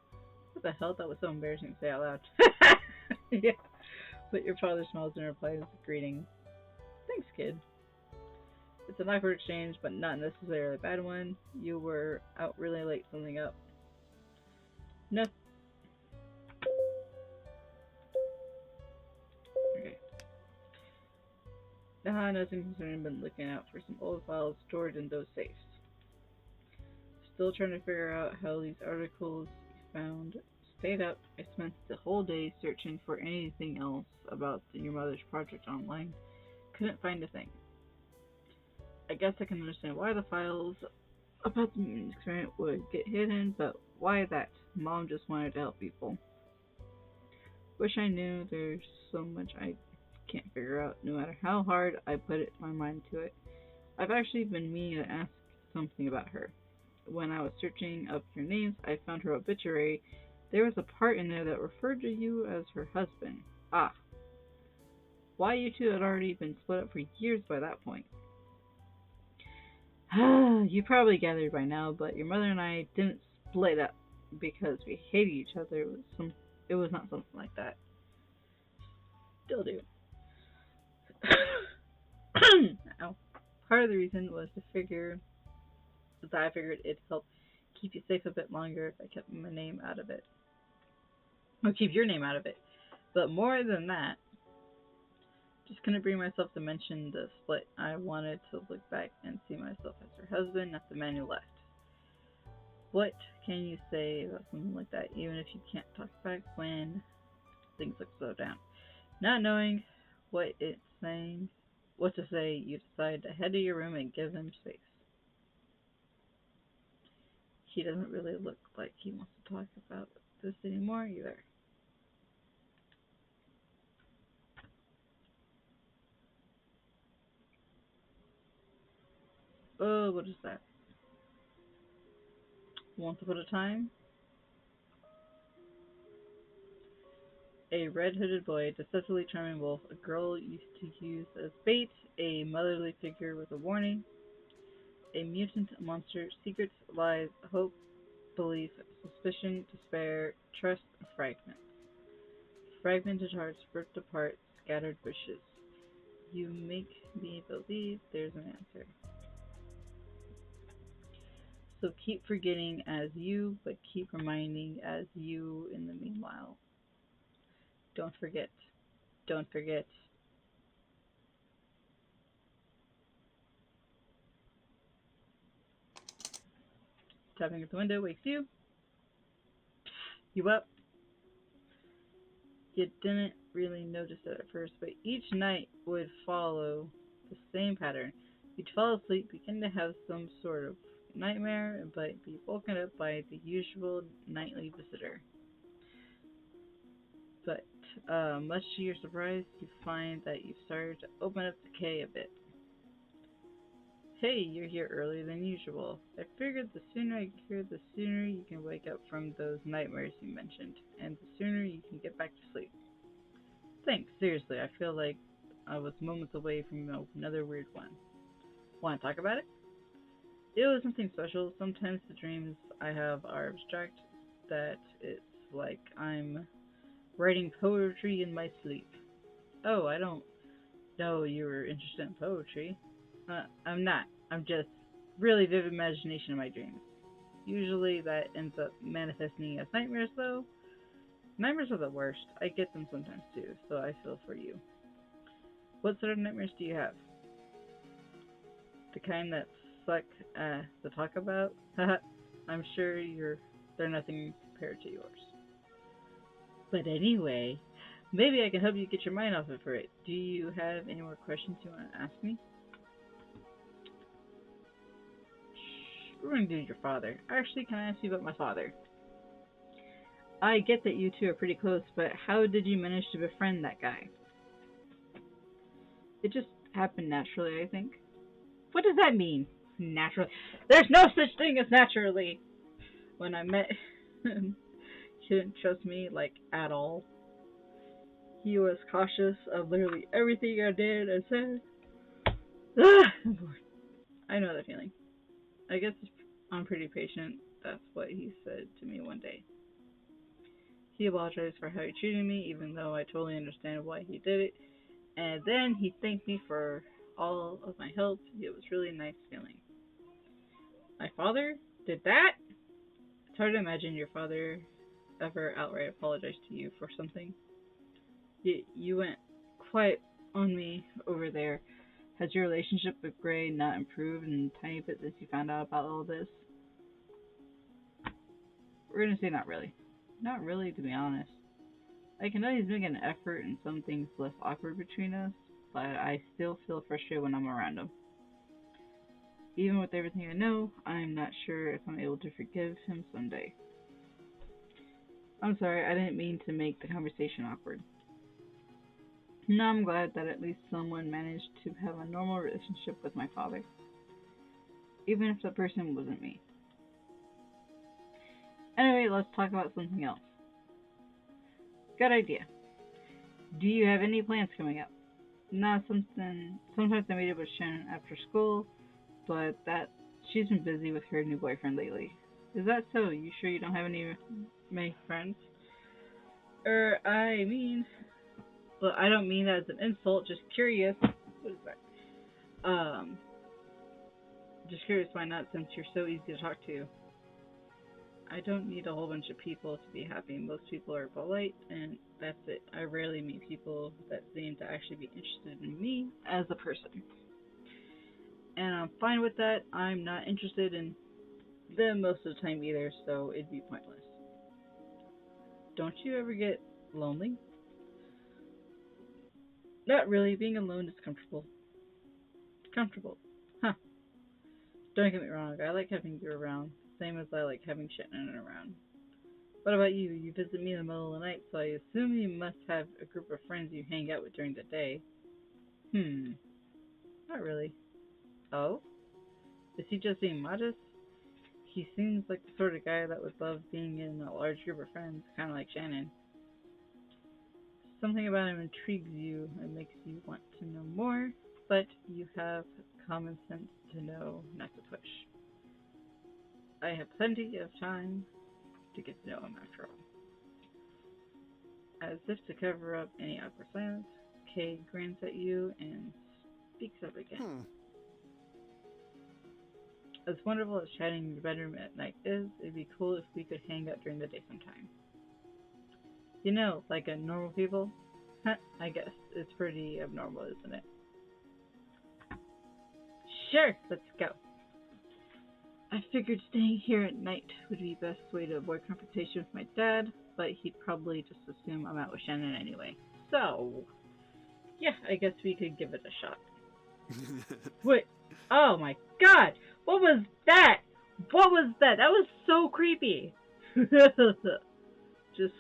What the hell? That was so embarrassing to say out loud. Yeah. But your father smiles and replies, greeting. Thanks, kid. It's an awkward exchange, but not necessarily a bad one. You were out really late something up. No. Okay. Nothing concerning, been looking out for some old files stored in those safes. Still trying to figure out how these articles you found stayed up. I spent the whole day searching for anything else about your mother's project online. Couldn't find a thing. I guess I can understand why the files about the mutant experiment would get hidden, but why that? Mom just wanted to help people. Wish I knew. There's so much I can't figure out, no matter how hard I put my mind to it. I've actually been meaning to ask something about her. When I was searching up your names, I found her obituary. There was a part in there that referred to you as her husband. Ah. Why you two had already been split up for years by that point. You probably gathered by now, but your mother and I didn't split up because we hated each other. It was not something like that. Still do. Ow. Part of the reason was I figured it'd help keep you safe a bit longer if I kept my name out of it. Or keep your name out of it. But more than that, just couldn't bring myself to mention the split. I wanted to look back and see myself as her husband, not the man who left. What can you say about something like that, even if you can't talk back when things look so down? Not knowing what to say, you decide to head to your room and give him space. He doesn't really look like he wants to talk about this anymore either. Oh, what is that? Want to put a time? A red-hooded boy, deceptively charming wolf, a girl used to use as bait, a motherly figure with a warning, a mutant monster, secrets, lies, hope, belief, suspicion, despair, trust, fragment. Fragmented hearts ripped apart, scattered wishes. You make me believe there's an answer. So keep forgetting as you, but keep reminding as you in the meanwhile. Don't forget. Don't forget. Tapping at the window wakes you. You up? You didn't really notice it at first, but each night would follow the same pattern. You'd fall asleep, begin to have some sort of nightmare, but be woken up by the usual nightly visitor. But much to your surprise, you find that you've started to open up the K a bit. Hey, you're here earlier than usual. I figured the sooner I get here, the sooner you can wake up from those nightmares you mentioned, and the sooner you can get back to sleep. Thanks, seriously, I feel like I was moments away from another weird one. Want to talk about it? It was something special. Sometimes the dreams I have are abstract, that it's like I'm writing poetry in my sleep. Oh, I don't know you were interested in poetry. I'm not. I'm just really vivid imagination in my dreams. Usually that ends up manifesting as nightmares, though. Nightmares are the worst. I get them sometimes too, so I feel for you. What sort of nightmares do you have? The kind that suck to talk about? Haha, I'm sure they're nothing compared to yours. But anyway, maybe I can help you get your mind off it for it. Do you have any more questions you want to ask me? We're going to do your father. Actually, can I ask you about my father? I get that you two are pretty close, but how did you manage to befriend that guy? It just happened naturally, I think. What does that mean? Naturally? There's no such thing as naturally! When I met him, he didn't trust me, like, at all. He was cautious of literally everything I did and said. I'm bored. I know that feeling. I guess I'm pretty patient. That's what he said to me one day. He apologized for how he treated me, even though I totally understand why he did it. And then he thanked me for all of my help. It was really nice feeling. My father did that? It's hard to imagine your father ever outright apologized to you for something. You went quiet on me over there. Has your relationship with Gray not improved in a tiny bit since you found out about all this? We're gonna say not really. Not really, to be honest. I can know he's making an effort and some things less awkward between us, but I still feel frustrated when I'm around him. Even with everything I know, I'm not sure if I'm able to forgive him someday. I'm sorry, I didn't mean to make the conversation awkward. No, I'm glad that at least someone managed to have a normal relationship with my father, even if the person wasn't me. Anyway, let's talk about something else. Good idea. Do you have any plans coming up? Not something. Sometimes I meet up with Shannon after school, but she's been busy with her new boyfriend lately. Is that so? You sure you don't have many friends? I mean, well, I don't mean that as an insult. Just curious. What is that? Just curious why not, since you're so easy to talk to. I don't need a whole bunch of people to be happy. Most people are polite, and that's it. I rarely meet people that seem to actually be interested in me as a person. And I'm fine with that. I'm not interested in them most of the time either, so it'd be pointless. Don't you ever get lonely? Not really. Being alone is comfortable. Comfortable. Huh. Don't get me wrong. I like having you around. Same as I like having Shannon around. What about you? You visit me in the middle of the night, so I assume you must have a group of friends you hang out with during the day. Not really. Oh? Is he just being modest? He seems like the sort of guy that would love being in a large group of friends, kind of like Shannon. Something about him intrigues you and makes you want to know more, but you have common sense to know not to push. I have plenty of time to get to know him after all. As if to cover up any awkward silence, Kay grins at you and speaks up again. As wonderful as chatting in your bedroom at night is, it'd be cool if we could hang out during the day sometime. You know, like a normal people? I guess it's pretty abnormal, isn't it? Sure, let's go. I figured staying here at night would be the best way to avoid confrontation with my dad, but he'd probably just assume I'm out with Shannon anyway. So, yeah, I guess we could give it a shot. Wait, oh my god! What was that? What was that? That was so creepy! Just...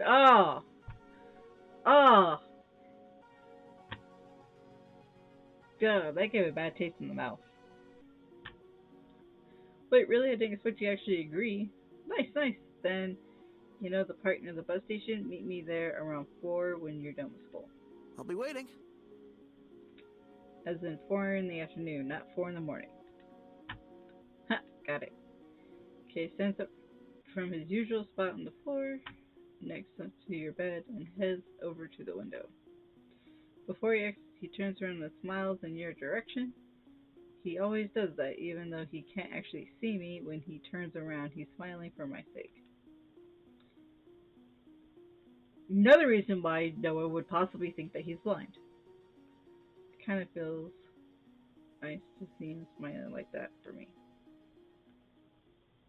Oh! Oh! God, that gave a bad taste in the mouth. Wait, really? I didn't expect you to actually agree. Nice, nice. Then, you know the park near the bus station? Meet me there around 4 when you're done with school. I'll be waiting. As in 4 in the afternoon, not 4 in the morning. Ha, got it. Okay, stands up from his usual spot on the floor, next to your bed, and heads over to the window. Before he exits, he turns around and smiles in your direction. He always does that, even though he can't actually see me. When he turns around, he's smiling for my sake. Another reason why Noah would possibly think that he's blind. It kind of feels nice to see him smiling like that for me.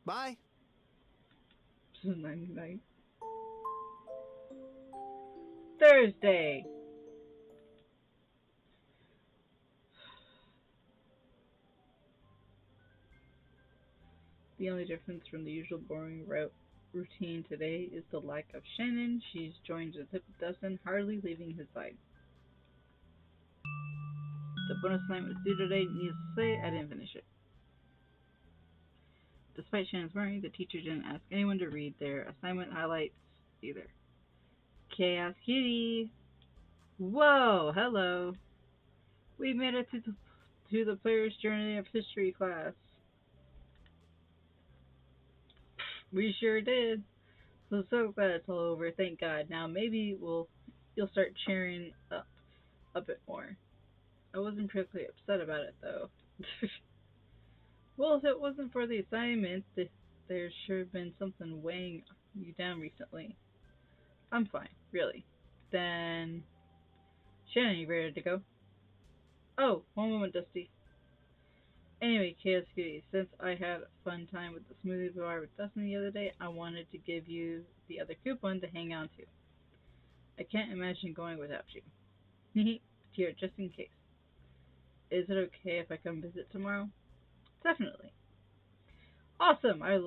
Bye. Night. Thursday. The only difference from the usual boring routine today is the lack of Shannon. She's joined a tip dozen, hardly leaving his side. The bonus assignment was due today. Needless to say, I didn't finish it. Despite Shannon's worry, the teacher didn't ask anyone to read their assignment highlights either. Chaos Kitty! Whoa, hello. We made it to the player's journey of history class. We sure did. So glad it's all over. Thank God. Now maybe you'll start cheering up a bit more. I wasn't particularly upset about it though. Well, if it wasn't for the assignment, there's sure been something weighing you down recently. I'm fine, really. Then, Shannon, you ready to go? Oh, one moment, Dusty. Anyway, Chaos Kitty, since I had a fun time with the smoothie bar with Dustin the other day, I wanted to give you the other coupon to hang on to. I can't imagine going without you. Here, just in case. Is it okay if I come visit tomorrow? Definitely. Awesome! I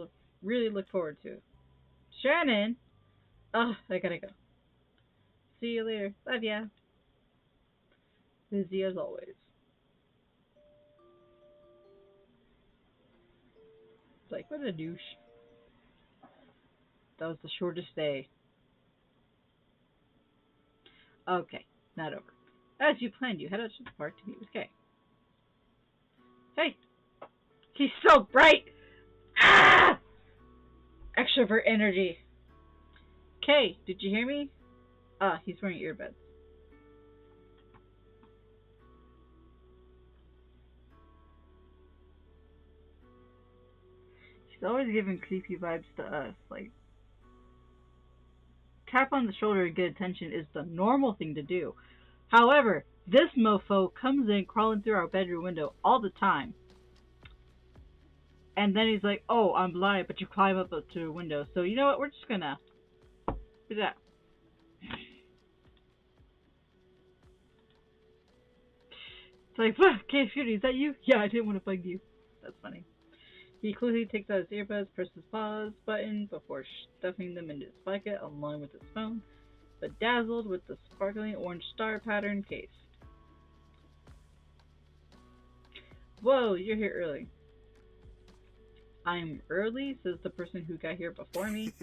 really look forward to it. Shannon! Oh, I gotta go. See you later. Love ya. Busy as always. It's like, what a douche. That was the shortest day. Okay, not over. As you planned, you head out to the park to meet with Kay. Hey! He's so bright! Ah! Extrovert energy. Kay, did you hear me? Ah, he's wearing earbuds. He's always giving creepy vibes to us. Like, tap on the shoulder to get attention is the normal thing to do. However, this mofo comes in crawling through our bedroom window all the time. And then he's like, oh, I'm blind, but you climb up to a window. So you know what? We're just gonna do that. It's like, okay, Shooty, is that you? Yeah, I didn't want to bug you. That's funny. He quickly takes out his earbuds, presses pause button before stuffing them into his pocket along with his phone, bedazzled with the sparkling orange star pattern case. Whoa, you're here early. I'm early, says the person who got here before me.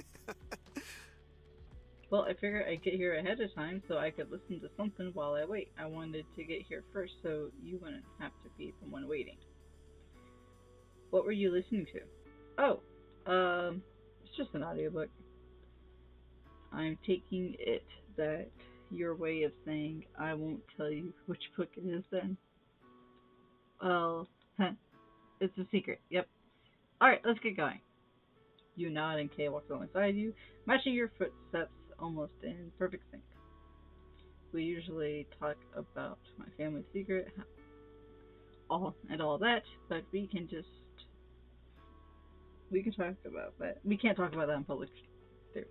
Well, I figured I'd get here ahead of time so I could listen to something while I wait. I wanted to get here first so you wouldn't have to be the one waiting. What were you listening to? Oh, it's just an audiobook. I'm taking it that your way of saying I won't tell you which book it is then. Well, it's a secret. Yep. Alright, let's get going. You nod and Kay walks alongside you, matching your footsteps almost in perfect sync. We usually talk about my family secret, all that, but we can talk about that. We can't talk about that in public. There.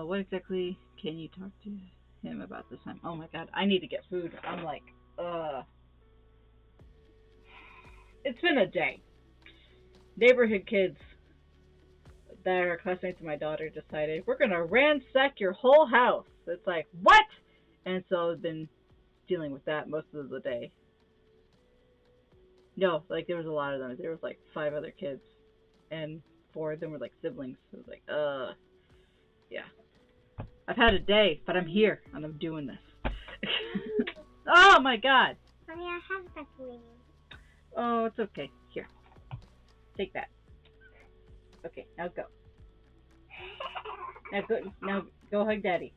What exactly can you talk to him about this time? Oh my god, I need to get food. I'm like, it's been a day. Neighborhood kids that are classmates of my daughter decided we're gonna ransack your whole house. It's like, what? And so I've been dealing with that most of the day. No, like there was a lot of them. There was like 5 other kids, and 4 of them were like siblings. So it was like, yeah. I've had a day, but I'm here and I'm doing this. Oh my god. Mommy, I have that wing. Oh, it's okay. Here, take that. Okay, now go. Now go hug Daddy.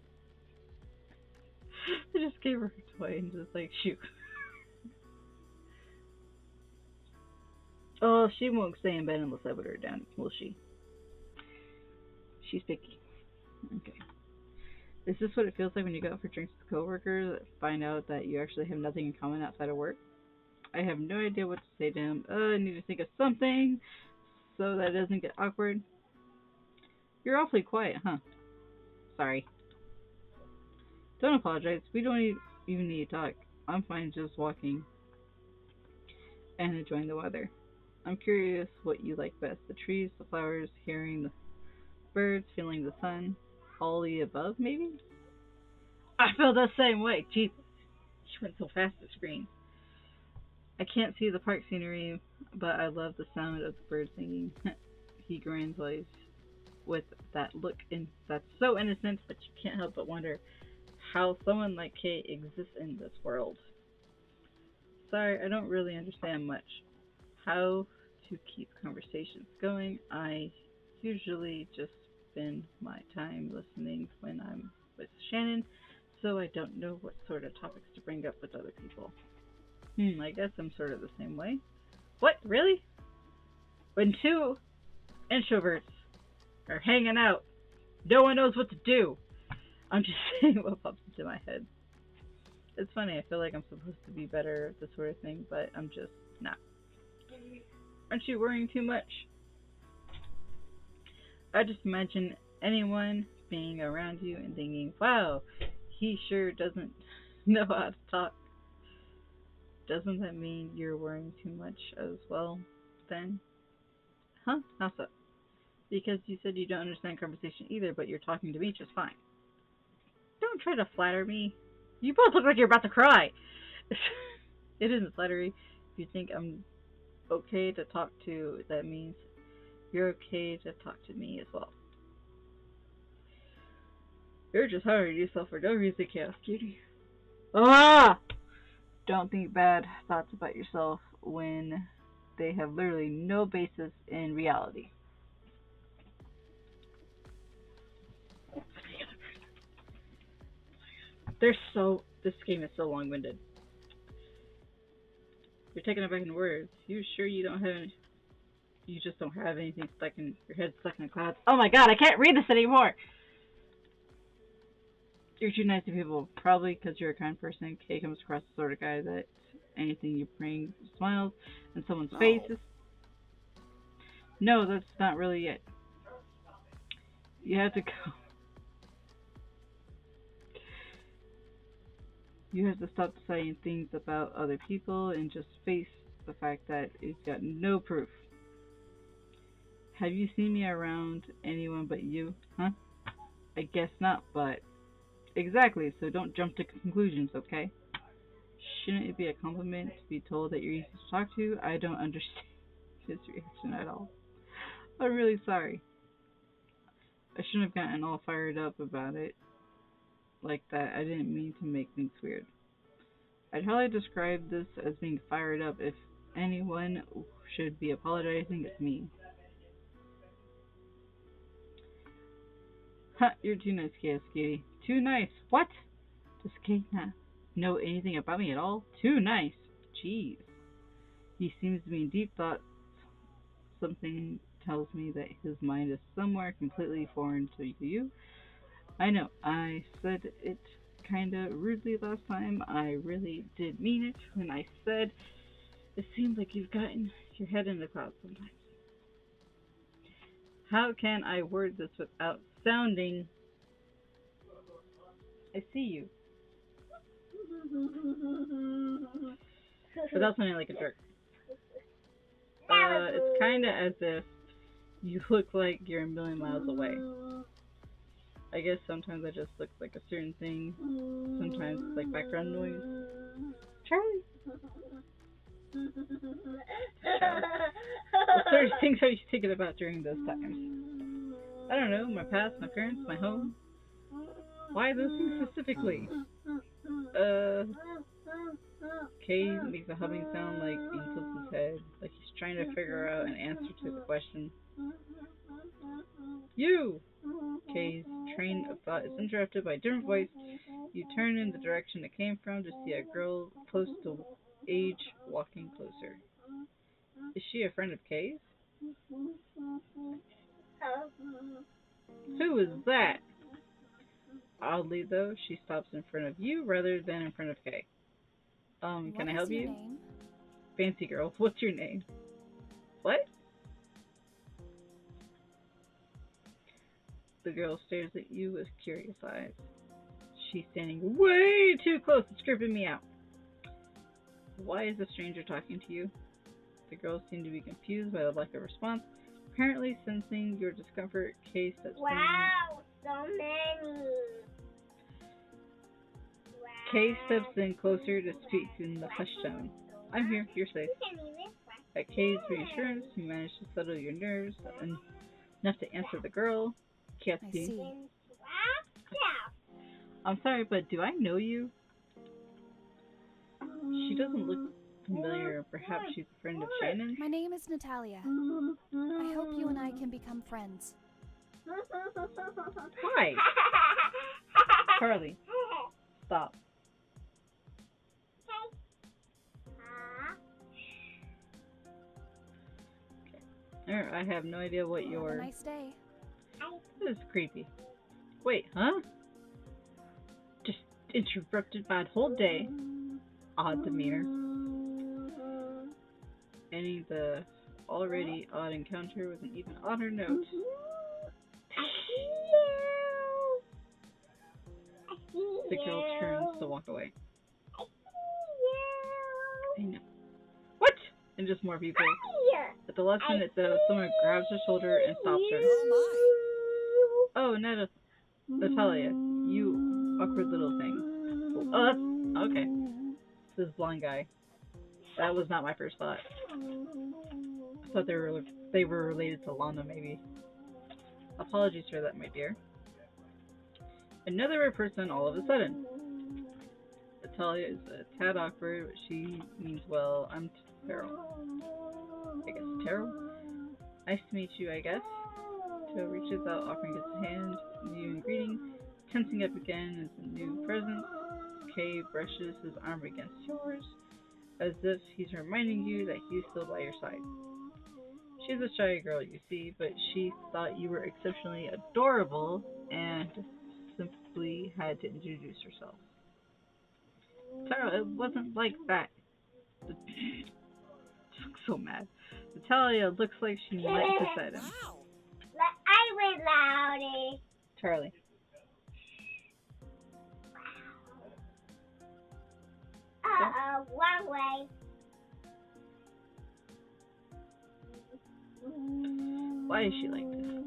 I just gave her a toy and just like, shoot. Oh, she won't stay in bed unless I put her down, will she? She's picky. Okay. Is this what it feels like when you go out for drinks with coworkers that find out that you actually have nothing in common outside of work? I have no idea what to say to him. I need to think of something so that it doesn't get awkward. You're awfully quiet, huh? Sorry. Don't apologize. We don't even need to talk. I'm fine just walking and enjoying the weather. I'm curious what you like best. The trees, the flowers, hearing the birds, feeling the sun. All the above, maybe? I feel the same way. Jeez, she went so fast to scream. I can't see the park scenery, but I love the sound of the birds singing. He grins with that look that's so innocent, but you can't help but wonder how someone like Kay exists in this world. Sorry, I don't really understand much how to keep conversations going. I usually just spend my time listening when I'm with Shannon, so I don't know what sort of topics to bring up with other people. I guess I'm sort of the same way. What? Really? When 2 introverts are hanging out, no one knows what to do. I'm just saying what pops into my head. It's funny, I feel like I'm supposed to be better at this sort of thing, but I'm just not. Aren't you worrying too much? I just imagine anyone being around you and thinking, wow, he sure doesn't know how to talk. Doesn't that mean you're worrying too much as well, then? Huh? How so? Because you said you don't understand conversation either, but you're talking to me just fine. Don't try to flatter me. You both look like you're about to cry. It isn't flattery. If you think I'm okay to talk to, that means you're okay to talk to me as well. You're just hard on yourself for no reason, Chaos Cutie. Ah! Don't think bad thoughts about yourself when they have literally no basis in reality. This game is so long-winded. You're taking it back in words. You sure you just don't have anything stuck in your head, stuck in the clouds? Oh my god, I can't read this anymore! You're too nice to people, probably because you're a kind person. Kay comes across the sort of guy that anything you bring smiles in someone's faces. No, that's not really it. You have to go. You have to stop deciding things about other people and just face the fact that you've got no proof. Have you seen me around anyone but you? Huh? I guess not, but... Exactly, so don't jump to conclusions, okay? Shouldn't it be a compliment to be told that you're easy to talk to? I don't understand his reaction at all. I'm really sorry. I shouldn't have gotten all fired up about it like that. I didn't mean to make things weird. I'd hardly describe this as being fired up. If anyone should be apologizing, it's me. Ha, you're too nice, Chaos Cutie. Too nice. What? Does Kate not know anything about me at all? Too nice. Jeez. He seems to be in deep thought. Something tells me that his mind is somewhere completely foreign to you. I know, I said it kinda rudely last time. I really did mean it when I said it seems like you've gotten your head in the clouds sometimes. How can I word this without sounding... I see you. Without sounding like a jerk. It's kinda as if you look like you're a million miles away. I guess sometimes I just look like a certain thing. Sometimes it's like background noise. Charlie. What sort of things are you thinking about during those times? I don't know, my past, my parents, my home. Why those things specifically? Kay makes a humming sound like he tilts his head, like he's trying to figure out an answer to the question. You! Kay's train of thought is interrupted by a different voice. You turn in the direction it came from to see a girl close to age walking closer. Is she a friend of Kay's? Who is that? Oddly, though, she stops in front of you rather than in front of Kay. Can I help you? Name? Fancy girl, what's your name? What? The girl stares at you with curious eyes. She's standing way too close. It's creeping me out. Why is the stranger talking to you? The girls seem to be confused by the lack of response. Apparently sensing your discomfort, Kay steps in. Wow, so many. Wow. Kay steps in closer to speak in the hushed tone. I'm here. You're safe. At Kay's reassurance, you manage to settle your nerves enough to answer the girl. I see. I'm sorry, but do I know you? She doesn't look familiar. Perhaps she's a friend of Shannon's? My name is Natalia. I hope you and I can become friends. Hi. Carly, stop. I have no idea what Have your... a nice day. This is creepy. Wait, huh? Just interrupted my whole day. Odd demeanor. Ending the already odd encounter with an even odder note. The girl turns to walk away. I know. What? And just more people. At the last minute, though, someone grabs her shoulder and stops her. Oh, Natalia, you awkward little thing. Oh, that's... okay. This blonde guy. That was not my first thought. I thought they were related to Lana, maybe. Apologies for that, my dear. Another rare person all of a sudden. Natalia is a tad awkward, but she means well. I'm Terrell. I guess Terrell? Nice to meet you, I guess. Terrell reaches out, offering his hand, you in greeting. Tensing up again as a new presence. Kay brushes his arm against yours, as if he's reminding you that he's still by your side. She's a shy girl, you see, but she thought you were exceptionally adorable and simply had to introduce herself. Tara, it wasn't like that. She looks so mad. Natalia looks like she might beside him. I went louder. Charlie. One way. Why is she like this?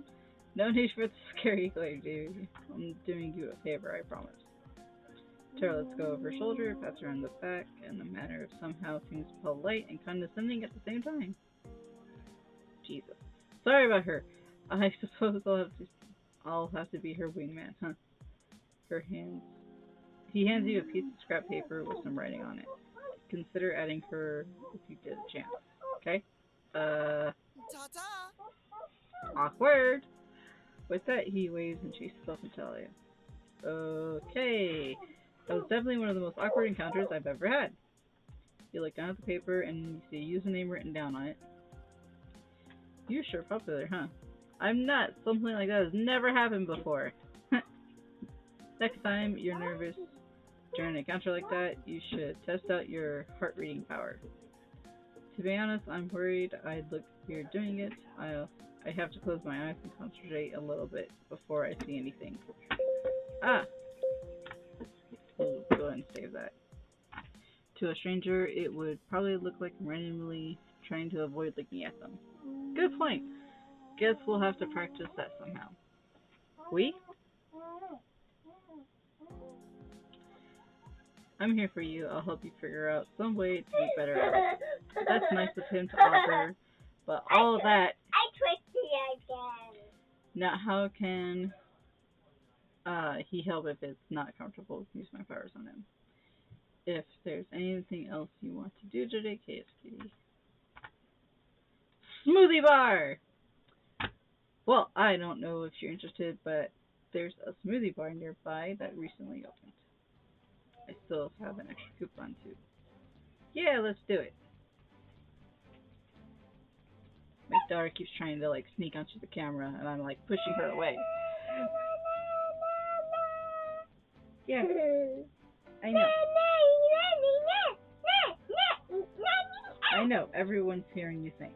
No need for the scary glare, dude. I'm doing you a favor, I promise. Tara lets go of her shoulder, pats her on the back, in a manner of somehow seems polite and condescending at the same time. Jesus. Sorry about her. I suppose I'll have to be her wingman, huh? Her hands. He hands you a piece of scrap paper with some writing on it. Consider adding her if you get a chance. Okay? Ta-ta! Awkward. With that, he waves and chases off Natalia. Okay. That was definitely one of the most awkward encounters I've ever had. You look down at the paper and you see a username written down on it. You're sure popular, huh? I'm not. Something like that has never happened before. Next time you're nervous during an encounter like that, you should test out your heart reading power. To be honest, I'm worried I'd look weird doing it. I have to close my eyes and concentrate a little bit before I see anything. Ah! We'll go ahead and save that. To a stranger, it would probably look like I'm randomly trying to avoid looking at them. Good point. Guess we'll have to practice that somehow. We? I'm here for you. I'll help you figure out some way to be better at it. That's nice of him to offer, but all that... I twisted again. Now, how can he help if it's not comfortable to use my powers on him? If there's anything else you want to do today, KSKD. Smoothie bar! Well, I don't know if you're interested, but there's a smoothie bar nearby that recently opened. I still have an extra coupon too. Yeah, let's do it. My daughter keeps trying to like sneak onto the camera and I'm like pushing her away. Yeah, I know. I know, everyone's hearing you sing.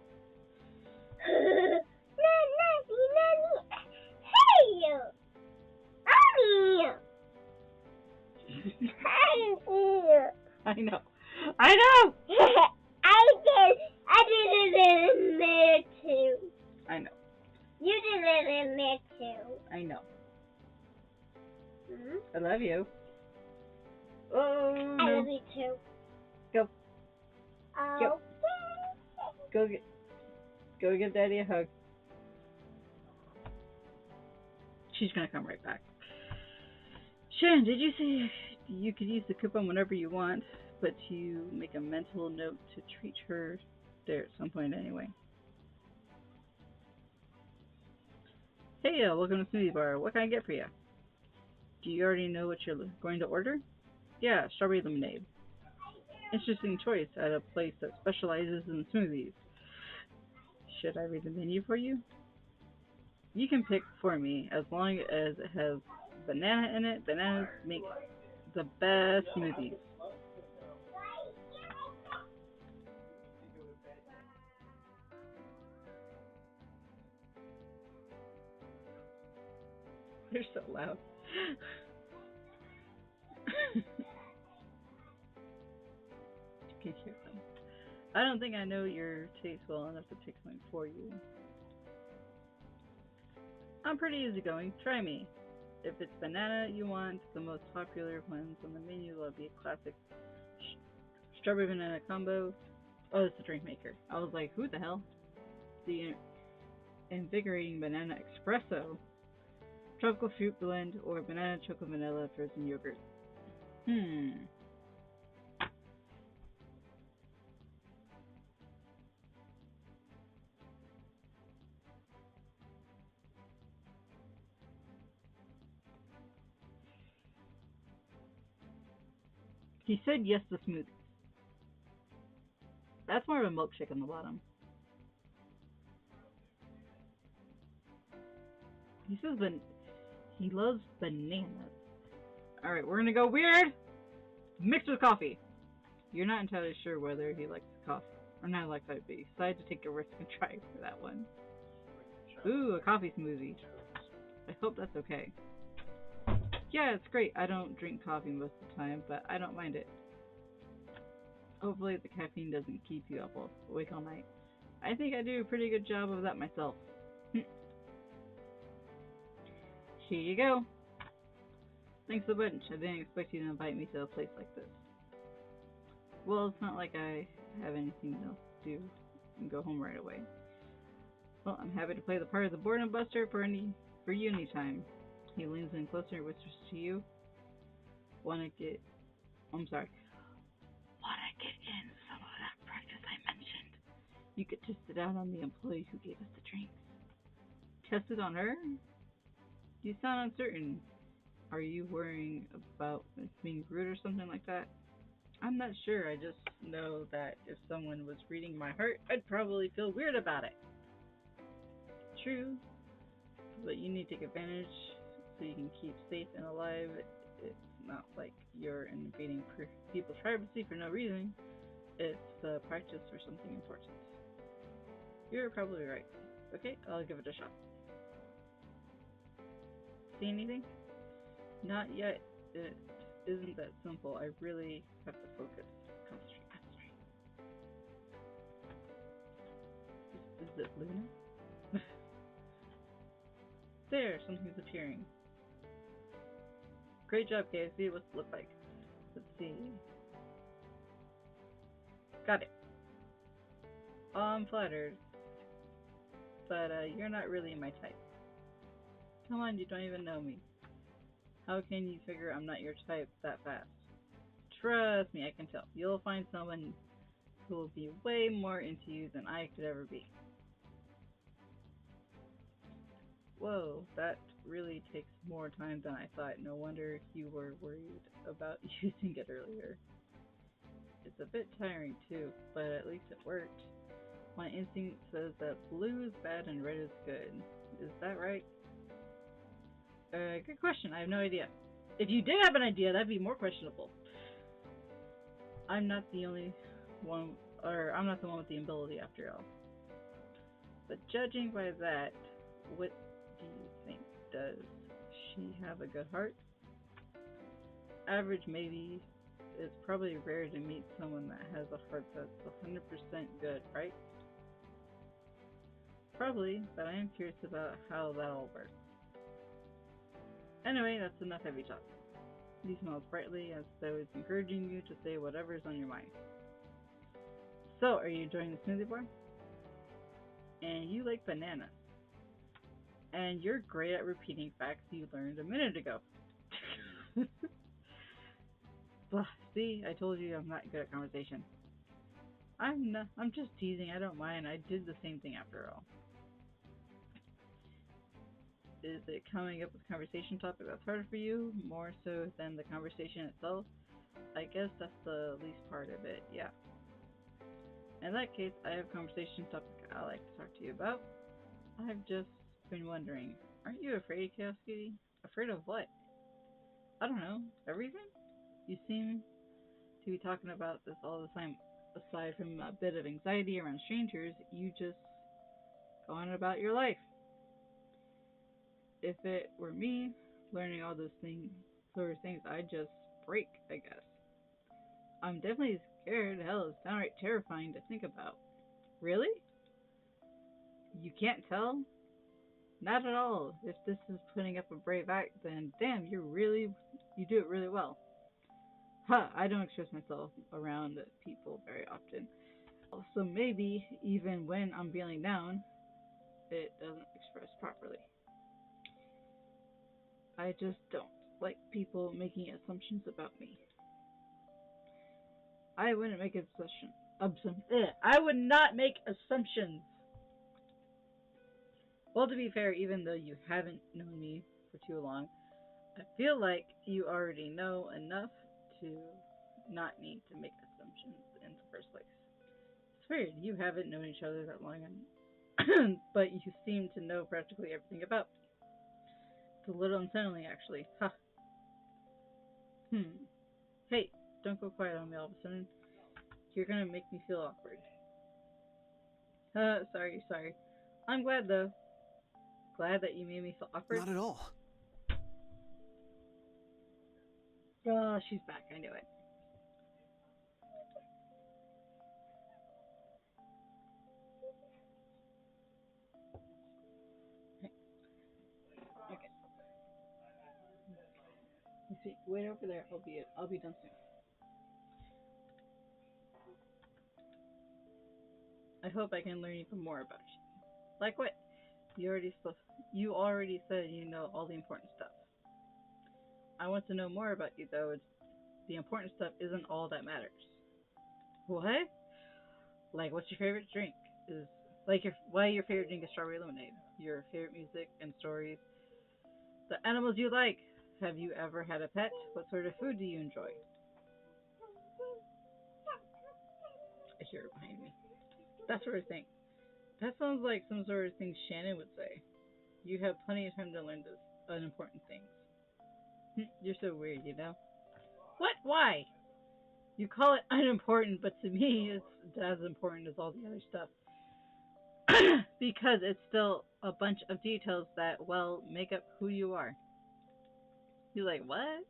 I know. I know! I did it in there too. I know. You did it in there too. I know. Hmm? I love you. Oh, I no. love you too. Go. Oh. Go give Daddy a hug. She's gonna come right back. Sharon, did you say you could use the coupon whenever you want, but you make a mental note to treat her there at some point anyway? Hey, welcome to Smoothie Bar. What can I get for you? Do you already know what you're going to order? Yeah, strawberry lemonade. Interesting choice at a place that specializes in smoothies. Should I read the menu for you? You can pick for me as long as it has banana in it. Bananas make the best smoothies. They're so loud. You can hear them. I don't think I know your taste well enough to pick something for you. I'm pretty easygoing. Try me. If it's banana you want, the most popular ones on the menu will be a classic strawberry banana combo. Oh, it's a drink maker. I was like, who the hell? The invigorating banana espresso, tropical fruit blend, or banana chocolate vanilla frozen yogurt. He said yes to smoothies. That's more of a milkshake on the bottom. He says he loves bananas. Alright, we're gonna go weird! Mixed with coffee. You're not entirely sure whether he likes coffee or not like that, but you decided to take a risk and try for that one. Ooh, a coffee smoothie. I hope that's okay. Yeah, it's great. I don't drink coffee most of the time, but I don't mind it. Hopefully the caffeine doesn't keep you up awake all night. I think I do a pretty good job of that myself. Here you go. Thanks a bunch. I didn't expect you to invite me to a place like this. Well, it's not like I have anything else to do and go home right away. Well, I'm happy to play the part of the boredom buster for For uni time. He leans in closer and whispers to you. Wanna get in some of that practice I mentioned? You could test it out on the employee who gave us the drinks. Test it on her? You sound uncertain. Are you worrying about being rude or something like that? I'm not sure. I just know that if someone was reading my heart, I'd probably feel weird about it. True, but you need to take advantage so you can keep safe and alive. It's not like you're invading people's privacy for no reason. It's a practice for something important. You're probably right. Okay, I'll give it a shot. See anything? Not yet. It isn't that simple. I really have to focus. Concentrate. Is it Luna? There, something's appearing. Great job, KFC. What's it look like? Let's see. Got it. I'm flattered. But you're not really my type. Come on, you don't even know me. How can you figure I'm not your type that fast? Trust me, I can tell. You'll find someone who will be way more into you than I could ever be. Whoa, that really takes more time than I thought. No wonder you were worried about using it earlier. It's a bit tiring too, but at least it worked. My instinct says that blue is bad and red is good. Is that right? Good question. I have no idea. If you did have an idea, that'd be more questionable. I'm not the only one, or I'm not the one with the ability after all. But judging by that, what do you think? Does she have a good heart? Average, maybe. It's probably rare to meet someone that has a heart that's 100% good, right? Probably, but I am curious about how that all works. Anyway, that's enough heavy talk. He smiles brightly as though it's encouraging you to say whatever's on your mind. So, are you enjoying the smoothie bar? And you like bananas. And you're great at repeating facts you learned a minute ago. See, I told you I'm not good at conversation. I'm just teasing, I don't mind. I did the same thing after all. Is it coming up with a conversation topic that's harder for you, more so than the conversation itself? I guess that's the least part of it, yeah. In that case, I have a conversation topic I like to talk to you about. I've just been wondering, aren't you afraid, Chaos Cutie? Afraid of what? I don't know, everything? You seem to be talking about this all the time. Aside from a bit of anxiety around strangers, you just go on about your life. If it were me, learning all those things, I'd just break, I guess. I'm definitely scared. Hell, it's downright terrifying to think about. Really? You can't tell? Not at all. If this is putting up a brave act, then damn, you do it really well. Huh, I don't express myself around people very often. So maybe, even when I'm feeling down, it doesn't express properly. I just don't like people making assumptions about me. I wouldn't make I would not make assumptions. Well, to be fair, even though you haven't known me for too long, I feel like you already know enough to not need to make assumptions in the first place. It's weird, you haven't known each other that long, but you seem to know practically everything about me. It's a little unsettling, actually. Huh. Hey, don't go quiet on me all of a sudden. You're gonna make me feel awkward. Sorry. I'm glad, though. Glad that you made me feel awkward. Not at all. Oh, she's back. I knew it. Okay. Let's see. Wait over there. I'll be done soon. I hope I can learn even more about you. Like what? You already you already said you know all the important stuff. I want to know more about you though. The important stuff isn't all that matters. What? Like, what's your favorite drink? Is like why your favorite drink is strawberry lemonade? Your favorite music and stories. The animals you like. Have you ever had a pet? What sort of food do you enjoy? I hear it behind me. That sort of thing. That sounds like some sort of thing Shannon would say. You have plenty of time to learn this unimportant things. You're so weird, you know? What? Why? You call it unimportant, but to me, it's as important as all the other stuff. Because it's still a bunch of details that, well, make up who you are. You're like, what?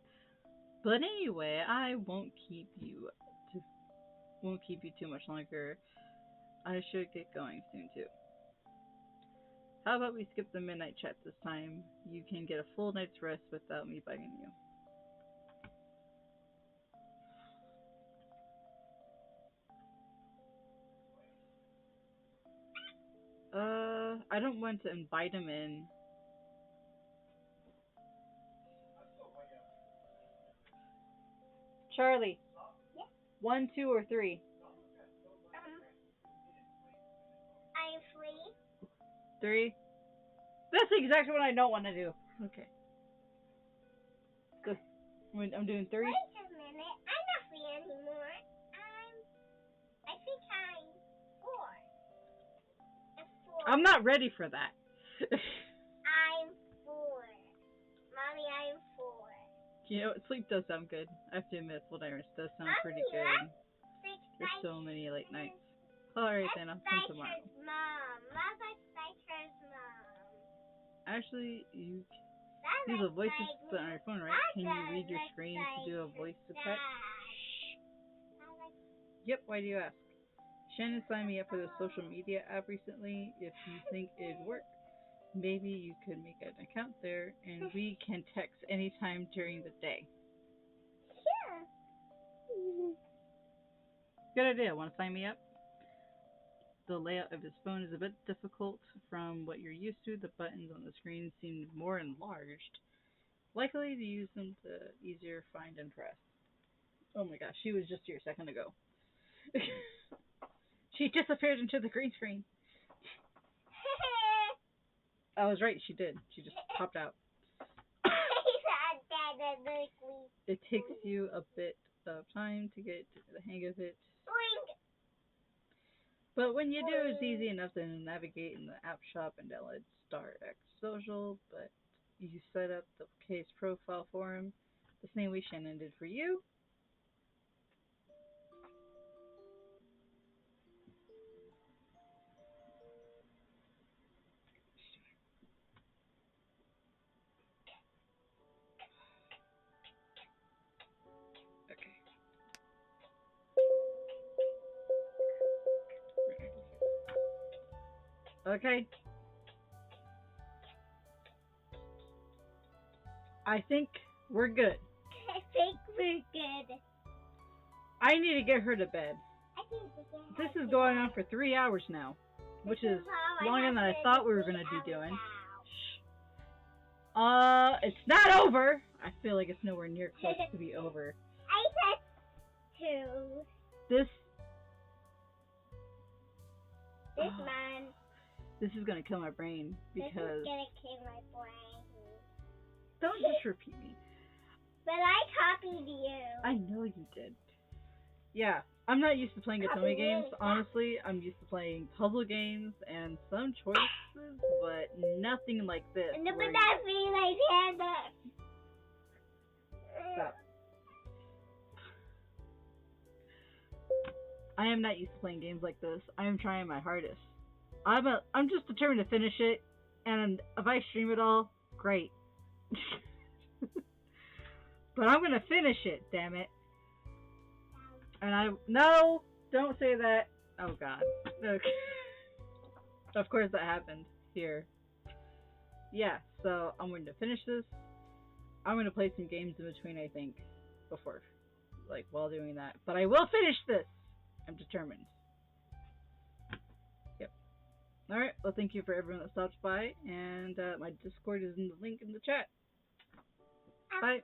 But anyway, I won't keep you too much longer. I should get going soon too. How about we skip the midnight chat this time? You can get a full night's rest without me bugging you. I don't want to invite him in. Charlie. Yeah. 1, 2, or 3? I'm free. 3? That's exactly what I don't want to do. Okay. Good. I'm doing 3. Wait a minute. I'm not free anymore. I think I'm 4. I'm 4. I'm not ready for that. I'm 4. Mommy, I'm 4. You know, sleep does sound good. I have to admit, full nightmares does sound pretty Mommy, good. Six There's so many late nights. Alright then, I'll come That's tomorrow. Citra's mom. That's Citra's mom. Actually, you That's use a voice like assistant on your phone, right? Can you read your screen to do a voice to text? Yep, why do you ask? Shannon signed me up for the social media app recently. If you think it'd work, maybe you could make an account there and we can text anytime during the day. Sure. Good idea. Want to sign me up? The layout of his phone is a bit difficult from what you're used to. The buttons on the screen seem more enlarged. Likely to use them to easier find and press. Oh my gosh, she was just here a second ago. She disappeared into the green screen. I was right, she did. She just popped out. It takes you a bit of time to get the hang of it. But when you do, it's easy enough to navigate in the app shop and download Star X Social. But you set up the case profile for him the same way Shannon did for you. Okay. I think we're good. I think we're good. I need to get her to bed. I think we can. This is going on for 3 hours now, which is longer than I thought we were going to be doing. It's not over. I feel like it's nowhere near close to be over. I said 2. This man. This is gonna kill my brain because. This is gonna kill my brain. Don't just repeat me. But I copied you. I know you did. Yeah, I'm not used to playing Otome games. Honestly, I'm used to playing puzzle games and some choices, but nothing like this. And but that feels like Panda. Stop. I am not used to playing games like this. I am trying my hardest. I'm just determined to finish it, and if I stream it all, great. But I'm gonna finish it, damn it. And no, don't say that. Oh God. Okay. Of course that happened here. Yeah, so I'm going to finish this. I'm going to play some games in between, I think, before, like, while doing that. But I will finish this. I'm determined. Yep. Alright, well, thank you for everyone that stopped by, and my Discord is in the link in the chat. Bye.